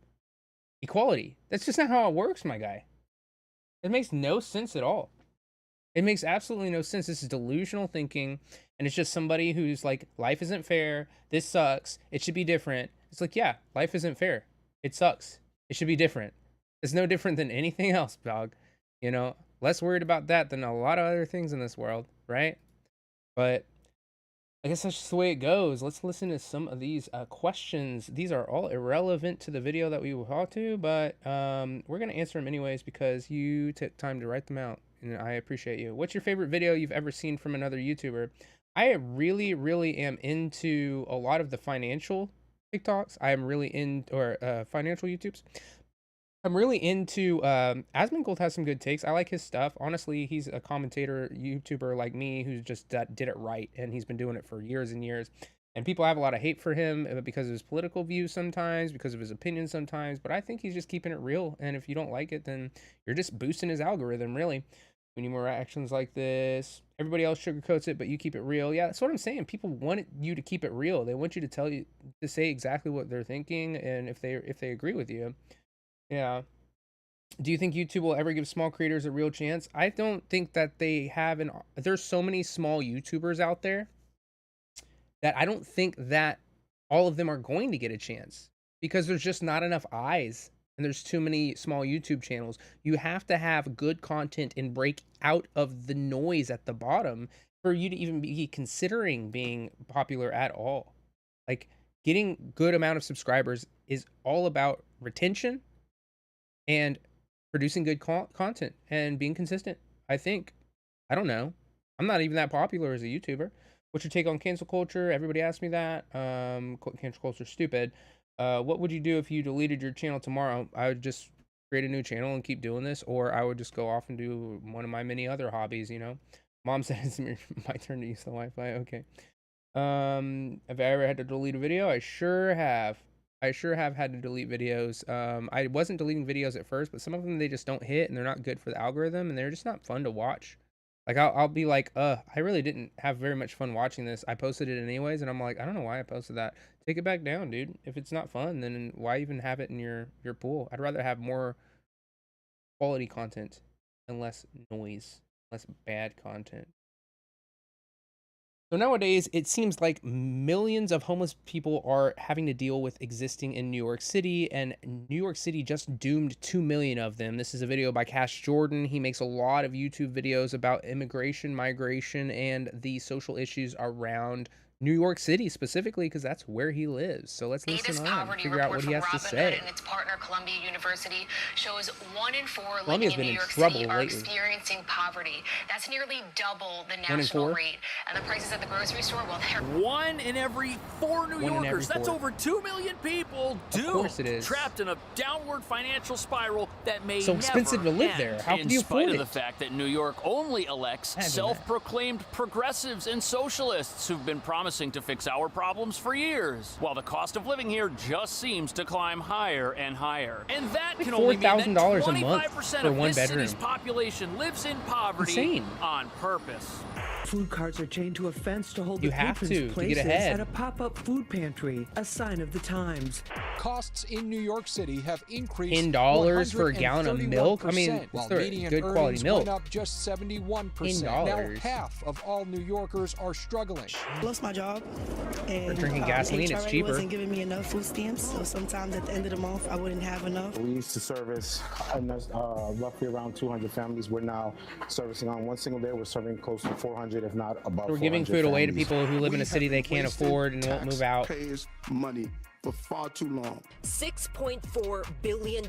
equality. That's just not how it works, my guy. It makes no sense at all. It makes absolutely no sense. This is delusional thinking, and it's just somebody who's like, life isn't fair, this sucks, it should be different. It's like, yeah, life isn't fair. It sucks. It should be different. It's no different than anything else, dog. You know, less worried about that than a lot of other things in this world, right? But I guess that's just the way it goes. Let's listen to some of these questions. These are all irrelevant to the video that we will talk to, but we're going to answer them anyways because you took time to write them out, and I appreciate you. What's your favorite video you've ever seen from another YouTuber? I really, really am into a lot of the financial TikToks. I am really financial YouTubes. I'm really into Asmongold has some good takes. I like his stuff. Honestly, he's a commentator YouTuber like me who's just did it right, and he's been doing it for years and years. And people have a lot of hate for him because of his political views sometimes, because of his opinions sometimes, but I think he's just keeping it real. And if you don't like it, then you're just boosting his algorithm, really. We need more actions like this. Everybody else sugarcoats it, but you keep it real. Yeah, that's what I'm saying. People want you to keep it real. They want you to say exactly what they're thinking, and if they agree with you. Yeah. Do you think YouTube will ever give small creators a real chance? I don't think that they have there's so many small YouTubers out there that I don't think that all of them are going to get a chance, because there's just not enough eyes. And there's too many small YouTube channels. You have to have good content and break out of the noise at the bottom for you to even be considering being popular at all. Like, getting good amount of subscribers is all about retention and producing good content and being consistent, I think. I don't know. I'm not even that popular as a YouTuber. What's your take on cancel culture? Everybody asks me that. Cancel culture is stupid. What would you do if you deleted your channel tomorrow? I would just create a new channel and keep doing this, or I would just go off and do one of my many other hobbies, you know. Mom said it's my turn to use the Wi-Fi. Okay. Have I ever had to delete a video? I sure have. I sure have had to delete videos. I wasn't deleting videos at first, but some of them, they just don't hit and they're not good for the algorithm and they're just not fun to watch. Like, I'll be like, I really didn't have very much fun watching this. I posted it anyways, and I'm like, I don't know why I posted that. Take it back down, dude. If it's not fun, then why even have it in your pool? I'd rather have more quality content and less noise, less bad content. So nowadays, it seems like millions of homeless people are having to deal with existing in New York City, and New York City just doomed 2 million of them. This is a video by Cash Jordan. He makes a lot of YouTube videos about immigration, migration, and the social issues around New York City specifically, because that's where he lives. So let's listen on and figure out what he has to say. And its partner Columbia University shows 1 in 4 living in New York City are experiencing poverty. That's nearly double the national rate. And the prices at the grocery store, well, they're 1 in every 4 New Yorkers. That's over 2 million people doomed, trapped in a downward financial spiral that may so expensive to live there. How can you afford it? In spite of the fact that New York only elects self-proclaimed progressives and socialists who've been promising to fix our problems for years, while the cost of living here just seems to climb higher and higher. And that can only mean that $25% of this city's population lives in poverty on purpose. Food carts are chained to a fence to hold the patrons' places at a pop-up food pantry, a sign of the times. Costs in New York City have increased $10 for a gallon of milk. I mean, while it's good quality milk. Went up just 71%. Now half of all New Yorkers are struggling. I lost my job, and drinking gasoline, HRA it's cheaper. Wasn't giving me enough food stamps, so sometimes at the end of the month I wouldn't have enough. We used to service roughly around 200 families. We're now servicing on one single day. We're serving close to 400, if not above. We're giving food away to people who live in a city they can't afford and won't move out. Pays money for far too long. $6.4 billion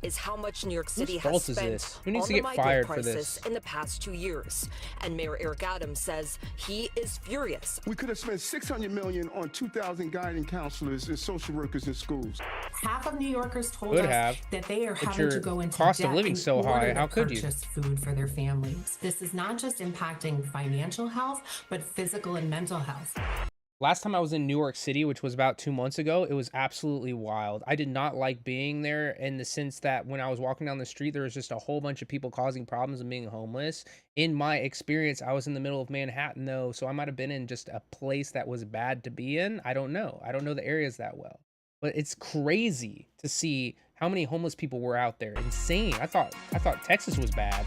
is how much New York City has spent Who needs on to the get fired migrant for crisis this? in the past 2 years. And Mayor Eric Adams says he is furious. We could have spent $600 million on 2,000 guiding counselors and social workers in schools. Half of New Yorkers told Could us have, that they are but having to your go into cost debt of living in so order high. to How could you? purchase food for their families. This is not just impacting financial health, but physical and mental health. Last time I was in New York City, which was about 2 months ago, it was absolutely wild. I did not like being there in the sense that when I was walking down the street, there was just a whole bunch of people causing problems and being homeless. In my experience, I was in the middle of Manhattan though, so I might have been in just a place that was bad to be in. I don't know. I don't know the areas that well. But it's crazy to see how many homeless people were out there. Insane. I thought Texas was bad.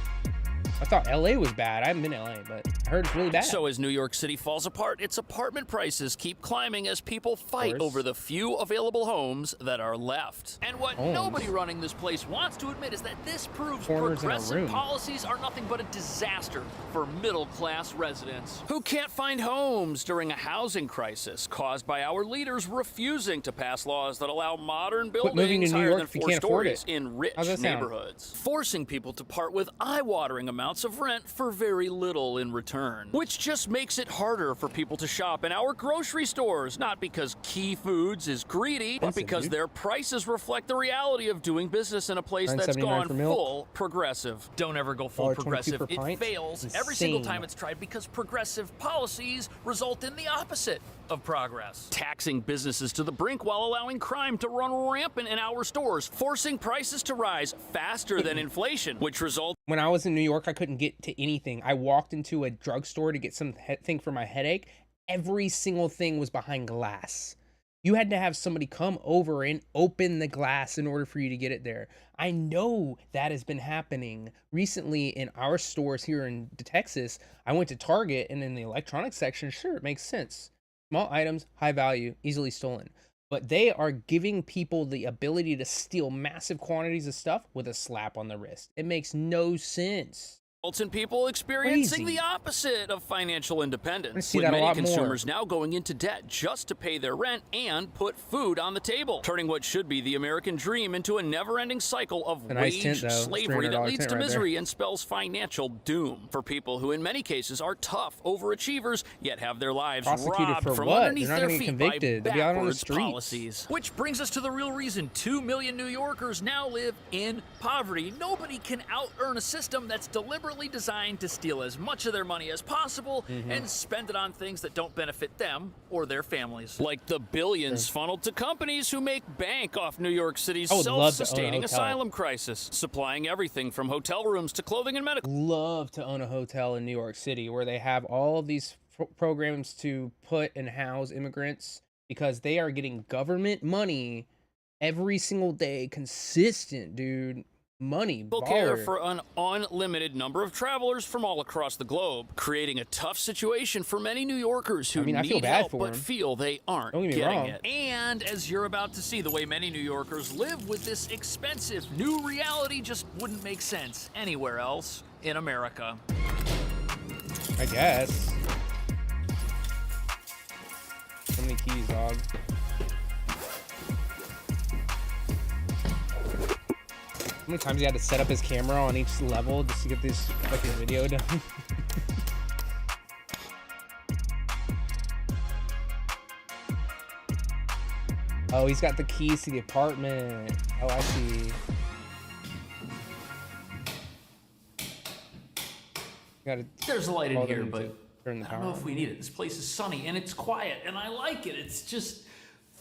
I thought LA was bad. I haven't been to LA, but I heard it's really bad. So as New York City falls apart, its apartment prices keep climbing as people fight over the few available homes that are left. And what nobody running this place wants to admit is that this proves progressive policies are nothing but a disaster for middle-class residents who can't find homes during a housing crisis caused by our leaders refusing to pass laws that allow modern buildings higher than 4 stories in rich neighborhoods, forcing people to part with eye-watering amounts of rent for very little in return, which just makes it harder for people to shop in our grocery stores, not because Key Foods is greedy, but because their prices reflect the reality of doing business in a place that's gone full progressive. Don't ever go full progressive. It fails every single time it's tried because progressive policies result in the opposite of progress. Taxing businesses to the brink while allowing crime to run rampant in our stores, forcing prices to rise faster than inflation, which results. When I was in New York, I couldn't get to anything. I walked into a drugstore to get something for my headache. Every single thing was behind glass. You had to have somebody come over and open the glass in order for you to get it there. I know that has been happening recently in our stores here in Texas. I went to Target, and in the electronics section, sure, it makes sense. Small items, high value, easily stolen. But they are giving people the ability to steal massive quantities of stuff with a slap on the wrist. It makes no sense. In people experiencing the opposite of financial independence, with many consumers now going into debt just to pay their rent and put food on the table, turning what should be the American dream into a never-ending cycle of wage slavery that leads to misery and spells financial doom for people who in many cases are tough overachievers, yet have their lives robbed from underneath their feet by backwards policies. Which brings us to the real reason 2 million New Yorkers now live in poverty. Nobody can out-earn a system that's deliberately designed to steal as much of their money as possible and spend it on things that don't benefit them or their families. Like the billions funneled to companies who make bank off New York City's self-sustaining asylum crisis, supplying everything from hotel rooms to clothing and medical. Love to own a hotel in New York City where they have all of these programs to put and house immigrants because they are getting government money every single day, consistent, dude. Money, care for an unlimited number of travelers from all across the globe, creating a tough situation for many New Yorkers who need help but feel they aren't getting it. And as you're about to see, the way many New Yorkers live with this expensive new reality just wouldn't make sense anywhere else in America. I guess. So many keys, dog. How many times he had to set up his camera on each level just to get this fucking video done? Oh, he's got the keys to the apartment. Oh, I see. There's a light in here, but I don't know if we need it. This place is sunny and it's quiet and I like it. It's just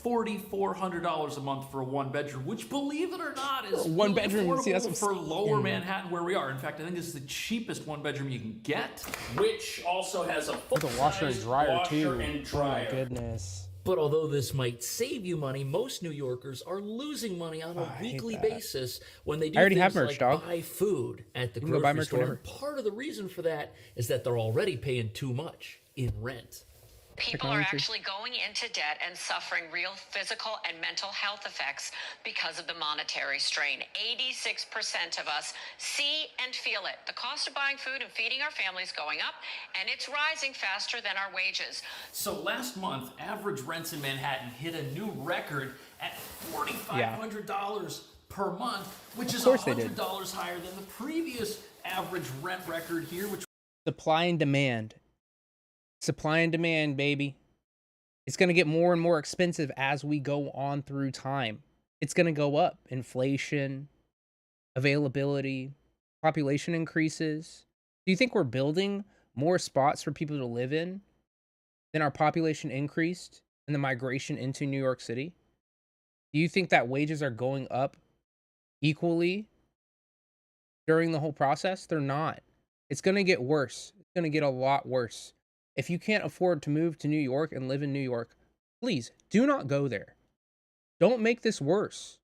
$4,400 a month for a 1-bedroom, which, believe it or not, is one bedroom. See, that's for lower Manhattan where we are. In fact, I think this is the cheapest 1-bedroom you can get, which also has a full washer and dryer too. Oh my goodness. But although this might save you money, most New Yorkers are losing money on a weekly basis when they do things like buy food at the grocery store. And part of the reason for that is that they're already paying too much in rent. People are actually going into debt and suffering real physical and mental health effects because of the monetary strain. 86% of us see and feel it. The cost of buying food and feeding our families going up, and it's rising faster than our wages. So last month, average rents in Manhattan hit a new record at $4,500 per month, which is $100 higher than the previous average rent record here, which supply and demand. Supply and demand, baby. It's going to get more and more expensive as we go on through time. It's going to go up. Inflation, availability, population increases. Do you think we're building more spots for people to live in than our population increased and the migration into New York City? Do you think that wages are going up equally during the whole process? They're not. It's going to get worse. It's going to get a lot worse. If you can't afford to move to New York and live in New York, please do not go there. Don't make this worse.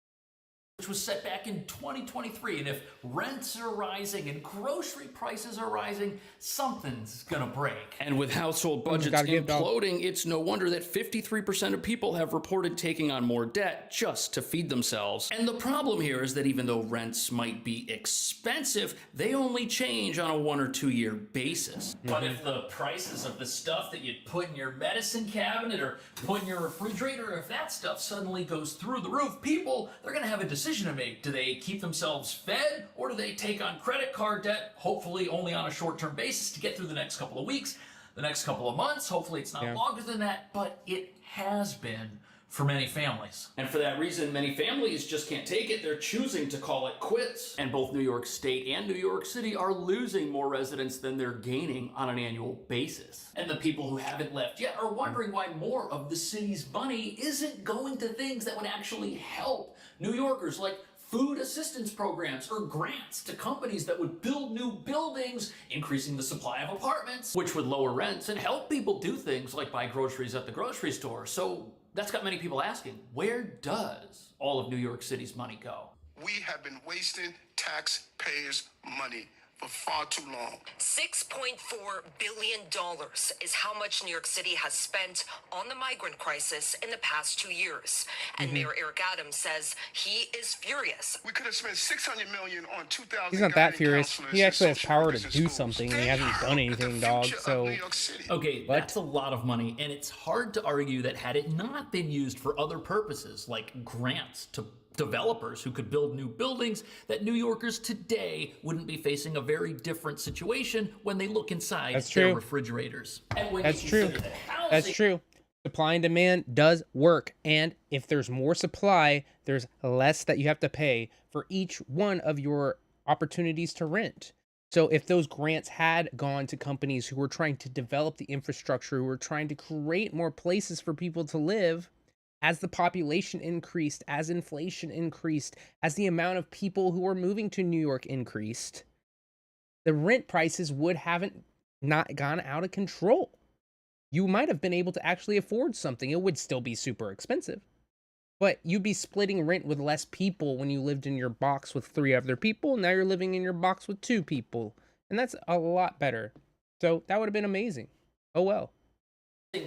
Which was set back in 2023. And if rents are rising and grocery prices are rising, something's gonna break. And with household budgets imploding, it's no wonder that 53% of people have reported taking on more debt just to feed themselves. And the problem here is that even though rents might be expensive, they only change on a 1 or 2 year basis. But if the prices of the stuff that you'd put in your medicine cabinet or put in your refrigerator, if that stuff suddenly goes through the roof, people, they're gonna have a decision to make. Do they keep themselves fed, or do they take on credit card debt, hopefully only on a short-term basis to get through the next couple of weeks, the next couple of months? Hopefully it's not longer than that, but it has been for many families. And for that reason, many families just can't take it. They're choosing to call it quits. And both New York State and New York City are losing more residents than they're gaining on an annual basis. And the people who haven't left yet are wondering why more of the city's money isn't going to things that would actually help New Yorkers, like food assistance programs or grants to companies that would build new buildings, increasing the supply of apartments, which would lower rents and help people do things like buy groceries at the grocery store. So that's got many people asking, where does all of New York City's money go? We have been wasting taxpayers' money for far too long. $6.4 billion is how much New York City has spent on the migrant crisis in the past 2 years. And Mayor Eric Adams says he is furious. We could have spent $600 million on 2,000. He's not that furious. He actually has power to do something, and he hasn't done anything, dog. So, okay, that's a lot of money, and it's hard to argue that had it not been used for other purposes, like grants to developers who could build new buildings, that New Yorkers today wouldn't be facing a very different situation when they look inside their refrigerators. That's true. That's true. Supply and demand does work. And if there's more supply, there's less that you have to pay for each one of your opportunities to rent. So if those grants had gone to companies who were trying to develop the infrastructure, who were trying to create more places for people to live, as the population increased, as inflation increased, as the amount of people who were moving to New York increased, the rent prices would haven't not gone out of control. You might have been able to actually afford something. It would still be super expensive, but you'd be splitting rent with less people when you lived in your box with 3 other people. Now you're living in your box with 2 people, and that's a lot better. So that would have been amazing. Oh well.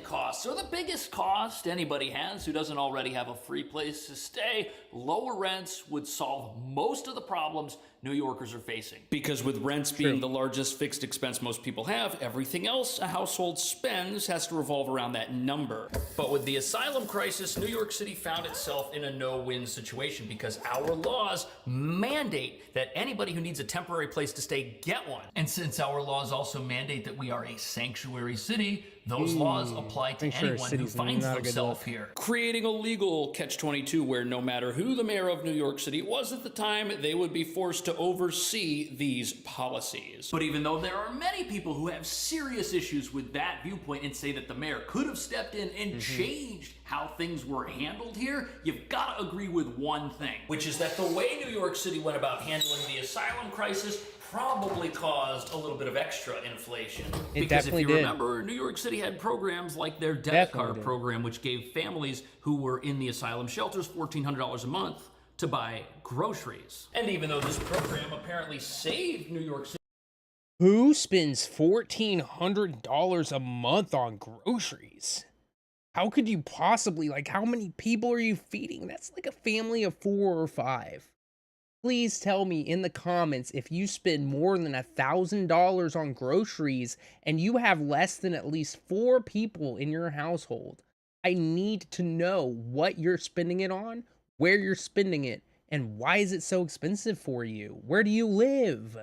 Costs are the biggest cost anybody has who doesn't already have a free place to stay. Lower rents would solve most of the problems New Yorkers are facing. Because with rents being the largest fixed expense most people have, everything else a household spends has to revolve around that number. But with the asylum crisis, New York City found itself in a no-win situation because our laws mandate that anybody who needs a temporary place to stay get one. And since our laws also mandate that we are a sanctuary city, those laws apply to anyone who finds themselves here. Creating a legal catch-22 where no matter who the mayor of New York City was at the time, they would be forced to oversee these policies. But even though there are many people who have serious issues with that viewpoint and say that the mayor could have stepped in and changed how things were handled here, you've got to agree with one thing, which is that the way New York City went about handling the asylum crisis probably caused a little bit of extra inflation. Because if you remember, New York City had programs like their debit card program, which gave families who were in the asylum shelters $1,400 a month to buy groceries. And even though this program apparently saved New York City Who spends $1,400 a month on groceries? How could you possibly, like, how many people are you feeding? That's like a family of 4 or 5. Please tell me in the comments if you spend more than $1,000 on groceries and you have less than at least 4 people in your household. I need to know what you're spending it on, where you're spending it, and why is it so expensive for you? Where do you live?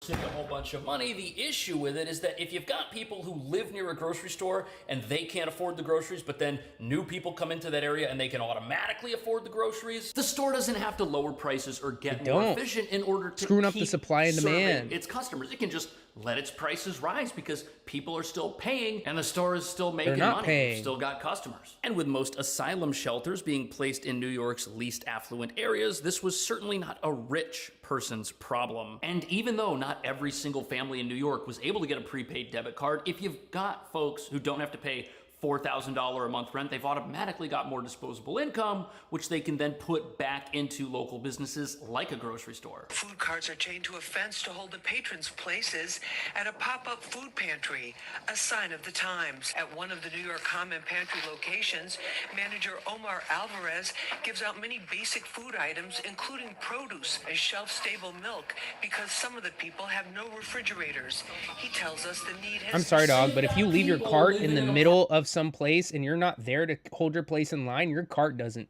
A whole bunch of money. The issue with it is that if you've got people who live near a grocery store and they can't afford the groceries, but then new people come into that area and they can automatically afford the groceries, the store doesn't have to lower prices or get more efficient in order to screwing up the supply and demand. Its customers. It can just let its prices rise because people are still paying and the store is still making money. They've still got customers. And with most asylum shelters being placed in New York's least affluent areas, this was certainly not a rich person's problem. And even though not every single family in New York was able to get a prepaid debit card, if you've got folks who don't have to pay $4,000 a month rent, they've automatically got more disposable income, which they can then put back into local businesses like a grocery store. Food carts are chained to a fence to hold the patrons' places at a pop-up food pantry, a sign of the times. At one of the New York Common Pantry locations, manager Omar Alvarez gives out many basic food items, including produce and shelf-stable milk, because some of the people have no refrigerators. He tells us the need has... I'm sorry, dog, but if you leave your cart in the middle of some place and you're not there to hold your place in line, your cart doesn't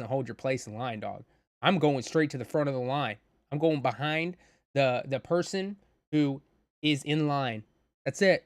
hold your place in line, dog. I'm going straight to the front of the line. I'm going behind the person who is in line. That's it.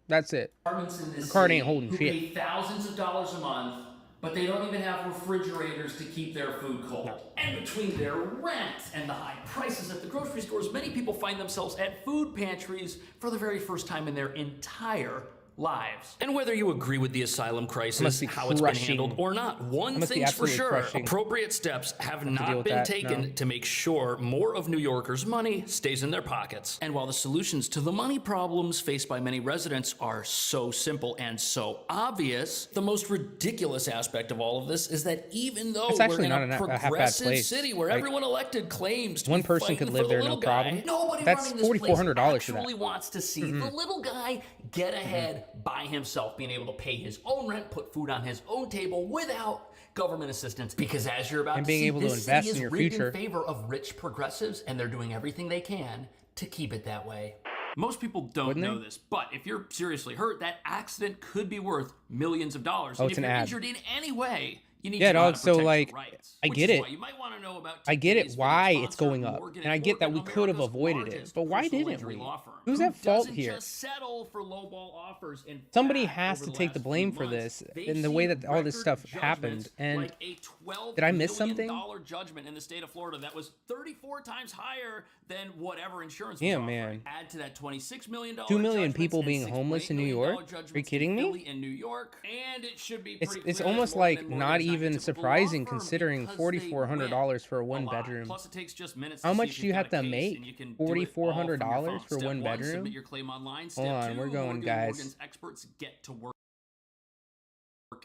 That's it. Your cart ain't holding shit. Pay thousands of dollars a month, but they don't even have refrigerators to keep their food cold. No. And between their rent and the high prices at the grocery stores, many people find themselves at food pantries for the very first time in their entire lives. And whether you agree with the asylum crisis, how it's been handled or not, one thing's for sure, appropriate steps have not been taken to make sure more of New Yorkers' money stays in their pockets. And while the solutions to the money problems faced by many residents are so simple and so obvious, the most ridiculous aspect of all of this is that even though we're in a progressive city where everyone elected claims to one person could live there, no problem. That's $4,400 for that. Actually wants to see the little guy get ahead by himself, being able to pay his own rent, put food on his own table without government assistance. Because as you're about to see, this city is rigged in favor of rich progressives, and they're doing everything they can to keep it that way. Most people don't know this, but if you're seriously hurt, that accident could be worth millions of dollars. And if you're injured in any way, you need to dog. So like, rights, I get it. You might want to know about I get it why it's going up, and I get that we could have avoided it, but why didn't we? Who's at fault here? Settle for lowball offers. Somebody has to take the blame for this, and the way that all this stuff happened. And like a $12 did I miss something? Judgment in the state of Florida that was 34 times higher than whatever insurance was yeah, offering. Man. Add to that $26 million 2 million people being homeless in New York. Are you kidding me? In New York, and it should be it's almost like not even surprising considering $4,400 for a 1-bedroom. Plus, it takes just minutes. How much do you have to make? $4,400 for 1 bedroom? Your claim online. Hold on, we're going, guys. Morgan's experts get to work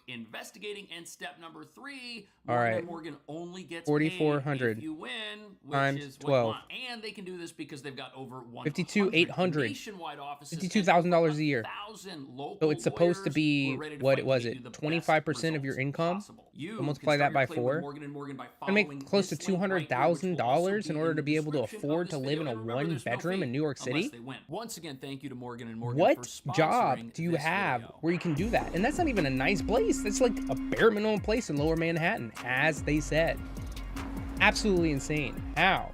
investigating, and step number 3, Morgan only gets $4,400 if you win, which times is 12. And they can do this because they've got over $52,800, nationwide offices, $52,000 a year. So it's supposed to be what was it? 25% of your income. So multiply that by 4. And make close to $200,000 in order to be able to afford to live in a 1-bedroom in New York City. Once again, thank you to Morgan & Morgan. What job do you have where you can do that? And that's not even a nice place. It's like a bare minimum place in Lower Manhattan, as they said. Absolutely insane. How?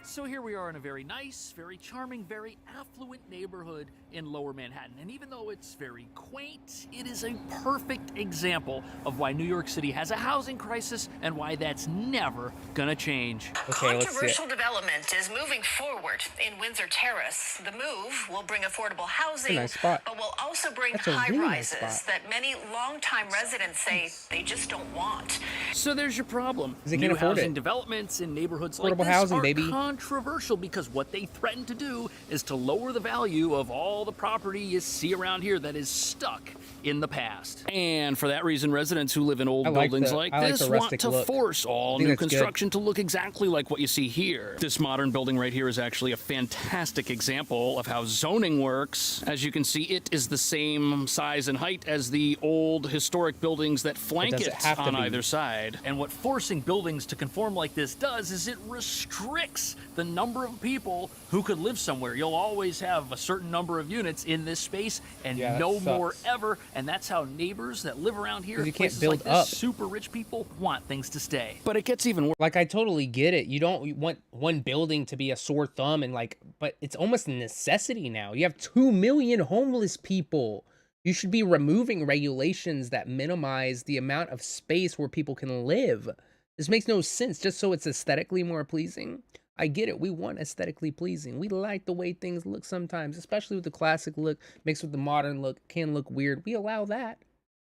So here we are in a very nice, very charming, very affluent neighborhood in Lower Manhattan. And even though it's very quaint, it is a perfect example of why New York City has a housing crisis and why that's never gonna change. Okay, controversial development is moving forward in Windsor Terrace. The move will bring affordable housing, nice spot. But will also bring That's a high really rises nice that many longtime residents say they just don't want. So there's your problem. They can't afford housing it. developants in neighborhoods Affordable like this housing, are baby. controversial because what they threaten to do is to lower the value of all the property you see around here that is stuck in the past. And for that reason, residents who live in old buildings like this want to force all new construction to look exactly like what you see here. This modern building right here is actually a fantastic example of how zoning works. As you can see, it is the same size and height as the old historic buildings that flank it on either side. And what forcing buildings to conform like this does is it restricts the number of people who could live somewhere. You'll always have a certain number of units in this space and no more ever. And that's how neighbors that live around here, you can't build like this, super rich people, want things to stay. But it gets even worse. Like, I totally get it. You don't want one building to be a sore thumb and like, but it's almost a necessity now. You have 2 million homeless people. You should be removing regulations that minimize the amount of space where people can live. This makes no sense just so it's aesthetically more pleasing. I get it. We want aesthetically pleasing. We like the way things look sometimes, especially with the classic look mixed with the modern look. Can look weird. We allow that.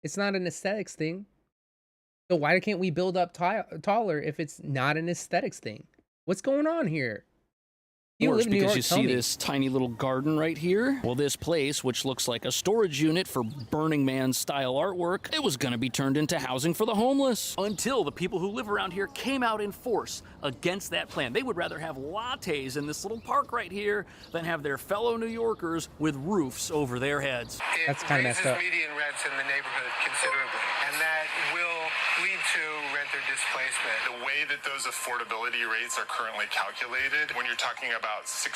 It's not an aesthetics thing. So why can't we build up taller if it's not an aesthetics thing? What's going on here? You live in New York, you see this tiny little garden right here. Well, this place, which looks like a storage unit for Burning Man style artwork, it was going to be turned into housing for the homeless. Until the people who live around here came out in force against that plan. They would rather have lattes in this little park right here than have their fellow New Yorkers with roofs over their heads. That's kind of messed up. Median rents in the neighborhood considerably, and that will lead to renter displacement. The way that those affordability rates are currently calculated, when you're talking about 60%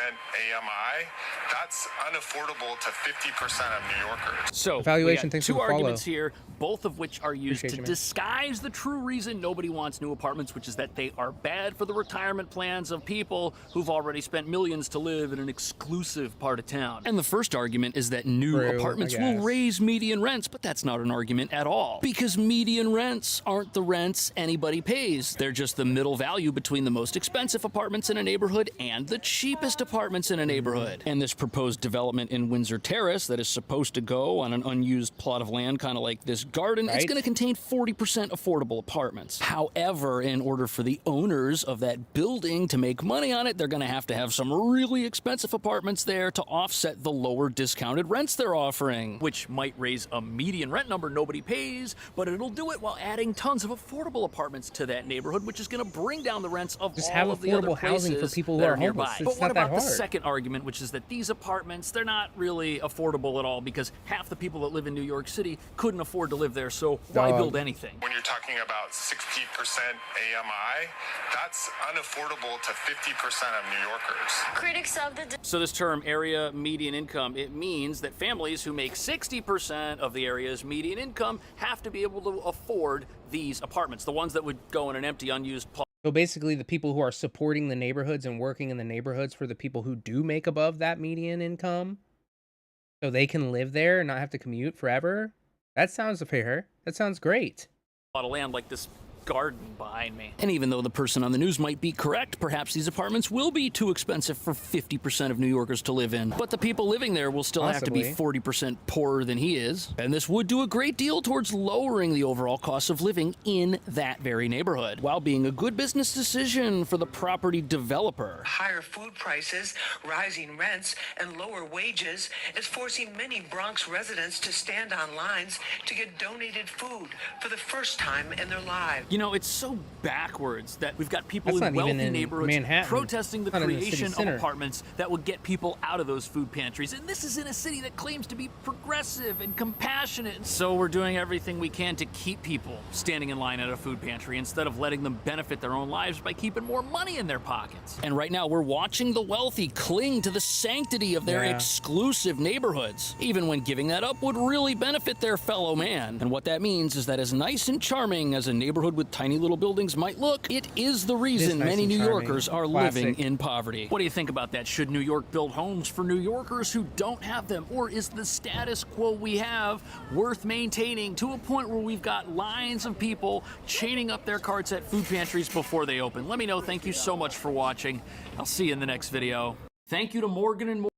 AMI, that's unaffordable to 50% of New Yorkers. So, valuation, we got two arguments here, both of which are used to disguise the true reason nobody wants new apartments, which is that they are bad for the retirement plans of people who've already spent millions to live in an exclusive part of town. And the first argument is that new apartments will raise median rents, but that's not an argument at all. Because median rents aren't the rents anybody pays. They're just the middle value between the most expensive apartments in a neighborhood and the cheapest apartments in a neighborhood. And this proposed development in Windsor Terrace that is supposed to go on an unused plot of land, kind of like this garden, it's going to contain 40% affordable apartments. However, in order for the owners of that building to make money on it, they're going to have some really expensive apartments there to offset the lower discounted rents they're offering, which might raise a median rent number nobody pays, but it'll do it while adding tons of affordable apartments to that neighborhood, which is going to bring down the rents of all of the other housing for people who are homeless. But what about the second argument, which is that these apartments, they're not really affordable at all because half the people that live in New York City couldn't afford to live there, so why build anything? When you're talking about 60% AMI, that's unaffordable to 50% of New Yorkers. Critics of the... So this term, area median income, it means that families who make 60% of the area's median income have to be able to afford these apartments, the ones that would go in an empty, unused plot. So basically the people who are supporting the neighborhoods and working in the neighborhoods for the people who do make above that median income, so they can live there and not have to commute forever. That sounds fair. That sounds great. A lot of land like this garden behind me. And even though the person on the news might be correct, perhaps these apartments will be too expensive for 50% of New Yorkers to live in. But the people living there will still have to be 40% poorer than he is. And this would do a great deal towards lowering the overall cost of living in that very neighborhood, while being a good business decision for the property developer. Higher food prices, rising rents, and lower wages is forcing many Bronx residents to stand on lines to get donated food for the first time in their lives. You know, it's so backwards that we've got people in wealthy neighborhoods protesting the creation of apartments that would get people out of those food pantries. And this is in a city that claims to be progressive and compassionate. So we're doing everything we can to keep people standing in line at a food pantry instead of letting them benefit their own lives by keeping more money in their pockets. And right now we're watching the wealthy cling to the sanctity of their exclusive neighborhoods, even when giving that up would really benefit their fellow man. And what that means is that as nice and charming as a neighborhood with tiny little buildings might look, it is the reason many New Yorkers are living in poverty. What do you think about that? Should New York build homes for New Yorkers who don't have them? Or is the status quo we have worth maintaining to a point where we've got lines of people chaining up their carts at food pantries before they open? Let me know. Thank you so much for watching. I'll see you in the next video. Thank you to Morgan & Morgan.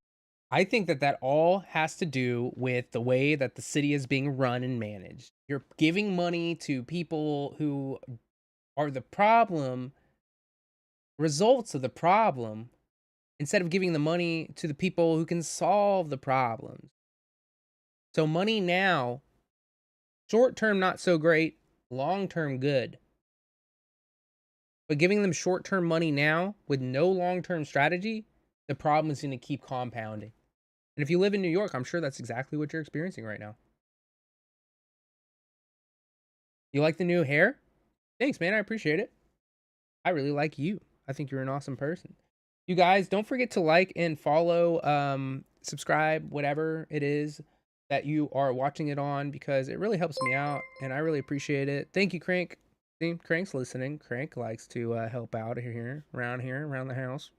I think that all has to do with the way that the city is being run and managed. You're giving money to people who are the problem results of the problem instead of giving the money to the people who can solve the problems. So money now, short term not so great, long term good. But giving them short term money now with no long term strategy, the problem is going to keep compounding. And if you live in New York, I'm sure that's exactly what you're experiencing right now. You like the new hair? Thanks, man. I appreciate it. I really like you. I think you're an awesome person. You guys, don't forget to like and follow, subscribe, whatever it is that you are watching it on, because it really helps me out and I really appreciate it. Thank you, Crank. See, Crank's listening. Crank likes to help out around the house.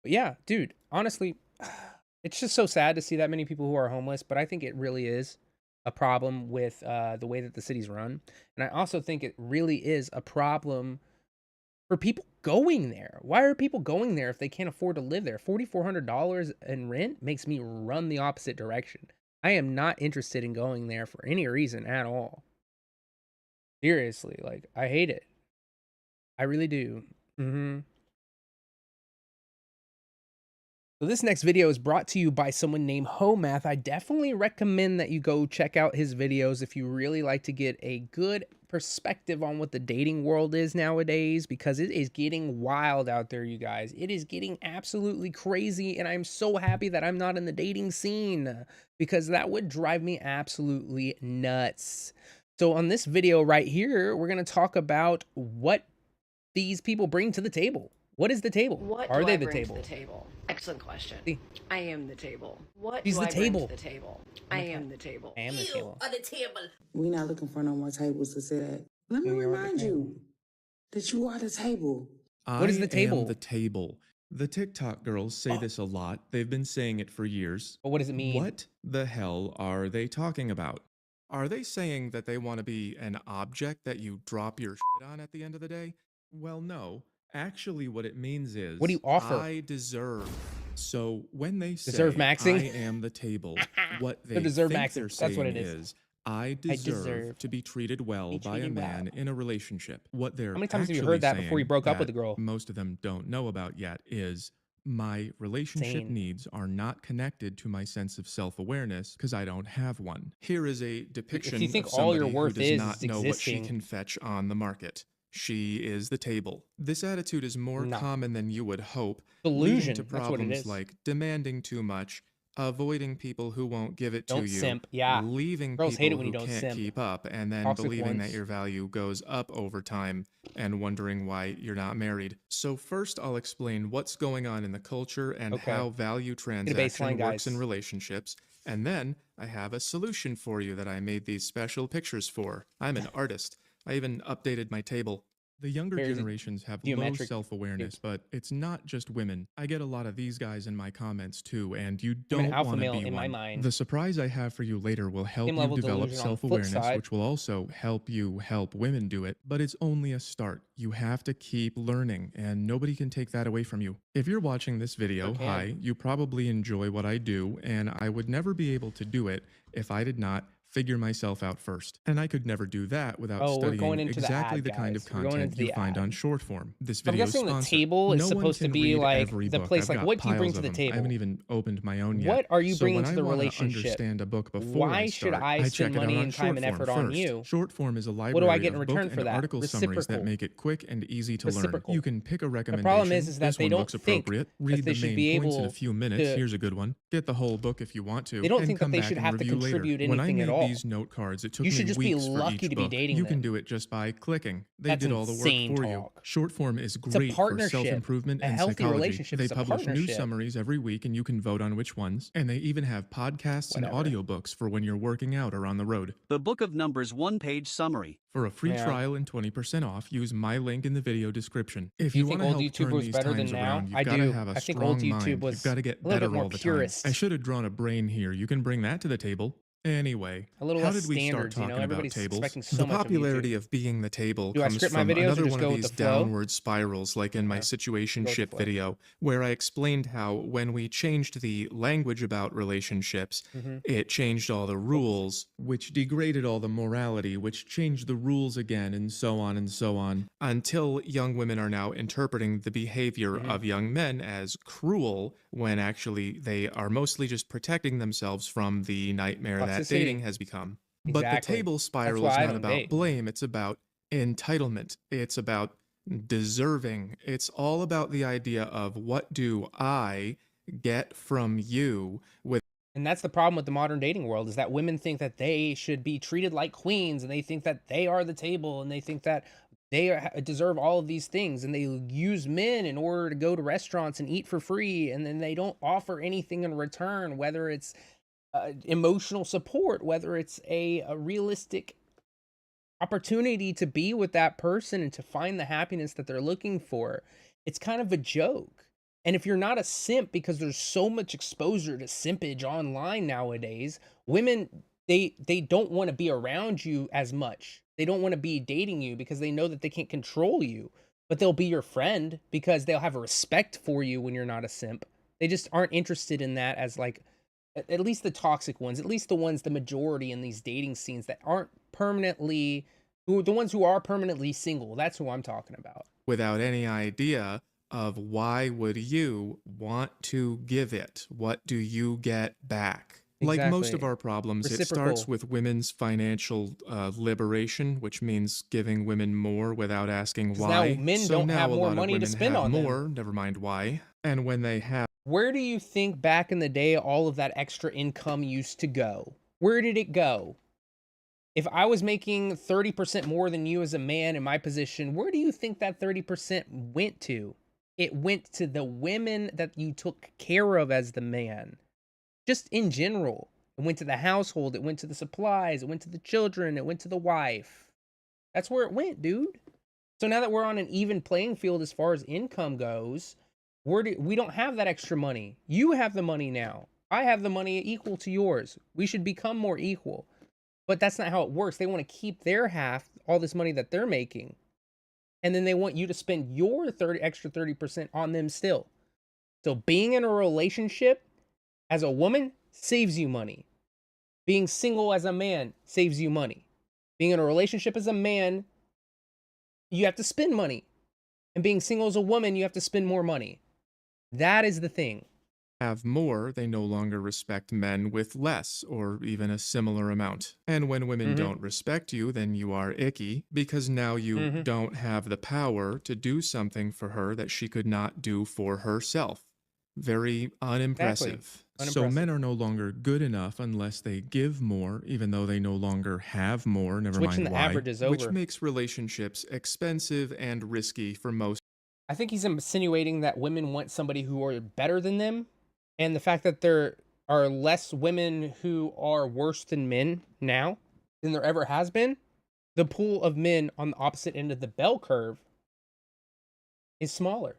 But yeah, dude, honestly, it's just so sad to see that many people who are homeless, but I think it really is a problem with the way that the city's run. And I also think it really is a problem for people going there. Why are people going there if they can't afford to live there? $4,400 in rent makes me run the opposite direction. I am not interested in going there for any reason at all. Seriously, like, I hate it. I really do. So this next video is brought to you by someone named Homath. I definitely recommend that you go check out his videos if you really like to get a good perspective on what the dating world is nowadays, because it is getting wild out there, you guys. It is getting absolutely crazy, and I'm so happy that I'm not in the dating scene, because that would drive me absolutely nuts. So on this video right here, we're going to talk about what these people bring to the table. What is the table? What are do they I the bring table? To the table? Excellent question. See? I am the table. What She's do the I bring table. to the table? I am the table. I am the table. Are the table. We're not looking for no more tables to sit at. Let me remind you that you are the table. What is the table? I am the table. The TikTok girls say this a lot. They've been saying it for years. But what does it mean? What the hell are they talking about? Are they saying that they want to be an object that you drop your shit on at the end of the day? Well, no. Actually, what it means is, what do you offer? I deserve. So when they say deserve maxing? I am the table, what they deserve think maxing. they're That's saying what it is. I deserve to be treated well by a man in a relationship. What they're How many times have you actually heard that before you saying broke up with that a girl? most of them don't know about yet is, my relationship Same. needs are not connected to my sense of self-awareness because I don't have one. Here is a depiction you think of all somebody your worth who does is not know what she existing. can fetch on the market. She is the table. This attitude is more common than you would hope, Delusion. leading to That's what it problems is. like demanding too much, avoiding people who won't give it to Don't you, simp. Yeah. leaving Girls people hate it when who you don't can't simp. keep up, and then Toxic believing ones. that your value goes up over time and wondering why you're not married. So first I'll explain what's going on in the culture and Okay. how value baseline, transaction works guys. in relationships. And then I have a solution for you that I made these special pictures for. I'm an artist. I even updated my table. The younger There's a generations have low geometric self-awareness, but it's not just women. I get a lot of these guys in my comments too, and you I'm don't an alpha want to male be in my one. mind. The surprise I have for you later will help Same you level develop delusion on the flip self-awareness, side. which will also help you help women do it, but it's only a start. You have to keep learning, and nobody can take that away from you. If you're watching this video, Okay. hi, you probably enjoy what I do, and I would never be able to do it if I did not figure myself out first. And I could never do that without Oh, we're going studying into the exactly ad, the kind of guys. We're going content into you the find ad. on short form. This I'm video is guessing the sponsored. table is No one supposed to can be read like every the book. place, I've like, got what do you bring piles to of the them. table? I haven't even opened my own yet. What are you So bringing when to I the wanna relationship? understand a book before Why I should start, I check spend it out money on and time and short effort form on first. you? Short form is a What library do I get in of return book for and that? article summaries that Reciprocal. make it quick and easy to learn. Reciprocal. You can pick a The recommendation. problem is that This they one don't looks think appropriate. that Read they the should main be points in a able few minutes. to- Here's a good one. Get the whole book if you want to. They don't and think that come they back should and have to review later. contribute When I anything at made all. these note cards, it took You me should just be weeks for lucky each to be book. dating You them. can do it just by clicking. They That's did all the insane work for you. talk. Short form is a great for partnership. self-improvement A and healthy psychology. relationship They is a publish new partnership. summaries every week and you can vote on which ones. And they even have podcasts and audiobooks for when you're working out or on the road. The Book of Numbers one-page summary. For a free Yeah. trial and 20% off, use my link in the video description. If Do you you think want to old help YouTube turn was these better than times now? around, you've I got to do. have a I think strong old YouTube mind. was You've got to get a little bit better more all the purist. time. I should have drawn a brain here. You can bring that to the table. Anyway, A little how less did we start standards, you know? talking about Everybody's tables? expecting so The much of popularity YouTube. of being the table Do I comes script my from videos or another just one go of with these the flow? downward spirals, like in my Yeah. situationship flow. video, where I explained how when we changed the language about relationships, Mhm. it changed all the rules, which degraded all the morality, which changed the rules again, and so on, until young women are now interpreting the behavior Mhm. of young men as cruel, when actually they are mostly just protecting themselves from the nightmare that Toxicity. dating has become. But the Exactly. table That's spiral why is I not don't about date. blame, it's about entitlement. It's about deserving. It's all about the idea of what do I get from you with. And that's the problem with the modern dating world, is that women think that they should be treated like queens, and they think that they are the table, and they think that they deserve all of these things, and they use men in order to go to restaurants and eat for free, and then they don't offer anything in return, whether it's emotional support, whether it's a realistic opportunity to be with that person and to find the happiness that they're looking for. It's kind of a joke. And if you're not a simp, because there's so much exposure to simpage online nowadays, women, they don't want to be around you as much. They don't want to be dating you because they know that they can't control you, but they'll be your friend because they'll have a respect for you when you're not a simp. They just aren't interested in that as like, at least the toxic ones, at least the ones, the majority in these dating scenes that aren't permanently, the ones who are permanently single. That's who I'm talking about. Without any idea of why would you want to give it? What do you get back? Like most of Exactly. our problems, it starts Reciprocal. with women's financial liberation, which means giving women more without asking 'Cause now why. men So don't now have a more lot of money to women spend have on them. more, never mind why. And when they have Where do you think back in the day all of that extra income used to go? Where did it go? If I was making 30% more than you as a man in my position, where do you think that 30% went to? It went to the women that you took care of as the man. Just in general. It went to the household, it went to the supplies, it went to the children, it went to the wife. That's where it went, dude. So now that we're on an even playing field as far as income goes, we don't have that extra money. You have the money now. I have the money equal to yours. We should become more equal. But that's not how it works. They want to keep their half, all this money that they're making. And then they want you to spend your extra 30% on them still. So being in a relationship as a woman saves you money. Being single as a man saves you money. Being in a relationship as a man, you have to spend money. And being single as a woman, you have to spend more money. That is the thing. Have more, they no longer respect men with less or even a similar amount. And when women don't respect you, then you are icky because now you don't have the power to do something for her that she could not do for herself. Very unimpressive. So men are no longer good enough unless they give more, even though they no longer have more, never Switching mind the why, averages which over. makes relationships expensive and risky for most. I think he's insinuating that women want somebody who are better than them. And the fact that there are less women who are worse than men now than there ever has been, the pool of men on the opposite end of the bell curve is smaller.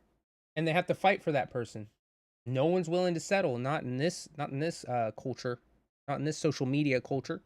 And they have to fight for that person. No one's willing to settle, not in this culture, not in this social media culture.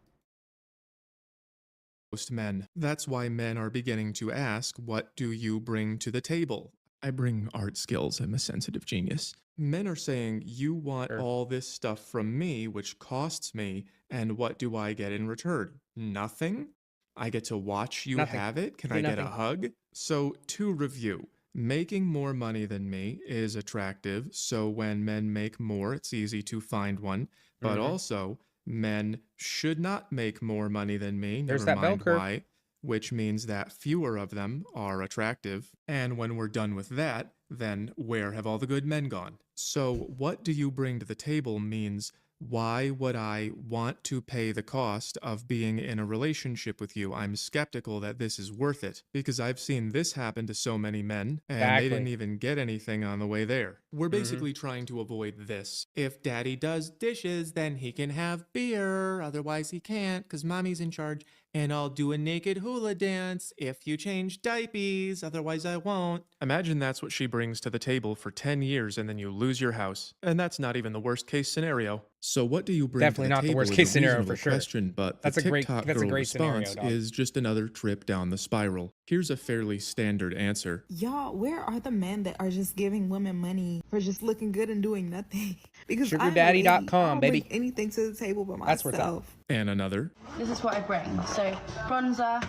Most men. That's why men are beginning to ask, what do you bring to the table? I bring art skills. I'm a sensitive genius. Men are saying, you want all this stuff from me, which costs me, and what do I get in return? Nothing? I get to watch you Nothing. have it? Can Say I get a nothing. hug? So, to review, making more money than me is attractive, so when men make more, it's easy to find one, but also, men should not make more money than me, There's never that bell mind curve. why, which means that fewer of them are attractive. And when we're done with that, then where have all the good men gone? So what do you bring to the table means, why would I want to pay the cost of being in a relationship with you? I'm skeptical that this is worth it because I've seen this happen to so many men and they didn't even get anything on the way there. We're basically trying to avoid this. If daddy does dishes, then he can have beer. Otherwise he can't because mommy's in charge. And I'll do a naked hula dance if you change diapers. Otherwise I won't. Imagine that's what she brings to the table for 10 years and then you lose your house. And that's not even the worst case scenario. So what do you bring Definitely to the not the table worst is case a scenario reasonable for sure. question, but That's the a great- TikTok that's a girl great scenario, response dog. is just another trip down the spiral. Here's a fairly standard answer. Y'all, where are the men that are just giving women money for just looking good and doing nothing? Because SugarDaddy.com, baby. Bring anything to the table but myself. That's what's up. And another. This is what I bring. So bronzer,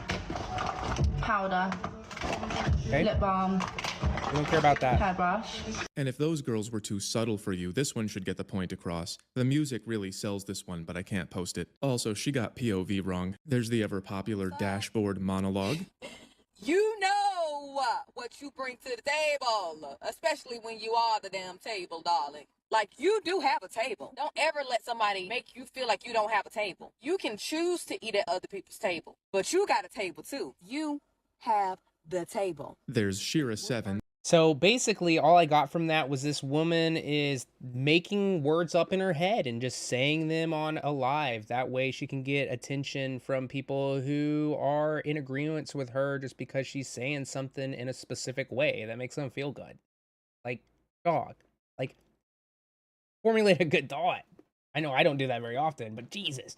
powder, lip balm, We don't care about that. hairbrush. And if those girls were too subtle for you, this one should get the point across. The music really sells this one, but I can't post it. Also, she got POV wrong. There's the ever popular dashboard monologue. You know what you bring to the table, especially when you are the damn table, darling. Like, you do have a table. Don't ever let somebody make you feel like you don't have a table. You can choose to eat at other people's table, but you got a table too. You have the table. There's Shira7. So basically, all I got from that was this woman is making words up in her head and just saying them on a live. That way she can get attention from people who are in agreement with her just because she's saying something in a specific way that makes them feel good. Like, dog. Like, formulate a good thought. I know I don't do that very often, but Jesus.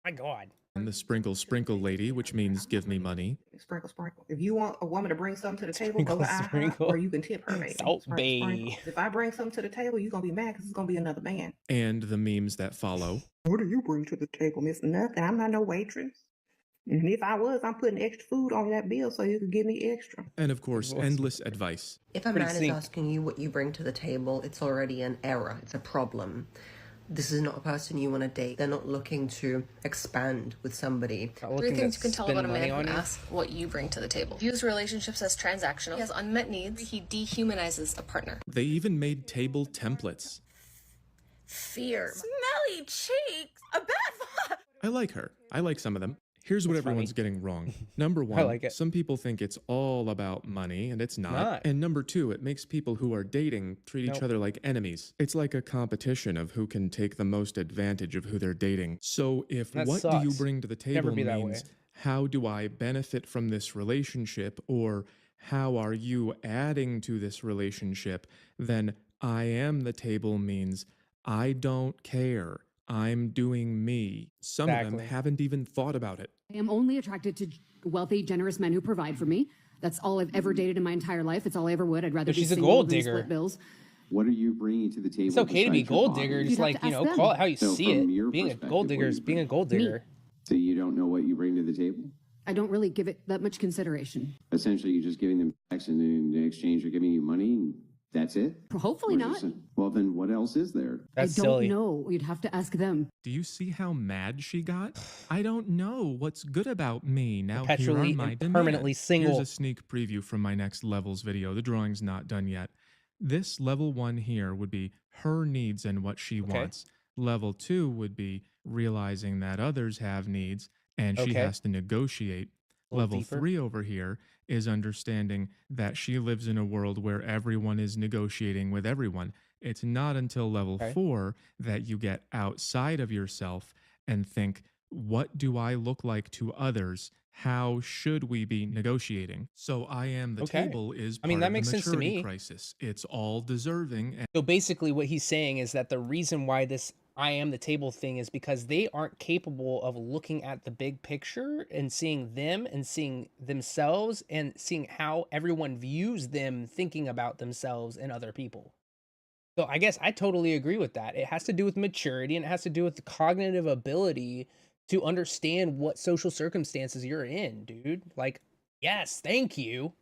My God. And the sprinkle lady, which means give me money. Sprinkle, sprinkle. If you want a woman to bring something to the table, go to IHOP, sprinkle. or you can tip her, baby. Salt Sprinkle, Bay. sprinkle. If I bring something to the table, you're going to be mad because it's going to be another man. And the memes that follow. What do you bring to the table, Miss Nothing? I'm not no waitress. And if I was, I'm putting extra food on that bill so you could give me extra. And of course, endless advice. If a man is asking you what you bring to the table, it's already an error. It's a problem. This is not a person you want to date. They're not looking to expand with somebody. Three things you can tell about a man who asks what you bring to the table. Views relationships as transactional. He has unmet needs. He dehumanizes a partner. They even made table templates. Fear. Smelly cheeks. A bad vibe. I like her. I like some of them. Here's what everyone's getting wrong. Number one, I like it. Some people think it's all about money, and it's not. And number two, it makes people who are dating treat each other like enemies. It's like a competition of who can take the most advantage of who they're dating. So if That what do you sucks. bring to the Never table be that means way. how do I benefit from this relationship, or how are you adding to this relationship, then I am the table means I don't care. I'm doing me. Some of them Exactly. haven't even thought about it. I am only attracted to wealthy, generous men who provide for me. That's all I've ever dated in my entire life. It's all I ever would. I'd rather But be she's a single gold than digger. split bills. What are you bringing to the table? It's okay to be besides your gold body? digger. Just You'd have like, to you ask know, them. call it how you So see from it. your Being a perspective, gold what digger do is you being a bring? gold digger. So you don't know what you bring to the table? I don't really give it that much consideration. Essentially, you're just giving them sex, and in exchange, you're giving you money, and that's it? Hopefully Or not. is it- Well, then what else is there? I don't know. You'd have to ask them. Do you see how mad she got? I don't know what's good about me. Now here Perpetually are my and permanently demands. single. Here's a sneak preview from my next levels video. The drawing's not done yet. This level 1 here would be her needs and what she wants. Level 2 would be realizing that others have needs and she Okay. has to negotiate. A little Level deeper. 3 over here is understanding that she lives in a world where everyone is negotiating with everyone. It's not until level 4 that you get outside of yourself and think, what do I look like to others? How should we be negotiating? So I am the table is I mean, part that of the makes sense to maturity me. crisis. It's all deserving. And So basically what he's saying is that the reason why this I am the table thing is because they aren't capable of looking at the big picture and seeing them and seeing themselves and seeing how everyone views them thinking about themselves and other people. So I guess I totally agree with that. It has to do with maturity and it has to do with the cognitive ability to understand what social circumstances you're in, dude. Like, yes, thank you.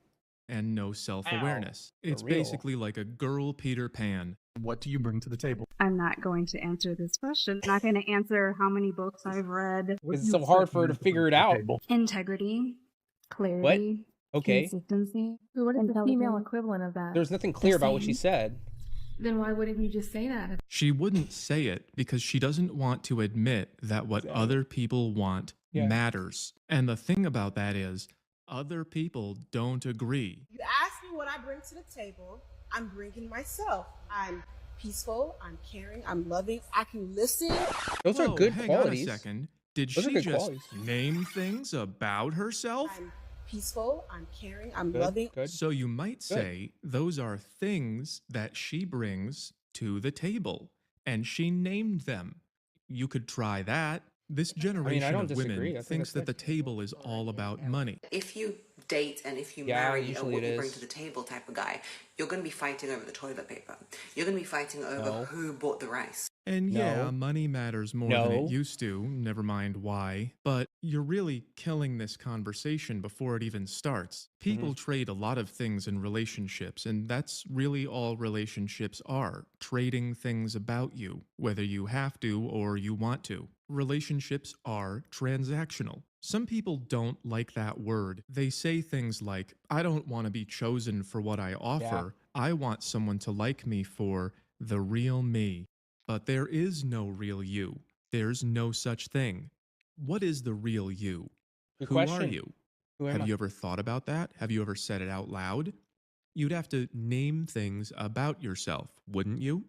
and no self-awareness. For It's real. basically like a girl Peter Pan. What do you bring to the table? I'm not going to answer this question. I'm not going to answer how many books I've read. It's so hard for her to figure it out. Integrity, clarity, Okay. consistency. What is the female intelligence. equivalent of that? There's nothing clear about what she same. said. Then why wouldn't you just say that? She wouldn't say it because she doesn't want to admit that what other people want Yeah. matters. And the thing about that is, other people don't agree. You ask me what I bring to the table, I'm bringing myself. I'm peaceful, I'm caring, I'm loving, I can listen. Those are Whoa, good hang qualities. on a second. Did Those are she good just qualities. name things about herself? I'm peaceful, I'm caring, I'm Good, loving. So you might say those are things that she brings to the table, and she named them. You could try that. This I generation don't of disagree. women I think thinks that's that the table is all about money. If you date and if you Yeah, marry a usually what it you bring is. to the table type of guy, you're going to be fighting over the toilet paper. You're going to be fighting over No. who bought the rice. And yeah, No. money matters more than No. it used to, never mind why. But you're really killing this conversation before it even starts. People trade a lot of things in relationships, and that's really all relationships are, trading things about you, whether you have to or you want to. Relationships are transactional. Some people don't like that word. They say things like, I don't want to be chosen for what I offer. I want someone to like me for the real me. But there is no real you. There's no such thing. What is the real you? Good Who are question. you? Who am Have I? you ever thought about that? Have you ever said it out loud? You'd have to name things about yourself, wouldn't you?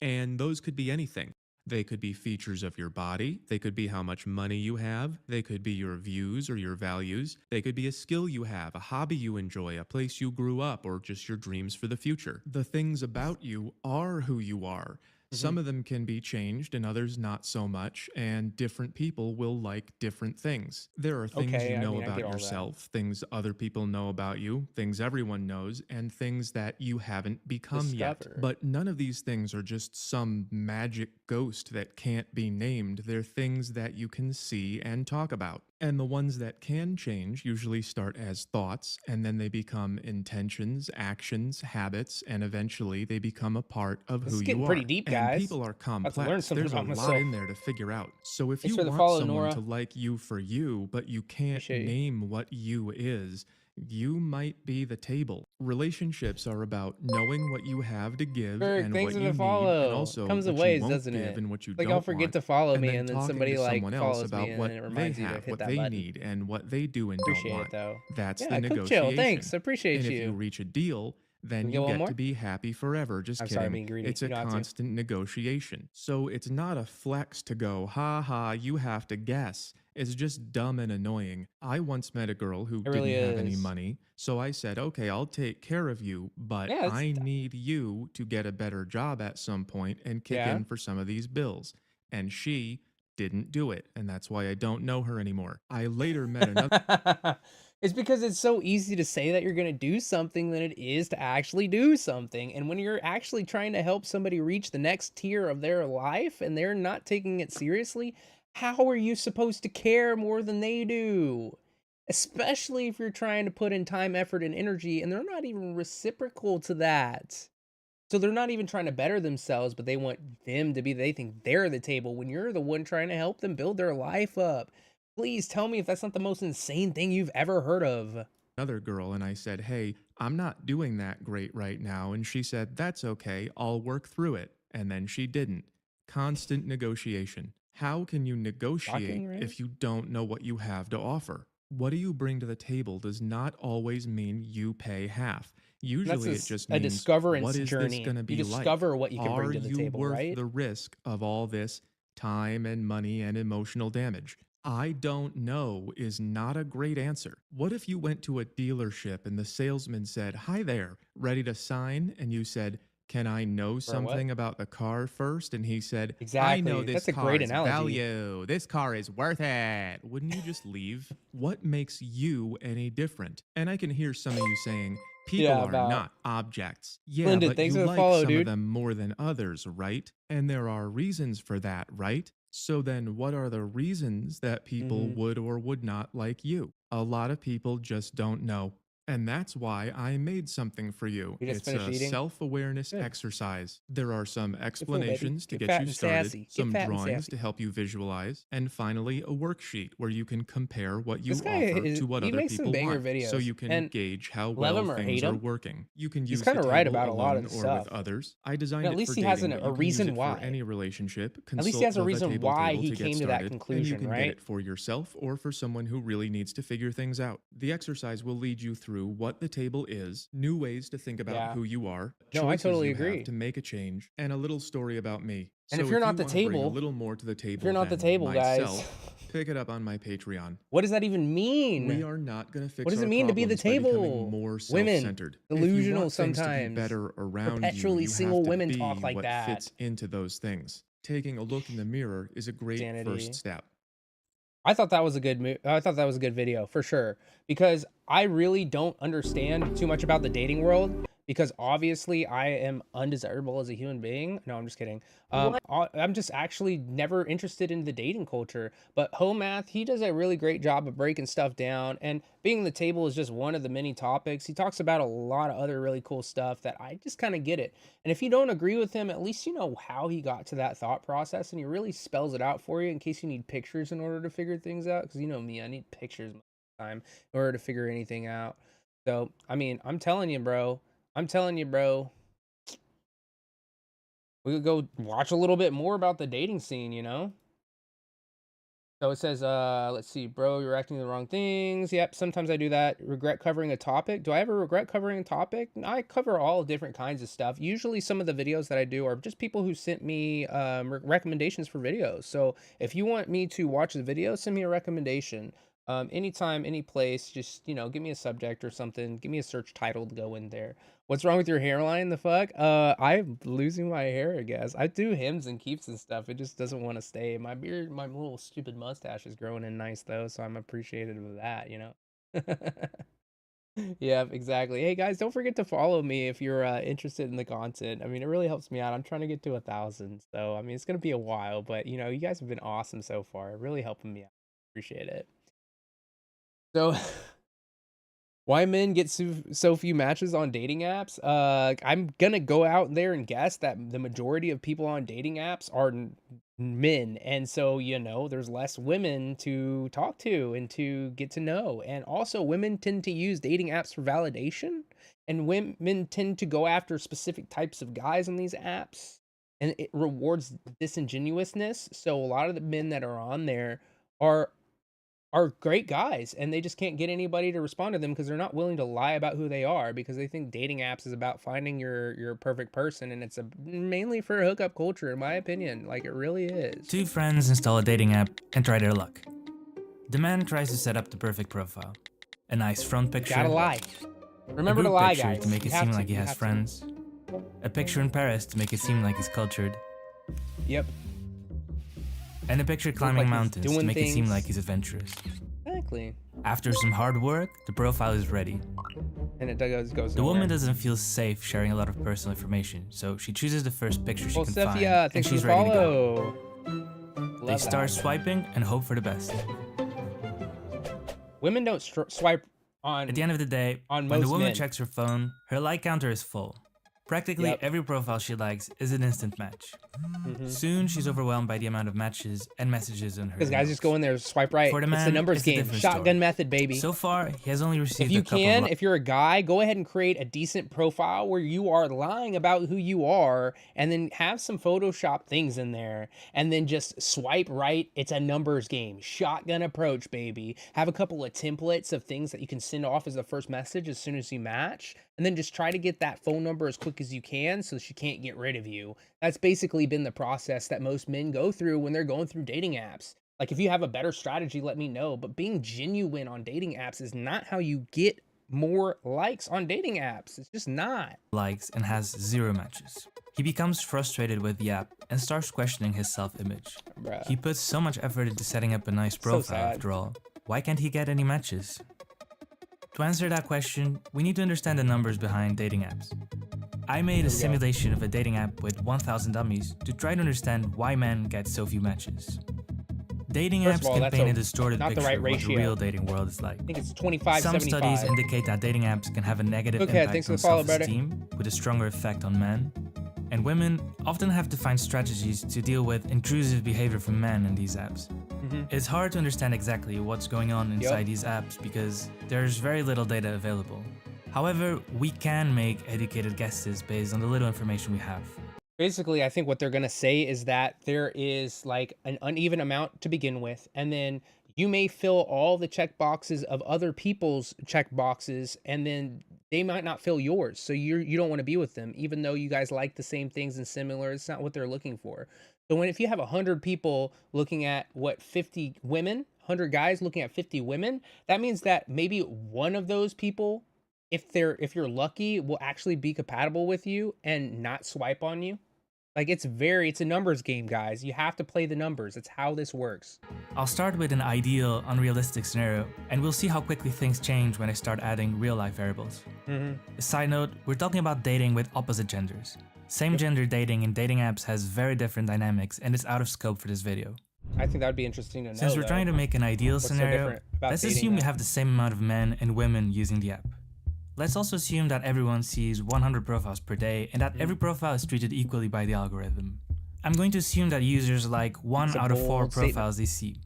And those could be anything. They could be features of your body. They could be how much money you have. They could be your views or your values. They could be a skill you have, a hobby you enjoy, a place you grew up, or just your dreams for the future. The things about you are who you are. Some of them can be changed and others not so much, and different people will like different things. There are things Okay, you I know mean, I about get all that. yourself, things other people know about you, things everyone knows, and things that you haven't become yet. Discover. But none of these things are just some magic ghost that can't be named. They're things that you can see and talk about. And the ones that can change usually start as thoughts, and then they become intentions, actions, habits, and eventually they become a part of This who is you getting are. pretty deep, And guys. people are About to learn complex. something There's a about lot myself. in there to figure out. So if Thanks you for the want follow, someone Nora. to like you for you, but you can't Appreciate you. name what you is, you might be the table. Relationships are about knowing what you have to give Berg, and thanks what for you the need, and follow. also Comes in what you waves, won't doesn't give it? and what you Like don't I'll forget want. to follow And me, then and then talking somebody to like someone else follows about me, and what then it they reminds you to have, hit what that they button. need, and what they do and Appreciate don't it want. though. That's Yeah, the Cook negotiation. Chill, thanks. I appreciate And if you. you reach a deal, then we you get one get more? to be happy forever. Just I'm kidding. sorry, being greedy. It's You a don't have to. constant negotiation. So it's not a flex to go, ha ha, you have to guess. It's just dumb and annoying. I once met a girl who It really didn't have any is. money, so I said, okay, I'll take care of you, but Yeah, it's I need you to get a better job at some point and kick Yeah. in for some of these bills. And she didn't do it, and that's why I don't know her anymore. I later met another It's because it's so easy to say that you're going to do something than it is to actually do something. And when you're actually trying to help somebody reach the next tier of their life and they're not taking it seriously, how are you supposed to care more than they do? Especially if you're trying to put in time, effort, and energy, and they're not even reciprocal to that. So they're not even trying to better themselves, but they want them to be, they think they're the table when you're the one trying to help them build their life up. Please tell me if that's not the most insane thing you've ever heard of. girl, and I said, hey, I'm not doing that great right now. And she said, that's okay, I'll work through it. And then she didn't. Constant negotiation. How can you negotiate Shocking, right? if you don't know what you have to offer? What do you bring to the table does not always mean you pay half. Usually it just a means, discoverance what is journey. this going to be You like? discover what you can bring Are to the you table, worth right? the risk of all this time and money and emotional damage? I don't know is not a great answer. What if you went to a dealership and the salesman said, hi there, ready to sign? And you said, can I know what? something about the car first? And he said, I Exactly. know this That's a car great is analogy. value. This car is worth it. Wouldn't you just leave? What makes you any different? And I can hear some of you saying, people Yeah, are about- not objects. Yeah, Splendid. but Thanks you for the like follow, some dude. of them more than others, right? And there are reasons for that, right? So then what are the reasons that people Mm-hmm. would or would not like you? A lot of people just don't know. And that's why I made something for you. You just It's finished a eating? self-awareness Good. exercise. There are some baby. explanations to Get get fat you and started, sassy. Get some fat and drawings sassy. to help you visualize, and finally a worksheet where you can compare what you This guy offer is- to what he other makes some people banger want, so videos, you can and gauge how love well him or things hate are him, working. You can he's use kinda the right table about a lot of alone the or stuff. with others. I designed And at it least for he dating, has but a you can use reason it for why. any relationship. At least he has a Consult the reason table why table he to get came to that started, and you conclusion, can right? get it for yourself or for someone who really needs to figure things out. The exercise will lead you through what the table is, new ways to think about Yeah. who you are, No, I choices totally you have agree. to make a change, and a little story about me. And So if you're not you the wanna bring a table- little more to the table, you're not the than table, guys. myself, pick it up on my Patreon. What does that even mean? We are not going to fix What does our it mean to be the problems by becoming table? more Women, self-centered. If you delusional want things to be sometimes. better around Perpetually you, you single have to women be talk like what that. fits into those things. taking a look in the mirror is a great Sanity. first step. I thought that was a good I thought that was a good video for sure, because I really don't understand too much about the dating world, because obviously I am undesirable as a human being. No, I'm just kidding. I'm just actually never interested in the dating culture. But Home Math, he does a really great job of breaking stuff down, and being the table is just one of the many topics. He talks about a lot of other really cool stuff that I just kind of get it. And if you don't agree with him, at least you know how he got to that thought process, and he really spells it out for you in case you need pictures in order to figure things out. Because you know me, I need pictures most of the time in order to figure anything out. So, I mean, I'm telling you, bro. We could go watch a little bit more about the dating scene, you know? So it says, let's see, bro, you're acting the wrong things. Yep, sometimes I do that. Regret covering a topic. Do I ever regret covering a topic? I cover all different kinds of stuff. Usually some of the videos that I do are just people who sent me recommendations for videos. So if you want me to watch the video, send me a recommendation. Anytime, any place, just, you know, give me a subject or something. Give me a search title to go in there. What's wrong with your hairline? The fuck? I'm losing my hair, I guess. I do hems and keeps and stuff. It just doesn't want to stay. My beard, my little stupid mustache is growing in nice though, so I'm appreciative of that, you know? Yeah, exactly. Hey guys, don't forget to follow me if you're interested in the content. I mean, it really helps me out. I'm trying to get to 1,000, so I mean, it's gonna be a while, but you know, you guys have been awesome so far. Really helping me out. Appreciate it. So, why men get so few matches on dating apps? I'm gonna go out there and guess that the majority of people on dating apps are men, and so you know there's less women to talk to and to get to know. And also, women tend to use dating apps for validation, and women tend to go after specific types of guys on these apps, and it rewards disingenuousness. So a lot of the men that are on there are great guys, and they just can't get anybody to respond to them because they're not willing to lie about who they are, because they think dating apps is about finding your perfect person, and it's mainly for hookup culture, in my opinion. Like, it really is. Two friends install a dating app and try their luck. The man tries to set up the perfect profile. A nice front picture. Gotta lie. Remember a to group lie, picture guys. to make it seem like he has friends. A picture in Paris to make it seem like he's cultured. Yep. And a picture climbing like he's mountains to doing make it seem things. like he's adventurous. Exactly. After some hard work, the profile is ready. And it goes The nowhere. woman doesn't feel safe sharing a lot of personal information, so she chooses the first picture she Well, can find, Sophia, and thanks for she's the ready to follow. go. They Love start that. swiping and hope for the best. Women don't swipe on. At the end of the day, on when the most woman men. checks her phone, her like counter is full. Practically Yep. every profile she likes is an instant match. Mhm. Soon, she's overwhelmed by the amount of matches and messages on her. Because guys inbox. just go in there, swipe right. For the It's man, the numbers it's a game. different Shotgun story. method, baby. So far, he has only received If you a couple can, of if you're a guy, go ahead and create a decent profile where you are lying about who you are, and then have some Photoshop things in there, and then just swipe right. It's a numbers game. Shotgun approach, baby. Have a couple of templates of things that you can send off as the first message as soon as you match, and then just try to get that phone number as quick as you can so she can't get rid of you. That's basically been the process that most men go through when they're going through dating apps. Like, if you have a better strategy, let me know. But being genuine on dating apps is not how you get more likes on dating apps. It's just not. likes and has 0 matches. He becomes frustrated with the app and starts questioning his self-image. Bruh. He puts so much effort into setting up a nice So profile sad. after all. Why can't he get any matches? To answer that question, we need to understand the numbers behind dating apps. I made a simulation of a dating app with 1,000 dummies to try to understand why men get so few matches. Dating First of apps all, can that's paint a- a distorted not the picture right of what the ratio. real dating world is like. I think it's 25, Some 75. studies indicate that dating apps can have a negative Okay, impact thanks for on the follow, brother. self-esteem, with a stronger effect on men. And women often have to find strategies to deal with intrusive behavior from men in these apps. Mhm. It's hard to understand exactly what's going on inside these apps because there's very little data available. However, we can make educated guesses based on the little information we have. Basically, I think what they're going to say is that there is like an uneven amount to begin with, and then you may fill all the check boxes of other people's check boxes, and then they might not fill yours. So you don't want to be with them, even though you guys like the same things and similar. It's not what they're looking for. So if you have 100 people looking at 50 women, 100 guys looking at 50 women, that means that maybe one of those people, if you're lucky, will actually be compatible with you and not swipe on you. Like it's a numbers game, guys. You have to play the numbers. It's how this works. I'll start with an ideal, unrealistic scenario, and we'll see how quickly things change when I start adding real-life variables. A side note, we're talking about dating with opposite genders. Same gender dating in dating apps has very different dynamics, and it's out of scope for this video. I think that would be interesting to know. Since we're trying to make an ideal scenario, let's assume we have the same amount of men and women using the app. Let's also assume that everyone sees 100 profiles per day and that every profile is treated equally by the algorithm. I'm going to assume that users like 1 out of 4 profiles they see.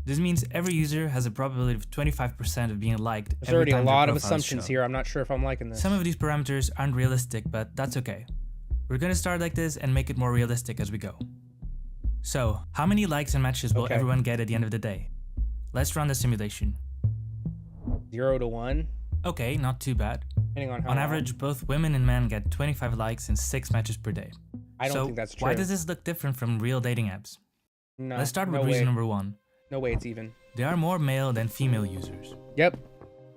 This means every user has a probability of 25% of being liked. There's already a lot of assumptions here. I'm not sure if I'm liking this. Some of these parameters aren't realistic, but that's okay. We're gonna start like this and make it more realistic as we go. So, how many likes and matches will everyone get at the end of the day? Let's run the simulation. 0 to 1. Okay, not too bad. Depending on how On average, both women and men get 25 likes and 6 matches per day. I don't think that's true. Why does this look different from real dating apps? No, Let's start with reason number 1. No way it's even. There are more male than female users. Yep.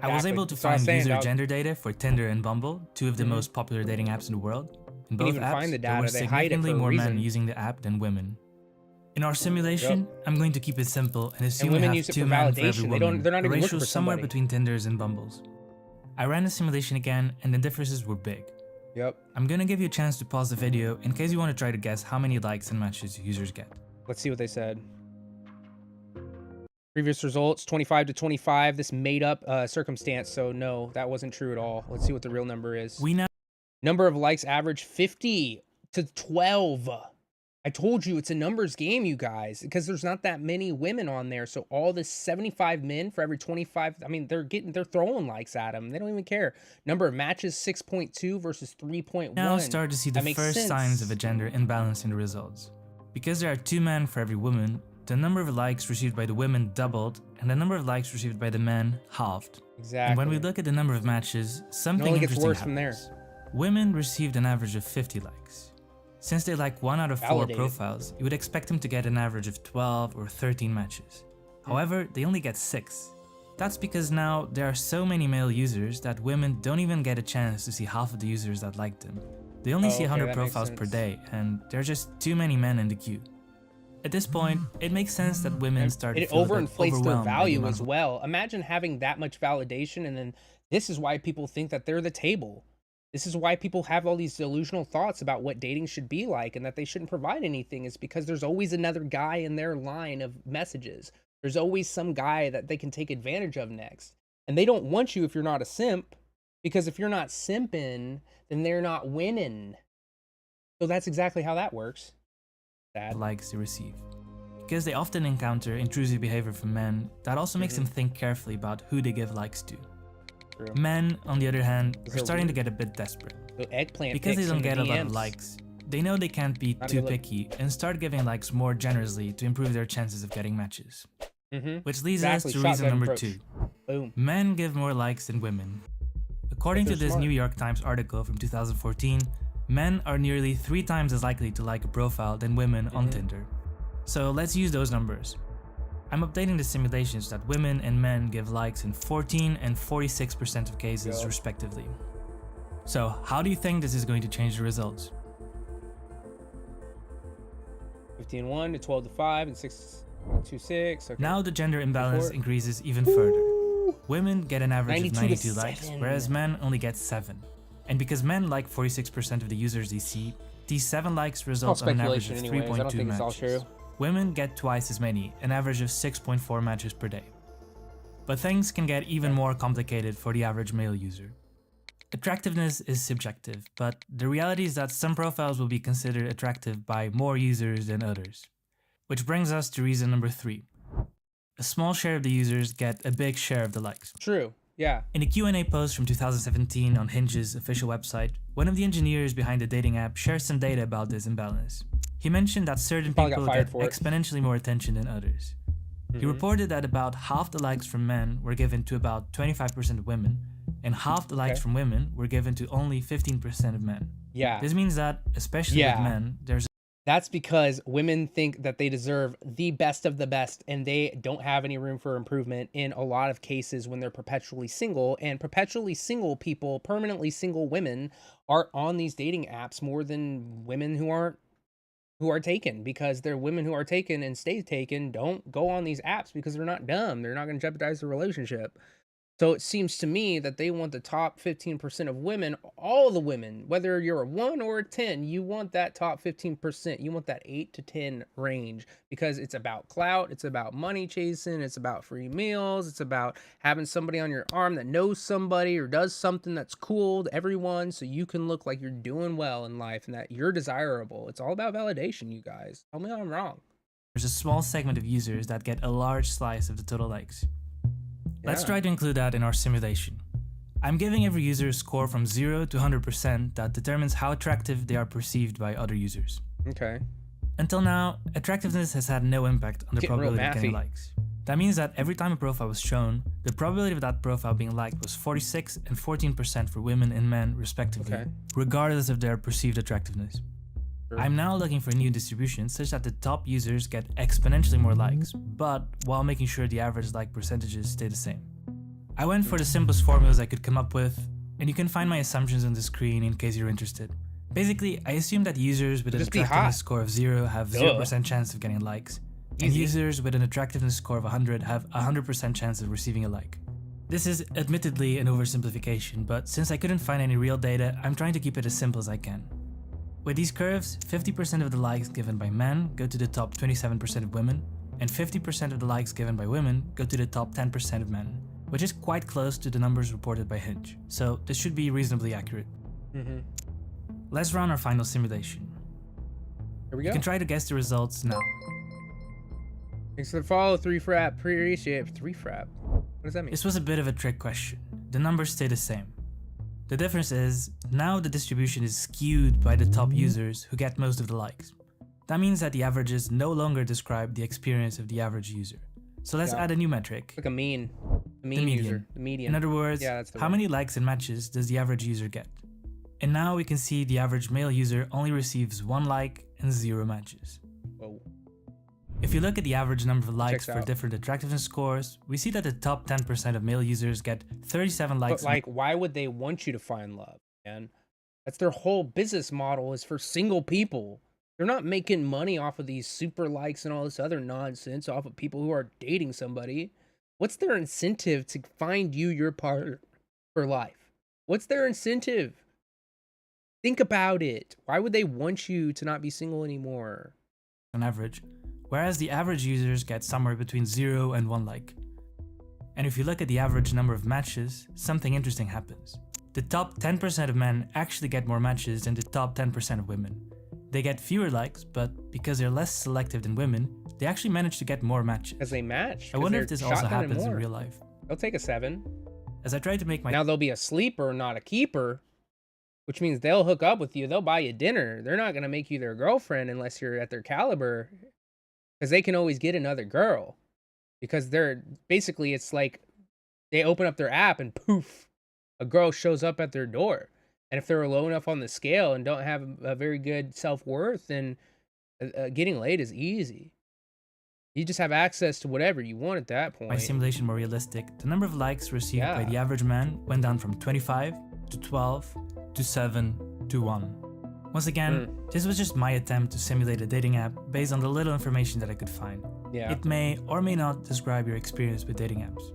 I was able to find user gender data for Tinder and Bumble, 2 of the most popular dating apps in the world. In both even apps, find the there were data. They hide it significantly for a more men reason. using the app than women. In our simulation, I'm going to keep it simple and assume we women have use it 2 for men for every validation. woman. They're not a even ratio looking for somewhere somebody. between Tinders and Bumbles. I ran the simulation again, and the differences were big. Yep. I'm gonna give you a chance to pause the video in case you want to try to guess how many likes and matches users get. Let's see what they said. Previous results, 25 to 25. This made up circumstance, so no, that wasn't true at all. Let's see what the real number is. We now Number of likes average 50 to 12. I told you it's a numbers game, you guys, because there's not that many women on there. So all this 75 men for every 25, I mean, they're throwing likes at them. They don't even care. Number of matches 6.2 versus 3.1. now start to see the first signs of a gender imbalance in the results. Because there are 2 men for every woman, the number of likes received by the women doubled and the number of likes received by the men halved. Exactly. And when we look at the number of matches, something only gets interesting worse happens. from there. Women received an average of 50 likes. Since they like 1 out of 4 Validated. profiles, you would expect them to get an average of 12 or 13 matches. However, they only get 6. That's because now there are so many male users that women don't even get a chance to see half of the users that like them. They only see 100 that makes profiles per sense. day, and there are just too many men in the queue. At this point, it makes sense that women start to It feel a bit overinflates their overwhelmed by the value amount as of well. Imagine having that much validation, and then this is why people think that they're the table. This is why people have all these delusional thoughts about what dating should be like and that they shouldn't provide anything, is because there's always another guy in their line of messages. There's always some guy that they can take advantage of next. And they don't want you if you're not a simp, because if you're not simping, then they're not winning. So that's exactly how that works. Sad. likes they receive. Because they often encounter intrusive behavior from men, that also makes them think carefully about who they give likes to. True. Men, on the other hand, These are are starting weird. to get a bit desperate. The eggplant Because they pics don't in the get a lot of DMs. likes, they know they can't be Not too even look- picky and start giving likes more generously to improve their chances of getting matches. Which leads us to reason Shotgun number approach. 2. Boom. Men give more likes than women. According to They're this smart. New York Times article from 2014, men are nearly 3 times as likely to like a profile than women on Tinder. So let's use those numbers. I'm updating the simulations that women and men give likes in 14 and 46% of cases respectively. So how do you think this is going to change the results? 15-1 to 12 to 5 and 6 to 6. Okay. Now the gender imbalance Before- increases even further. Women get an average of 92 to 92 likes, 7. whereas men only get 7. And because men like 46% of the users they see, these 7 likes result all on an average speculation of anyways. I don't 3.2 think it's all matches. true. Women get twice as many, an average of 6.4 matches per day. But things can get even more complicated for the average male user. Attractiveness is subjective, but the reality is that some profiles will be considered attractive by more users than others. Which brings us to reason number 3. A small share of the users get a big share of the likes. True. Yeah. In a Q&A post from 2017 on Hinge's official website, one of the engineers behind the dating app shared some data about this imbalance. He mentioned that certain Probably got people fired get for it. exponentially more attention than others. He reported that about half the likes from men were given to about 25% of women, and half the likes from women were given to only 15% of men. Yeah. This means that, especially with men, there's That's because women think that they deserve the best of the best, and they don't have any room for improvement in a lot of cases when they're perpetually single. And perpetually single people, permanently single women, are on these dating apps more than women who aren't who are taken, because they're women who are taken and stay taken don't go on these apps because they're not dumb. They're not going to jeopardize the relationship. So it seems to me that they want the top 15% of women, all the women, whether you're a 1 or a 10, you want that top 15%. You want that 8 to 10 range, because it's about clout, it's about money chasing, it's about free meals, it's about having somebody on your arm that knows somebody or does something that's cool to everyone, so you can look like you're doing well in life and that you're desirable. It's all about validation, you guys. Tell me I'm wrong. There's a small segment of users that get a large slice of the total likes. Let's try to include that in our simulation. I'm giving every user a score from 0 to 100% that determines how attractive they are perceived by other users. Okay. Until now, attractiveness has had no impact on the probability of getting likes. That means that every time a profile was shown, the probability of that profile being liked was 46 and 14% for women and men respectively, regardless of their perceived attractiveness. I'm now looking for a new distribution such that the top users get exponentially more likes, but while making sure the average like percentages stay the same. I went for the simplest formulas I could come up with, and you can find my assumptions on the screen in case you're interested. Basically, I assume that users with an attractiveness score of 0 have 0% chance of getting likes, and users with an attractiveness score of 100 have a 100% chance of receiving a like. This is admittedly an oversimplification, but since I couldn't find any real data, I'm trying to keep it as simple as I can. With these curves, 50% of the likes given by men go to the top 27% of women, and 50% of the likes given by women go to the top 10% of men, which is quite close to the numbers reported by Hinge, so this should be reasonably accurate. Let's run our final simulation. Here we go. You can try to guess the results now. Thanks for the follow, 3frap. Appreciate it. 3frap. What does that mean? This was a bit of a trick question. The numbers stay the same. The difference is, now the distribution is skewed by the top users who get most of the likes. That means that the averages no longer describe the experience of the average user. So let's add a new metric. Like a mean. The median. user. The median. In other words, how many likes and matches does the average user get? And now we can see the average male user only receives 1 like and 0 matches. Whoa. If you look at the average number of likes for different attractiveness scores, we see that the top 10% of male users get 37 likes. But like, why would they want you to find love, man? That's their whole business model, is for single people. They're not making money off of these super likes and all this other nonsense off of people who are dating somebody. What's their incentive to find you your partner for life? What's their incentive? Think about it. Why would they want you to not be single anymore? On average. Whereas the average users get somewhere between 0 and 1 like. And if you look at the average number of matches, something interesting happens. The top 10% of men actually get more matches than the top 10% of women. They get fewer likes, but because they're less selective than women, they actually manage to get more matches. Because they match. I wonder if this also happens in real life. They'll take a 7. As I tried to make my... Now they'll be a sleeper, not a keeper, which means they'll hook up with you. They'll buy you dinner. They're not going to make you their girlfriend unless you're at their caliber. Because they can always get another girl. Because they're basically, it's like they open up their app and poof, a girl shows up at their door. And if they're low enough on the scale and don't have a very good self-worth, then getting laid is easy. You just have access to whatever you want at that point. My simulation more realistic, the number of likes received by the average man went down from 25 to 12 to 7 to 1. Once again, this was just my attempt to simulate a dating app based on the little information that I could find. It may or may not describe your experience with dating apps.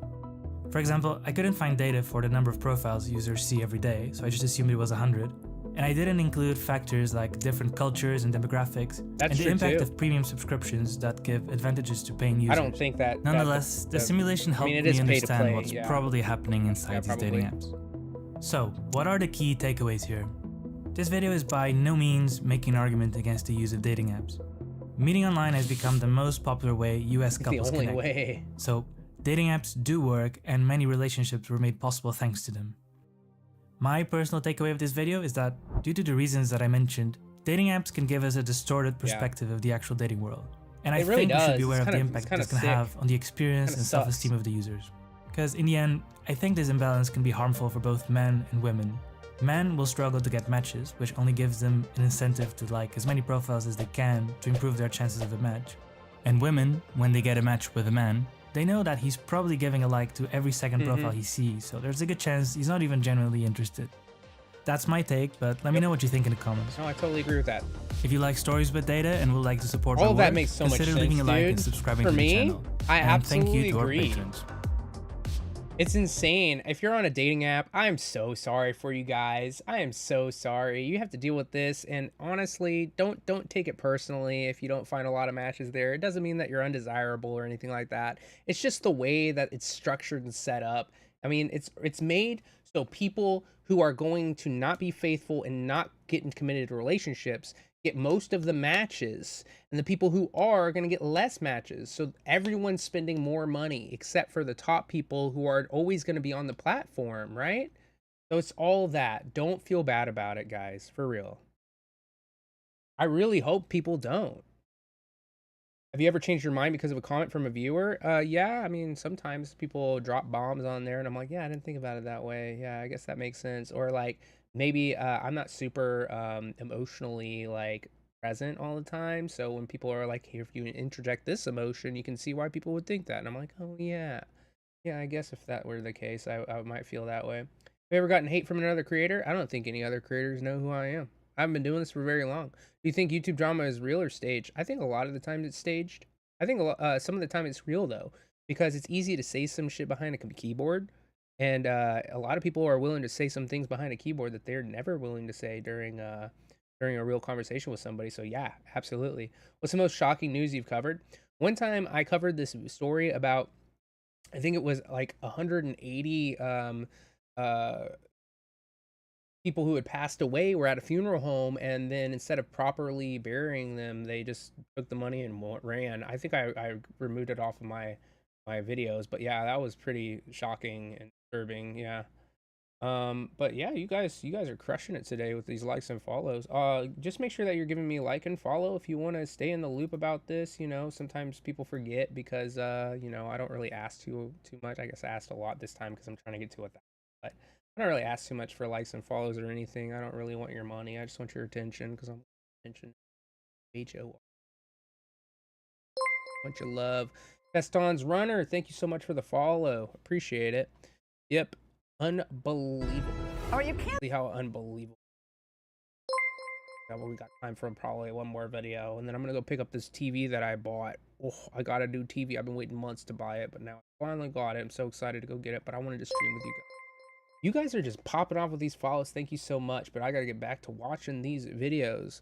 For example, I couldn't find data for the number of profiles users see every day, so I just assumed it was 100. And I didn't include factors like different cultures and demographics, and the impact of premium subscriptions that give advantages to paying users. I don't think that... Nonetheless, the simulation helped me understand what's probably happening inside these dating apps. So, what are the key takeaways here? This video is by no means making an argument against the use of dating apps. Meeting online has become the most popular way US couples connect. The only way. So, dating apps do work, and many relationships were made possible thanks to them. My personal takeaway of this video is that, due to the reasons that I mentioned, dating apps can give us a distorted perspective of the actual dating world. And I think we should be aware of the impact this can have on the experience and self-esteem of the users. Because in the end, I think this imbalance can be harmful for both men and women. Men will struggle to get matches, which only gives them an incentive to like as many profiles as they can to improve their chances of a match. And women, when they get a match with a man, they know that he's probably giving a like to every second profile he sees, so there's a good chance he's not even genuinely interested. That's my take, but let me know what you think in the comments. No, I totally agree with that. If you like stories with data and would like to support All my of that work, makes so much consider sense, leaving a like and dude. subscribing For to the me, channel. I And absolutely thank you to agree. our patrons. It's insane. If you're on a dating app, I am so sorry for you guys. I am so sorry. You have to deal with this, and honestly, don't take it personally if you don't find a lot of matches there. It doesn't mean that you're undesirable or anything like that. It's just the way that it's structured and set up. I mean, it's made so people who are going to not be faithful and not get in committed relationships get most of the matches, and the people who are going to get less matches. So everyone's spending more money except for the top people who are always going to be on the platform, right? So it's all that. Don't feel bad about it, guys, for real. I really hope people don't. Have you ever changed your mind because of a comment from a viewer? Yeah, I mean, sometimes people drop bombs on there and I'm like, yeah, I didn't think about it that way. Yeah, I guess that makes sense. Or like, maybe I'm not super emotionally like present all the time. So when people are like, here, if you interject this emotion, you can see why people would think that. And I'm like, oh yeah. Yeah, I guess if that were the case, I might feel that way. Have you ever gotten hate from another creator? I don't think any other creators know who I am. I haven't been doing this for very long. Do you think YouTube drama is real or staged? I think a lot of the time it's staged. I think some of the time it's real though, because it's easy to say some shit behind a keyboard, and a lot of people are willing to say some things behind a keyboard that they're never willing to say during a real conversation with somebody. So yeah, absolutely. What's the most shocking news you've covered? One time I covered this story about, I think it was like 180 people who had passed away were at a funeral home, and then instead of properly burying them, they just took the money and ran. I think I removed it off of my videos, but yeah, that was pretty shocking and disturbing. Yeah. But yeah, you guys are crushing it today with these likes and follows. Just make sure that you're giving me a like and follow if you want to stay in the loop about this. You know, sometimes people forget because you know, I don't really ask too much. I guess I asked a lot this time because I'm trying to get to it, but I don't really ask too much for likes and follows or anything. I don't really want your money. I just want your attention because I'm attention. HO. Want your love. Feston's Runner, thank you so much for the follow. Appreciate it. Yep. Unbelievable. Oh, you can't. See how unbelievable. Yeah, well, we got time for probably one more video, and then I'm gonna go pick up this TV that I bought. Oh, I got a new TV. I've been waiting months to buy it, but now I finally got it. I'm so excited to go get it, but I wanted to stream with you guys. You guys are just popping off with these follows. Thank you so much, but I gotta get back to watching these videos.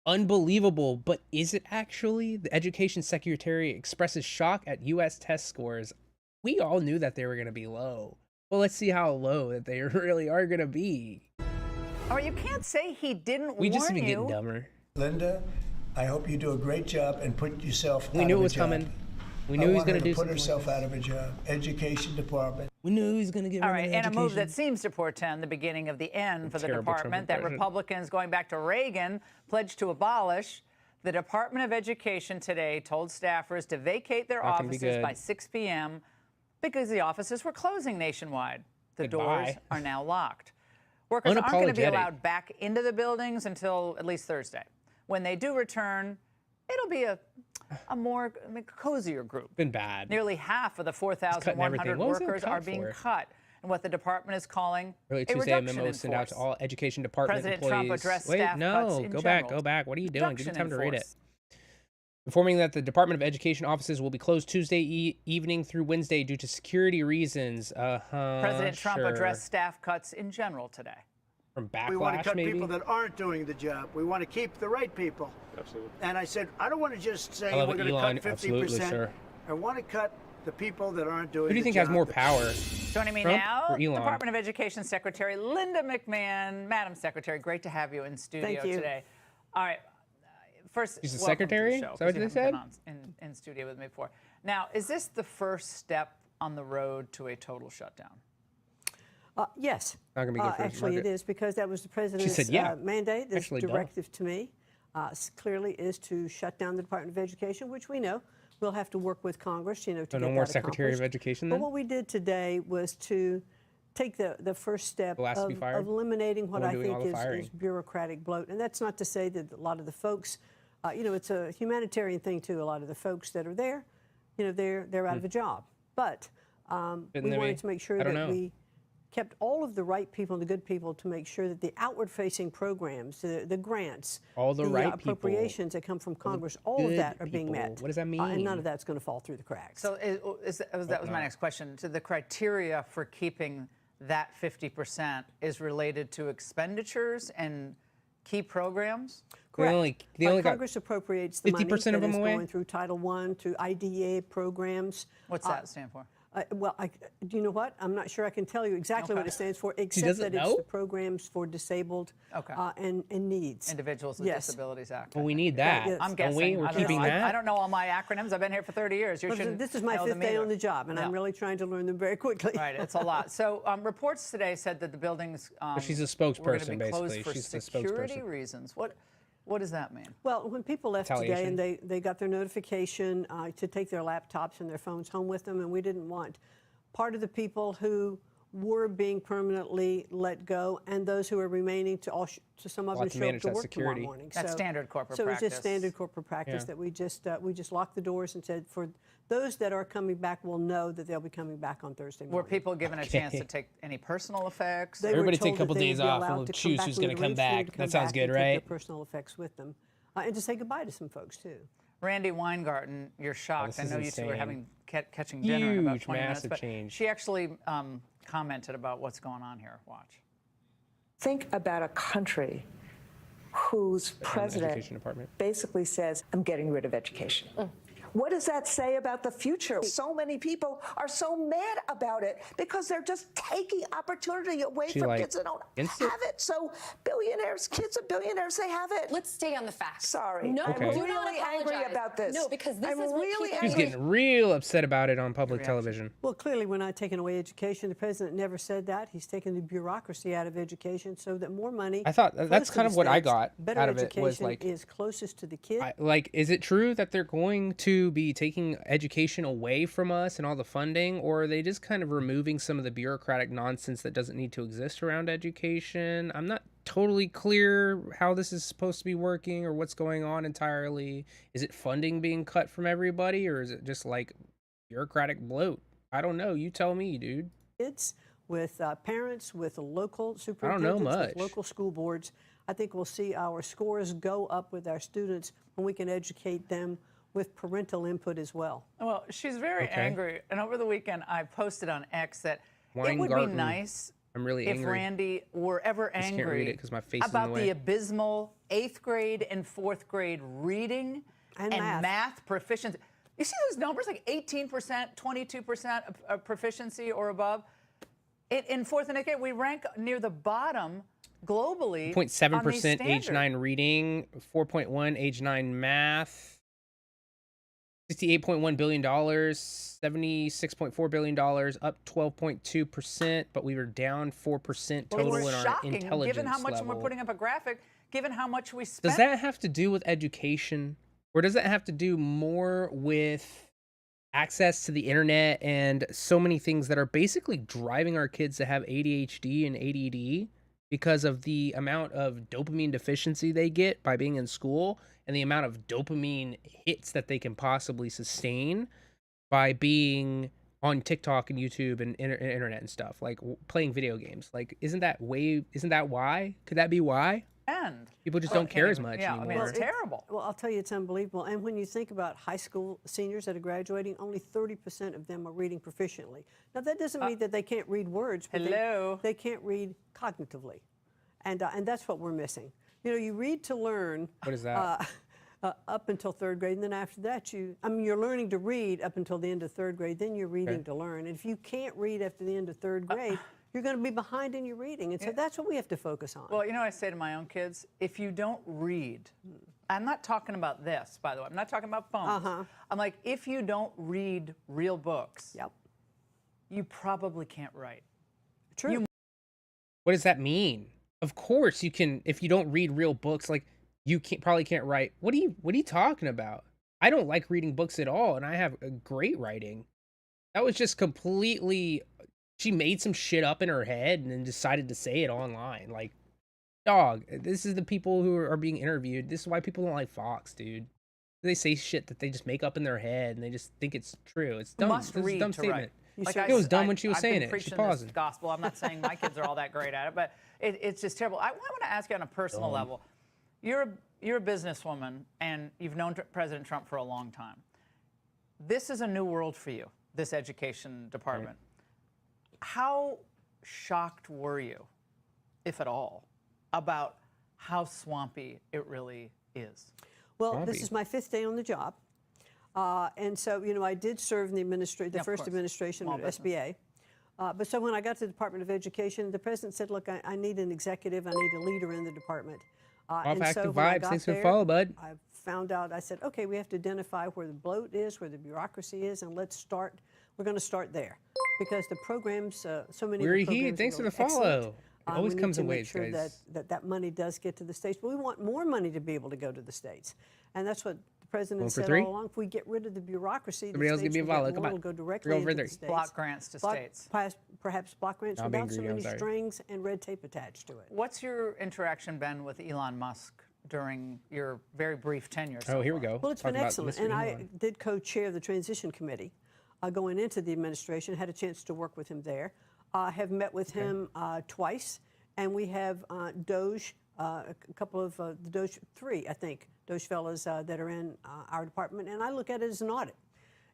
Unbelievable, but is it actually? The Education Secretary expresses shock at U.S. test scores. We all knew that they were gonna be low. Well, let's see how low that they really are gonna be. Or you can't say he didn't We warn just been you. getting dumber. Linda, I hope you do a great job and put yourself out We knew of it a was job. coming. We knew he was I want gonna her do to put something herself like out of a job. Education department. We knew he was gonna give All him right, an and a move education. that seems to portend the beginning of the end for the Terrible department Trump that impression. Republicans, going back to Reagan, pledged to abolish. The Department of Education today told staffers to vacate their Not gonna be offices good. by 6 p.m. because the offices were closing nationwide. The doors Goodbye. are now locked. Workers aren't going to be Unapologetic. allowed back into the buildings until at least Thursday. When they do return, it'll be a more cozier group. Been bad. Nearly half of the cutting 4,100 everything. What was it workers cut are being for? cut in what the department is calling Early a Tuesday, a reduction memo in was sent out force. to all education department President employees. Trump addressed Wait, staff no, cuts in go back, general. go back. What are you doing? Give me Reduction time in to read it. force. Informing that the Department of Education offices will be closed Tuesday evening through Wednesday due to security reasons. President Trump sure. addressed staff cuts in general today. From backlash, We want to cut maybe? people that aren't doing the job. We want to keep the right people. Absolutely. And I said, I don't want to just say I love we're it, going to Elon. cut 50%. Absolutely, sir. I want to cut the people that aren't doing Who do you the think has job. more power? Joining me Trump now, or Elon? Department of Education Secretary Linda McMahon. Madam Secretary, great to have you in studio Thank you. today. All right. First, She's the welcome to the secretary? show, Is that what 'cause you they haven't said? been on in studio with me before. Now, is this the first step on the road to a total shutdown? Yes. Not gonna be good for his actually, market. it is because that was the president's said, yeah. mandate. This Actually, duh. directive to me clearly is to shut down the Department of Education, which we know we'll have to work with Congress, to So get no more that Secretary of accomplished. Education But then? what we did today was to take the first step Who has to be of fired? eliminating what The one I doing all the think firing. is bureaucratic bloat. And that's not to say that a lot of the folks, it's a humanitarian thing too. A lot of the folks that are there, they're out of a job. But we Shouldn't they wanted be? to make sure I don't that know. we kept all of the right people and the good people to make sure that the outward-facing programs, the grants, All the right people. appropriations that come from Congress, all of that are being people. met. What does that and mean? none of that's going to fall through the cracks. So that was my next question. So the criteria for keeping that 50% is related to expenditures and key programs? Correct. They only got Congress appropriates the money 50% of that them is away? going through Title I to IDEA programs. What's that stand for? Well, do you know what? I'm not sure I can tell you exactly what it stands for, except doesn't that it's know? the programs for disabled and needs. Individuals with Disabilities Act. Well, we need that. yes. I'm Don't we? guessing. We're I don't keeping know. that. I don't know all my acronyms. I've been here for 30 years. You Well, shouldn't this is my know 5th them day either. on the job, and Yeah. I'm really trying to learn them very quickly. Right, it's a lot. So reports today said that the buildings she's a were spokesperson, going to be closed basically. for She's the security spokesperson. reasons. What does that mean? Well, when people left today Retaliation? and they got their notification to take their laptops and their phones home with them, and we didn't want part of the people who were being permanently let go and those who are remaining to some of them to show up manage to that work security. tomorrow morning. That's standard corporate so practice. So it's just standard corporate practice that we just locked the doors and said for those that are coming back will know that they'll be coming back on Thursday morning. Were people given a chance to take any personal effects? They were Everybody take told a couple that they would days be off allowed and we'll to choose come who's back. going to We come arranged for them back. to come That sounds back good, and take their right? personal effects with them. And to say goodbye to some folks, too. Randy Weingarten, you're shocked. I this know is you two were insane. having catching dinner in about Huge, 20 minutes, massive but change. she actually commented about what's going on here. Watch. Think about a country whose Education president department. basically says, I'm getting rid of education. What does that say about the future? So many people are so mad about it because they're just taking opportunity away She, from like, kids that don't against it? have it. So billionaires, kids of billionaires, they have it. Let's stay on the facts. Sorry. No, I'm Okay. do not really angry apologize. about this. No, because this I'm is what really people She's angry. getting real upset about it on public television. Well, clearly we're not taking away education. The president never said that. He's taking the bureaucracy out of education so that more money. I thought flows that's to kind the of what I states. got Better out of it education was like, is closest to the kid. like, is it true that they're going to be taking education away from us and all the funding, or are they just kind of removing some of the bureaucratic nonsense that doesn't need to exist around education? I'm not totally clear how this is supposed to be working or what's going on entirely. Is it funding being cut from everybody, or is it just like bureaucratic bloat? I don't know. You tell me, dude. Kids, with parents, with local know superintendents, much. with local school boards. I think we'll see our scores go up with our students when we can educate them with parental input as well. Well, she's very Okay. angry, and over the weekend I posted on X that it would be Weingarten. nice I'm really if angry. Randy were ever just can't angry read it 'cause my face is in about the the way. abysmal 8th grade and 4th grade reading And math proficiency. You see those numbers, like 18%, 22% of proficiency or above? In 4th and 8th grade, we rank near the bottom globally. 0.7% on these age standards. 9 reading, 4.1 age 9 math, $68.1 billion, $76.4 billion, up 12.2%, but we were down 4% Well, total it's in our shocking, intelligence given how much level. we're putting up a graphic, given how much we spent. Does that have to do with education? Or does that have to do more with access to the internet and so many things that are basically driving our kids to have ADHD and ADD because of the amount of dopamine deficiency they get by being in school and the amount of dopamine hits that they can possibly sustain by being on TikTok and YouTube and internet and stuff, like playing video games? Like, isn't that why? Could that be why? And People just don't care as much yeah, anymore. I mean, it's terrible. Well, I'll tell you, it's unbelievable. And when you think about high school seniors that are graduating, only 30% of them are reading proficiently. Now, that doesn't mean that they can't read words, but they can't read cognitively. And that's what we're missing. You know, you read to learn. What is that? Up until 3rd grade, and then after that, you're learning to read up until the end of 3rd grade, then you're reading to learn. And if you can't read after the end of 3rd grade, you're going to be behind in your reading. And so that's what we have to focus on. Well, you know what I say to my own kids? If you don't read, I'm not talking about this, by the way. I'm not talking about phones. I'm like, if you don't read real books, you probably can't write. True. What does that mean? Of course you can. If you don't read real books, like you probably can't write. What are you talking about? I don't like reading books at all, and I have a great writing. That was just completely. She made some shit up in her head and then decided to say it online. Like, dog, this is the people who are being interviewed. This is why people don't like Fox, dude. They say shit that they just make up in their head and they just think it's true. It's dumb. Must This is a read dumb to statement. write. Like It was dumb when she was I've saying been it. She's preaching pausing. this gospel. I'm not saying my kids are all that great at it, but it's just terrible. I want to ask you on a personal level. You're a businesswoman, and you've known President Trump for a long time. This is a new world for you, this education department. Right. How shocked were you, if at all, about how swampy it really is? Well, this is my 5th day on the job. And so, you know, I did serve in the first administration at SBA. But so when I got to the Department of Education, the president said, look, I need an executive, I need a leader in the department. Off Active Vibes, thanks for the follow, bud. I found out, I said, okay, we have to identify where the bloat is, where the bureaucracy is, and let's start. We're going to start there because the programs, so many Weary of the programs Heat, thanks for are the really follow. excellent. It always we comes need in to make waves, sure guys. that money does get to the states, but we want more money to be able to go to the states, and that's what the president said all along. If we get rid of the bureaucracy, Somebody else give me a follow. Come on, will go directly over into there. the states. Block grants to states. Perhaps block grants I'm being without so greedy, I'm many sorry. strings and red tape attached to it. What's your interaction been with Elon Musk during your very brief tenure? Oh, here we go. Well, it's Talk been about excellent, Mr. and I Elon. did co-chair the transition committee going into the administration. Had a chance to work with him there. Have met with him twice, and we have Doge, a couple of the Doge, 3, I think, Doge fellows that are in our department, and I look at it as an audit.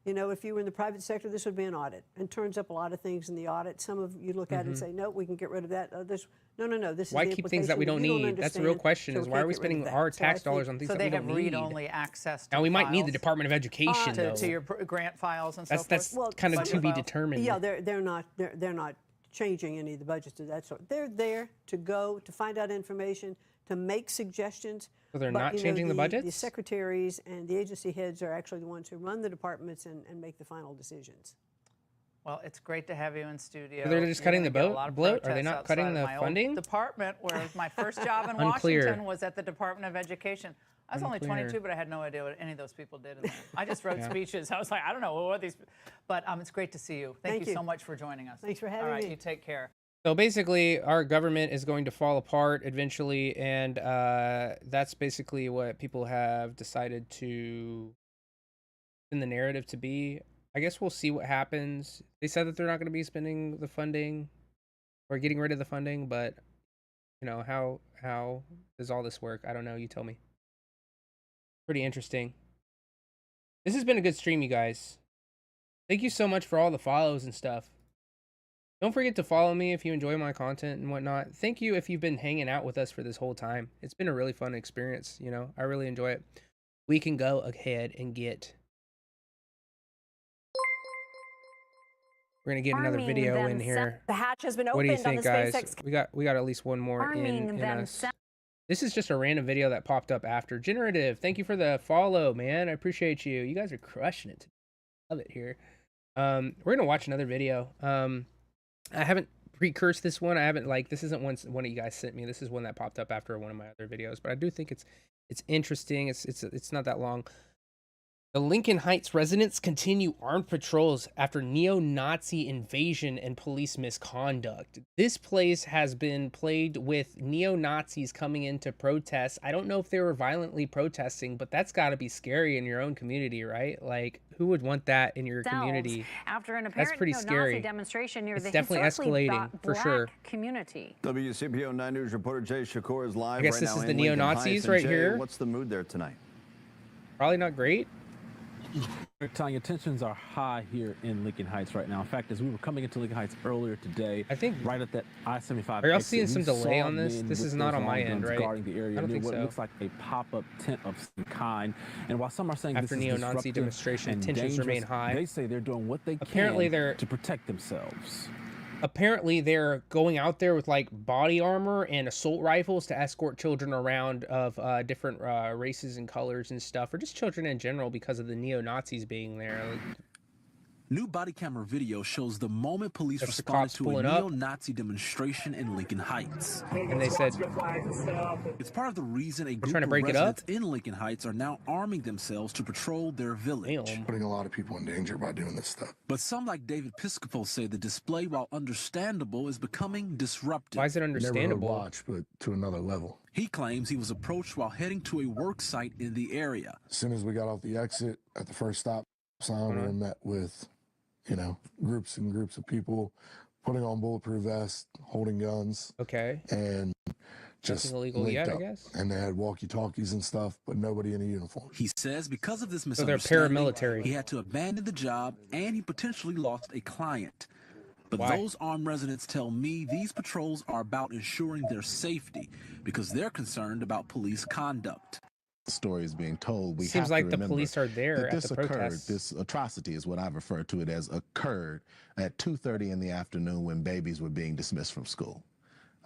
You know, if you were in the private sector, this would be an audit, and turns up a lot of things in the audit. Some of you look at it and say, no, we can get rid of that. Others, no, this is Why the keep things that we don't implication need? you That's the real understand, question: so is we why are can't we get rid of spending that. our So I tax think- dollars on things So that they we have don't need? read-only access to Now we might need the files? Department of Education, though. to your grant files and so forth. That's kind of to be determined. Yeah, they're not changing any of the budgets of that sort. They're there to go to find out information, to make suggestions. So they're but, not you know, changing the budgets? The secretaries and the agency heads are actually the ones who run the departments and make the final decisions. Well, it's great to have you in studio. So they're just You're cutting the gonna get a lot of bloat? Are they protests not cutting outside of the my old funding? department, where my first job in Unclear. Washington was at the Department of Education. I was only Unclear. 22, but I had no idea what any of those people did in there. I just wrote Yeah. speeches. I was like, I don't know what these. But it's great to see you. Thank you so much for joining us. Thanks for having All right, me. you take care. So basically, our government is going to fall apart eventually, and that's basically what people have decided to in the narrative to be. I guess we'll see what happens. They said that they're not going to be spending the funding or getting rid of the funding, but you know, how does all this work? I don't know. You tell me. Pretty interesting. This has been a good stream, you guys. Thank you so much for all the follows and stuff. Don't forget to follow me if you enjoy my content and whatnot. Thank you if you've been hanging out with us for this whole time. It's been a really fun experience, you know. I really enjoy it. We can go ahead and get... We're going to get another video in here. The hatch has been What do you opened on think, the guys? SpaceX. We got at least one more in us. This is just a random video that popped up after. Generative, thank you for the follow, man. I appreciate you. You guys are crushing it. Love it here. We're going to watch another video. I haven't precursed this one. I haven't, like, this isn't one of you guys sent me. This is one that popped up after one of my other videos, but I do think it's interesting. It's not that long. The Lincoln Heights residents continue armed patrols after neo-Nazi invasion and police misconduct. This place has been plagued with neo-Nazis coming in to protest. I don't know if they were violently protesting, but that's got to be scary in your own community, right? Like, who would want that in your community? After an That's apparent pretty neo-Nazi scary. demonstration near It's the definitely historically escalating, for black sure. community. WCPO 9 News reporter Jay Shakur is live I guess right this now is the in Lincoln neo-Nazis Heights. And right Jay, here. What's the mood there tonight? Probably not great. Tanya, tensions are high here in Lincoln Heights right now. In fact, as we were coming into Lincoln Heights earlier today, I think right at that I-75 Are y'all exit, seeing some we delay saw on this? men This with is not those on my long end, guns right? guarding the area I don't near think what so. looks like a pop-up tent of some kind. And while some are saying After this is neo-Nazi disruptive demonstration, and tensions remain dangerous, high. they say they're doing what they Apparently can they're- to protect themselves. Apparently they're going out there with like body armor and assault rifles to escort children around of different races and colors and stuff, or just children in general because of the neo-Nazis being there. Like, New body camera video shows the moment police That's the responded cops to a pulling up. neo-Nazi demonstration in Lincoln Heights. and they said, It's part of the reason a group trying to of break it up? residents in Lincoln Heights are now arming themselves to patrol their village. Putting a lot of people in danger by doing this stuff. But some, like David Piscopo, say the display, while understandable, is becoming disruptive. why is it understandable? Watch, but to another level. He claims he was approached while heading to a work site in the area. As soon as we got off the exit at the first stop sign, we were met with You know, groups and groups of people putting on bulletproof vests, holding guns. Okay. And just nothing illegal linked yet, up. I guess. And they had walkie-talkies and stuff, but nobody in a uniform. He says because of this So they're misunderstanding, paramilitary. he had to abandon the job and he potentially lost a client. But Why? those armed residents tell me these patrols are about ensuring their safety because they're concerned about police conduct. Story is being told. We Seems have like to the remember police are there that at this the occurred. protests. This atrocity is what I've referred to it as, occurred at 2:30 in the afternoon when babies were being dismissed from school.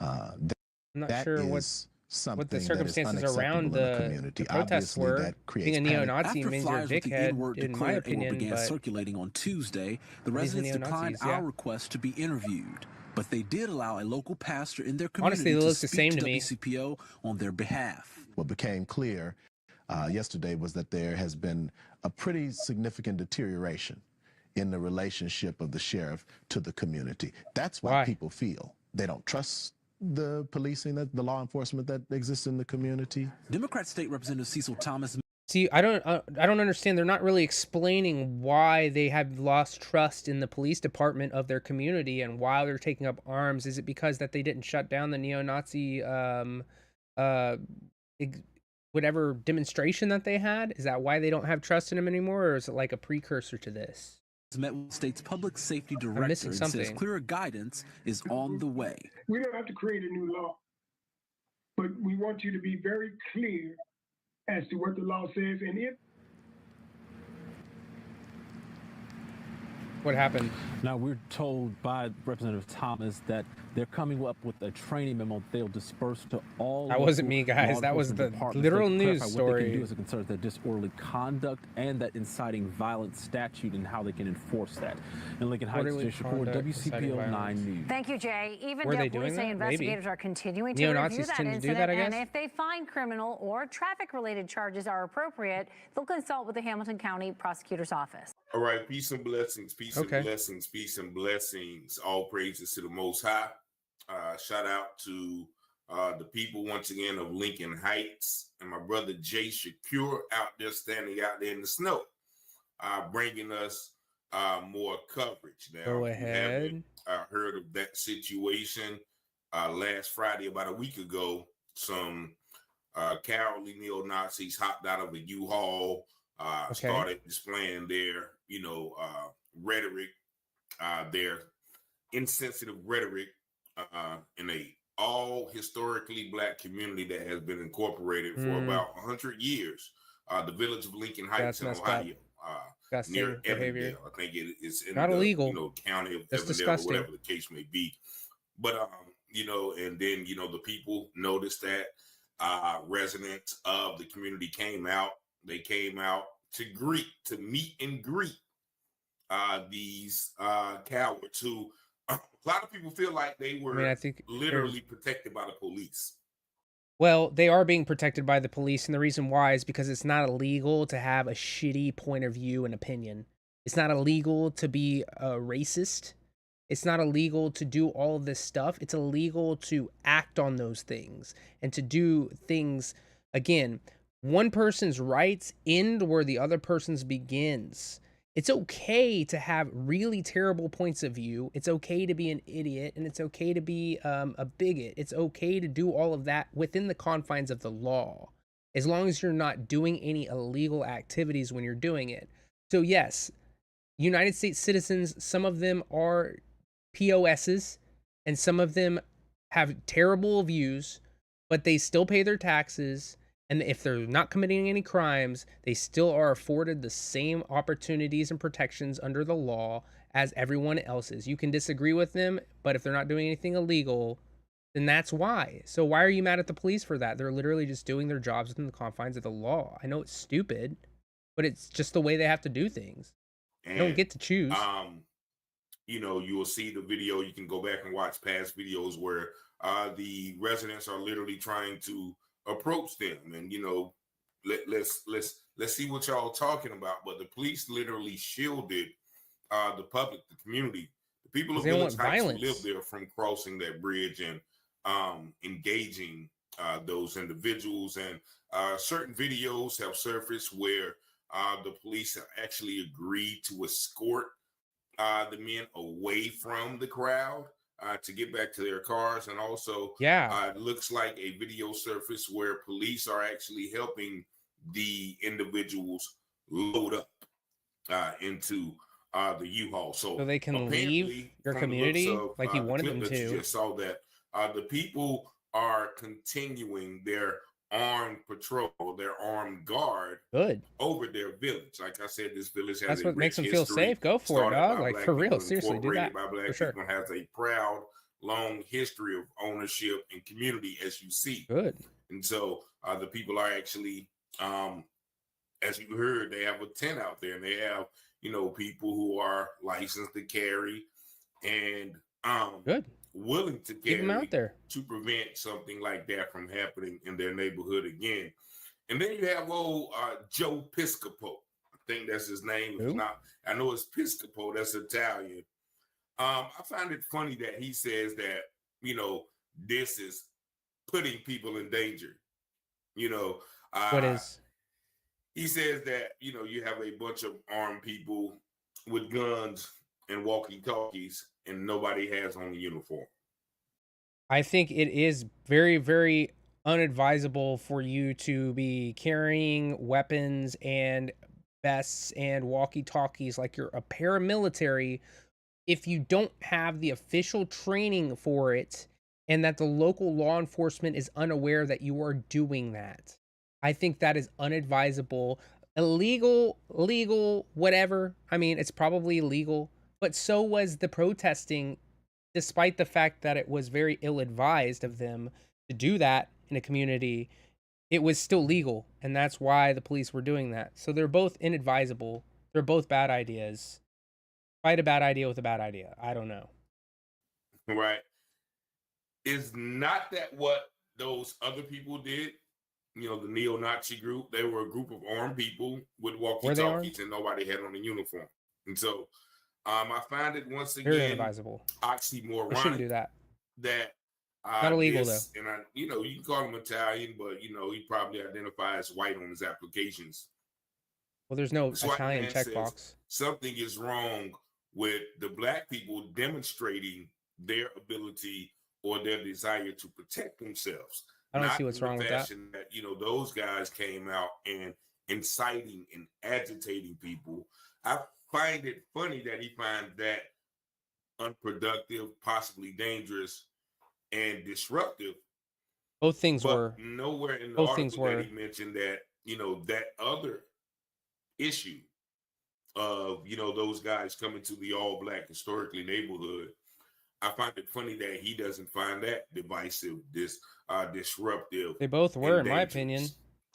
I'm not that sure is what the something circumstances that is around unacceptable in the community. protests Obviously, were. that creates Being a panic. neo-Nazi After means you're a flyers with the N-word dickhead, in my declared or opinion. began But circulating on Tuesday, the these are residents declined neo-Nazis, yeah. our request to be interviewed. But they did allow a local pastor in their Honestly, community they to look the speak same to to me. WCPO on their behalf. What became clear yesterday was that there has been a pretty significant deterioration in the relationship of the sheriff to the community. That's why people feel they don't trust the policing, the law enforcement that exists in the community. Democrat State Representative Cecil Thomas. See, I don't understand. They're not really explaining why they have lost trust in the police department of their community and why they're taking up arms. Is it because that they didn't shut down the neo-Nazi whatever demonstration that they had? Is that why they don't have trust in them anymore, or is it like a precursor to this? Met with state's public safety I'm director missing and says something. clearer guidance is on the way. We don't have to create a new law, but we want you to be very clear as to what the law says, and if What happened? Now, we're told by Representative Thomas that they're coming up with a training memo they'll disperse to all. That wasn't local me, guys. law That was enforcement the departments. literal They news clarify what they can story. do as it concerns their disorderly conduct and that inciting violence statute and how they can enforce that. In Lincoln Heights, Disorderly Jay Shakur, conduct, inciting WCPO 9 violence. News. Thank you, Jay. Even Were they Dale doing police say that? investigators Maybe. are continuing to Neo-Nazis review that tend to do incident, that, I and guess? if they find criminal or traffic-related charges are appropriate, they'll consult with the Hamilton County Prosecutor's Office. All right, peace and blessings, peace Okay. and blessings, peace and blessings. All praises to the Most High. Shout out to the people once again of Lincoln Heights and my brother Jay Shakur out there standing out there in the snow, bringing us more coverage. Now, Go if you ahead. haven't heard of that situation, last Friday, about a week ago, some cowardly neo-Nazis hopped out of a U-Haul, started displaying their, rhetoric, their insensitive rhetoric in a all historically black community that has been incorporated for about 100 years. The village of Lincoln Heights That's in messed Ohio, Disgusting near behavior. Evandale. I think it's in Not the illegal. county of That's Evandale, disgusting. or whatever the case may be. But and then the people noticed that residents of the community came out. They came out to meet and greet these cowards who a lot of people feel like they were I think literally protected by the police. Well, they are being protected by the police, and the reason why is because it's not illegal to have a shitty point of view and opinion. It's not illegal to be a racist. It's not illegal to do all of this stuff. It's illegal to act on those things and to do things. Again, one person's rights end where the other person's begins. It's okay to have really terrible points of view. It's okay to be an idiot, and it's okay to be a bigot. It's okay to do all of that within the confines of the law, as long as you're not doing any illegal activities when you're doing it. So yes, United States citizens, some of them are POSs, and some of them have terrible views, but they still pay their taxes. And if they're not committing any crimes, they still are afforded the same opportunities and protections under the law as everyone else is. You can disagree with them, but if they're not doing anything illegal, then that's why. So why are you mad at the police for that? They're literally just doing their jobs within the confines of the law. I know it's stupid, but it's just the way they have to do things. They don't get to choose. You will see the video. You can go back and watch past videos where the residents are literally trying to approach them, and let's see what y'all talking about. But the police literally shielded the public, the community, the people of Village Heights who live there from crossing that bridge and engaging those individuals. And certain videos have surfaced where the police have actually agreed to escort the men away from the crowd to get back to their cars. And also, Yeah. it looks like a video surfaced where police are actually helping the individuals load up into the U-Haul. So they can apparently, leave your from the looks community of, like you the wanted clip them that you to. just saw that the people are continuing their armed patrol, their armed guard Good. over their village. Like I said, this village has That's a what makes rich them feel history, safe. Go for it, started dog. by Like black for real. people, Seriously, do that. incorporated by black For sure. people, and has a proud, long history of ownership and community, as you see. Good. And so the people are actually, as you heard, they have a tent out there, and they have, people who are licensed to carry and good, willing to Keep them carry out there. to prevent something like that from happening in their neighborhood again. And then you have old Joe Piscopo. I think that's his name. If not, I know it's Piscopo. That's Italian. I find it funny that he says that, this is putting people in danger. What is? He says that, you have a bunch of armed people with guns and walkie-talkies and nobody has on a uniform. I think it is very, very unadvisable for you to be carrying weapons and vests and walkie-talkies like you're a paramilitary if you don't have the official training for it and that the local law enforcement is unaware that you are doing that. I think that is unadvisable, illegal, legal, whatever. I mean, it's probably illegal, but so was the protesting, despite the fact that it was very ill-advised of them to do that in a community. It was still legal, and that's why the police were doing that. So they're both inadvisable. They're both bad ideas. Fight a bad idea with a bad idea. I don't know. Right. Is not that what those other people did? The neo-Nazi group, they were a group of armed people with walkie-talkies and nobody had on a uniform. And so I find it once again Very inadvisable. Oxymoronic. They shouldn't do that. That not illegal though. And you can call him Italian, but he probably identifies white on his applications. Well, there's no Italian checkbox. Something is wrong with the black people demonstrating their ability or their desire to protect themselves. I don't see what's wrong with that. That those guys came out and inciting and agitating people. I find it funny that he finds that unproductive, possibly dangerous, and disruptive. Both things were. Nowhere in the both article things were. that he mentioned that that other issue of those guys coming to the all black historically neighborhood. I find it funny that he doesn't find that divisive, disruptive. They both were, in my opinion.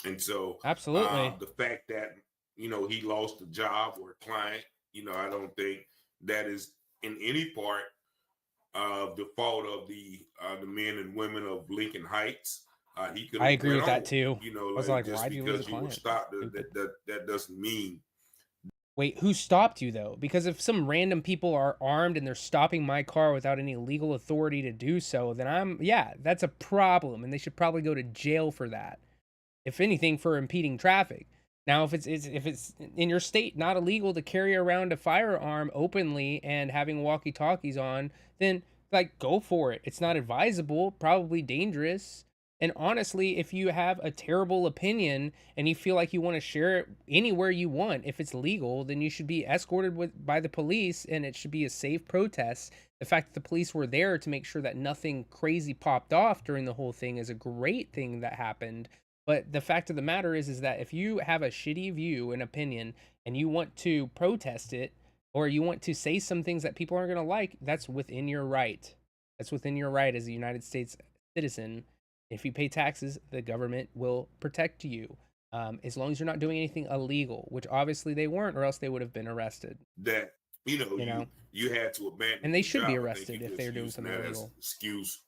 And so, absolutely, the fact that he lost a job or a client, I don't think that is in any part of the fault of the men and women of Lincoln Heights. He could. I agree with that too. I was like, just why do you lose a because you were client? stopped, that doesn't mean. Wait, who stopped you though? Because if some random people are armed and they're stopping my car without any legal authority to do so, then that's a problem, and they should probably go to jail for that. If anything, for impeding traffic. Now, if it's in your state not illegal to carry around a firearm openly and having walkie-talkies on, then go for it. It's not advisable, probably dangerous. And honestly, if you have a terrible opinion and you feel like you want to share it anywhere you want, if it's legal, then you should be escorted by the police, and it should be a safe protest. The fact that the police were there to make sure that nothing crazy popped off during the whole thing is a great thing that happened. But the fact of the matter is that if you have a shitty view and opinion and you want to protest it, or you want to say some things that people aren't going to like, that's within your right. That's within your right as a United States citizen. If you pay taxes, the government will protect you, as long as you're not doing anything illegal, which obviously they weren't, or else they would have been arrested. That you had to abandon, and they should be arrested if they're doing something illegal. Excuse,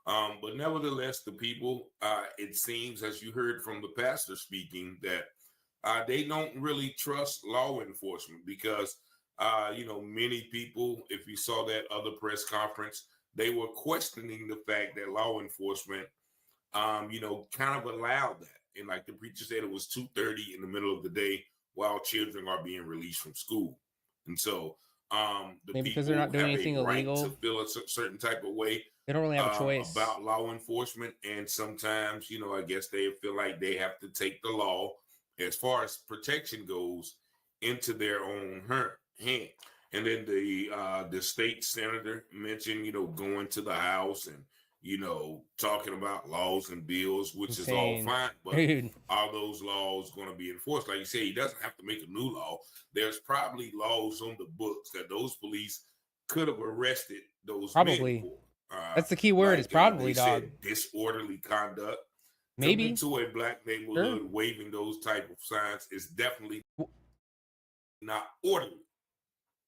but nevertheless, the people, it seems, as you heard from the pastor speaking, that they don't really trust law enforcement because, many people, if you saw that other press conference, they were questioning the fact that law enforcement kind of allowed that. And like the preacher said, it was 2:30 in the middle of the day while children are being released from school. And so The Maybe because people they're not doing have anything a right illegal. to feel a certain type of way They don't really have a choice. about law enforcement, and sometimes, I guess they feel like they have to take the law, as far as protection goes, into their own hand. And then the state senator mentioned, going to the House and talking about laws and bills, which Insane. is all fine, but Dude. are those laws going to be enforced? Like you say, he doesn't have to make a new law. There's probably laws on the books that those police could have arrested those Probably. men for. That's the key word. It's probably, they dog. said disorderly conduct. Maybe. Coming to a black neighborhood Sure. waving those type of signs is definitely not orderly.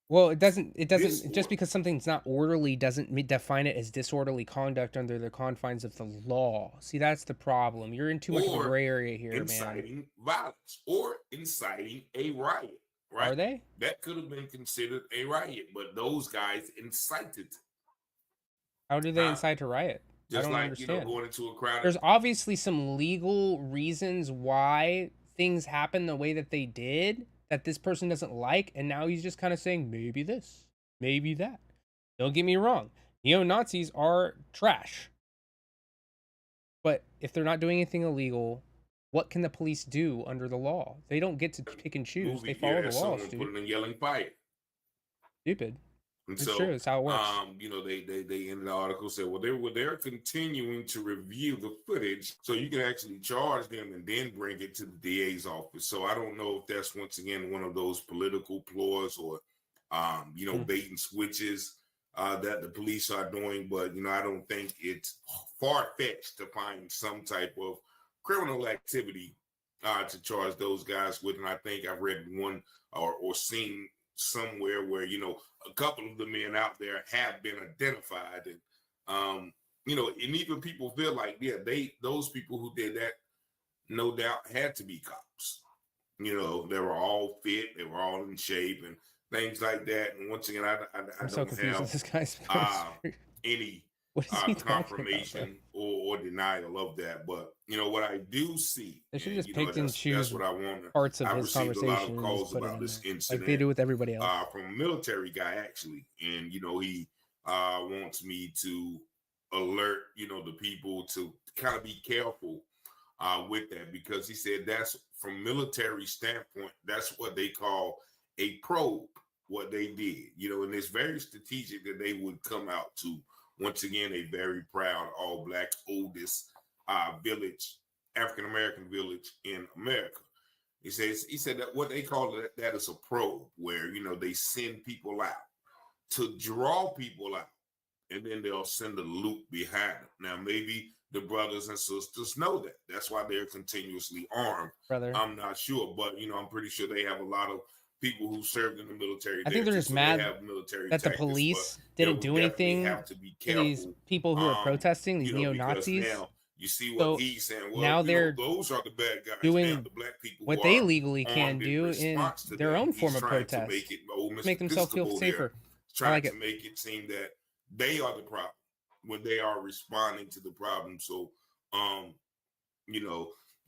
Well, it doesn't just because something's not orderly doesn't define it as disorderly conduct under the confines of the law. See, that's the problem. You're in too much of a Or gray area here, man. inciting violence or inciting a riot, right? Are they? That could have been considered a riot, but those guys incited. How do they incite to riot? I Just don't like, understand. going into a crowd. There's obviously some legal reasons why things happen the way that they did that this person doesn't like, and now he's just kind of saying maybe this, maybe that. Don't get me wrong, neo-Nazis are trash, but if they're not doing anything illegal, what can the police do under the law? They don't get to pick and choose. They follow the laws, dude. Putting and yelling fire. Stupid. And It's so, true. It's how it works. They in the article said, well, they're continuing to review the footage, so you can actually charge them and then bring it to the DA's office. So I don't know if that's once again one of those political ploys or, bait and switches that the police are doing. But I don't think it's far fetched to find some type of criminal activity to charge those guys with. And I think I've read one or seen somewhere where a couple of the men out there have been identified, and and even people feel like those people who did that no doubt had to be cops. They were all fit, they were all in shape and things like that. And once again, I I'm so don't confused with this guy's any What is he talking about, confirmation or denial of that. But what I do see, They should just and, pick and that's choose what I want. parts of I his received a lot conversation of and calls just put it about in this there, incident, like they do with everybody else. from a military guy actually, and he wants me to alert the people to kind of be careful with that, because he said that's from military standpoint, that's what they call a probe. What they did, and it's very strategic that they would come out to, once again, a very proud all black oldest village, African American village in America. He said that what they call that is a probe, where they send people out to draw people out, and then they'll send a loop behind them. Now maybe the brothers and sisters know that. That's why they're continuously armed. Brother. I'm not sure, but I'm pretty sure they have a lot of people who served in the military. I think they're just mad that the police didn't do anything to these people who are protesting, these neo-Nazis. Now you see what he's saying. Well, now they're those are the bad guys. doing now, the black people what they legally can do in their own form of protest. Make themselves feel safer. Trying to make it seem that they are the problem when they are responding to the problem. So,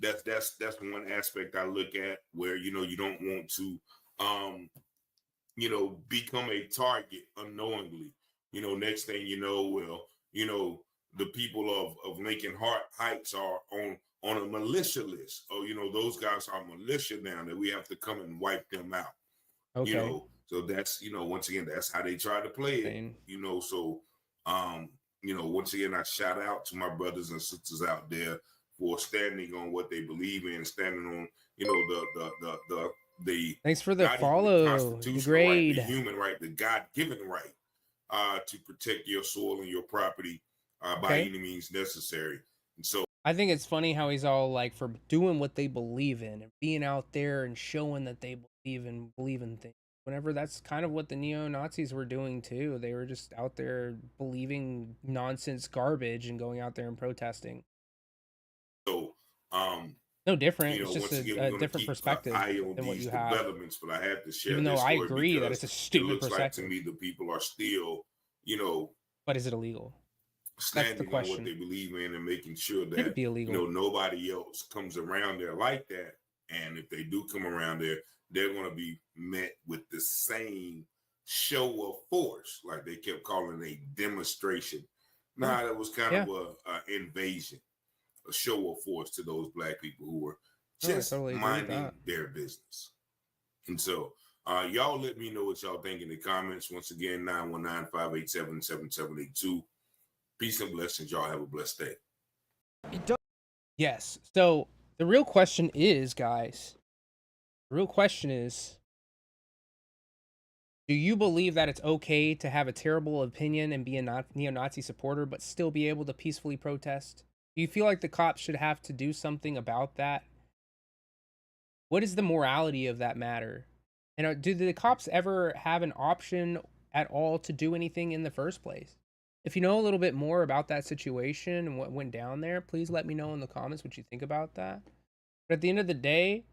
that's one aspect I look at, where you don't want to become a target unknowingly. Next thing the people of Lincoln Heights are on a militia list. Oh, those guys are militia now, that we have to come and wipe them out. Okay. So that's, once again, that's how they try to play it. So once again, I shout out to my brothers and sisters out there for standing on what they believe in, standing on, the thanks for the follow, the grade, right, the human right, the God-given right to protect your soil and your property by any means necessary. And so I think it's funny how he's all like for doing what they believe in and being out there and showing that they believe in things. Whenever that's kind of what the neo-Nazis were doing too. They were just out there believing nonsense garbage and going out there and protesting. So, no different. It's just a different perspective than what you have. But I had to share. Even though I agree that it's a stupid perspective. Like to me, the people are still, But is it illegal? Standing on what they believe in and making sure that Could it be illegal? Nobody else comes around there like that. And if they do come around there, they're going to be met with the same show of force, like they kept calling it a demonstration. Nah, that was kind of a invasion, a show of force to those black people who were just minding their business. And so y'all let me know what y'all think in the comments. Once again, 919-587-7782. Peace and blessings. Y'all have a blessed day. Yes. So the real question is, guys, the real question is, do you believe that it's okay to have a terrible opinion and be a neo-Nazi supporter, but still be able to peacefully protest? Do you feel like the cops should have to do something about that? What is the morality of that matter? And do the cops ever have an option at all to do anything in the first place? If you know a little bit more about that situation and what went down there, please let me know in the comments what you think about that. But at the end of the day,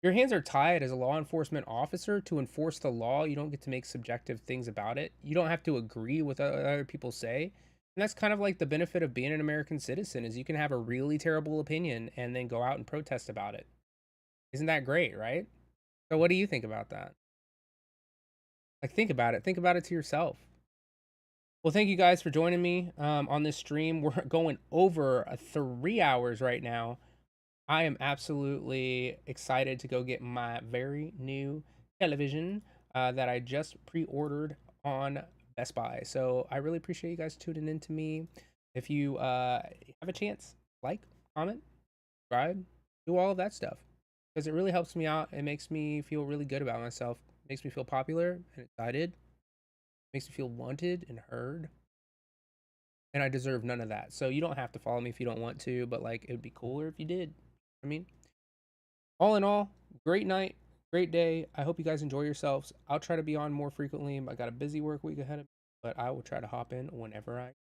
your hands are tied as a law enforcement officer to enforce the law. You don't get to make subjective things about it. You don't have to agree with what other people say. And that's kind of like the benefit of being an American citizen, is you can have a really terrible opinion and then go out and protest about it. Isn't that great, right? So what do you think about that? Like, think about it. Think about it to yourself. Well, thank you guys for joining me on this stream. We're going over 3 hours right now. I am absolutely excited to go get my very new television that I just pre-ordered on Best Buy. So I really appreciate you guys tuning in to me. If you have a chance, like, comment, subscribe, do all of that stuff, because it really helps me out. It makes me feel really good about myself. It makes me feel popular and excited. It makes me feel wanted and heard. And I deserve none of that. So you don't have to follow me if you don't want to, but like, it would be cooler if you did. I mean, all in all, great night, great day. I hope you guys enjoy yourselves. I'll try to be on more frequently. I got a busy work week ahead of me, but I will try to hop in whenever I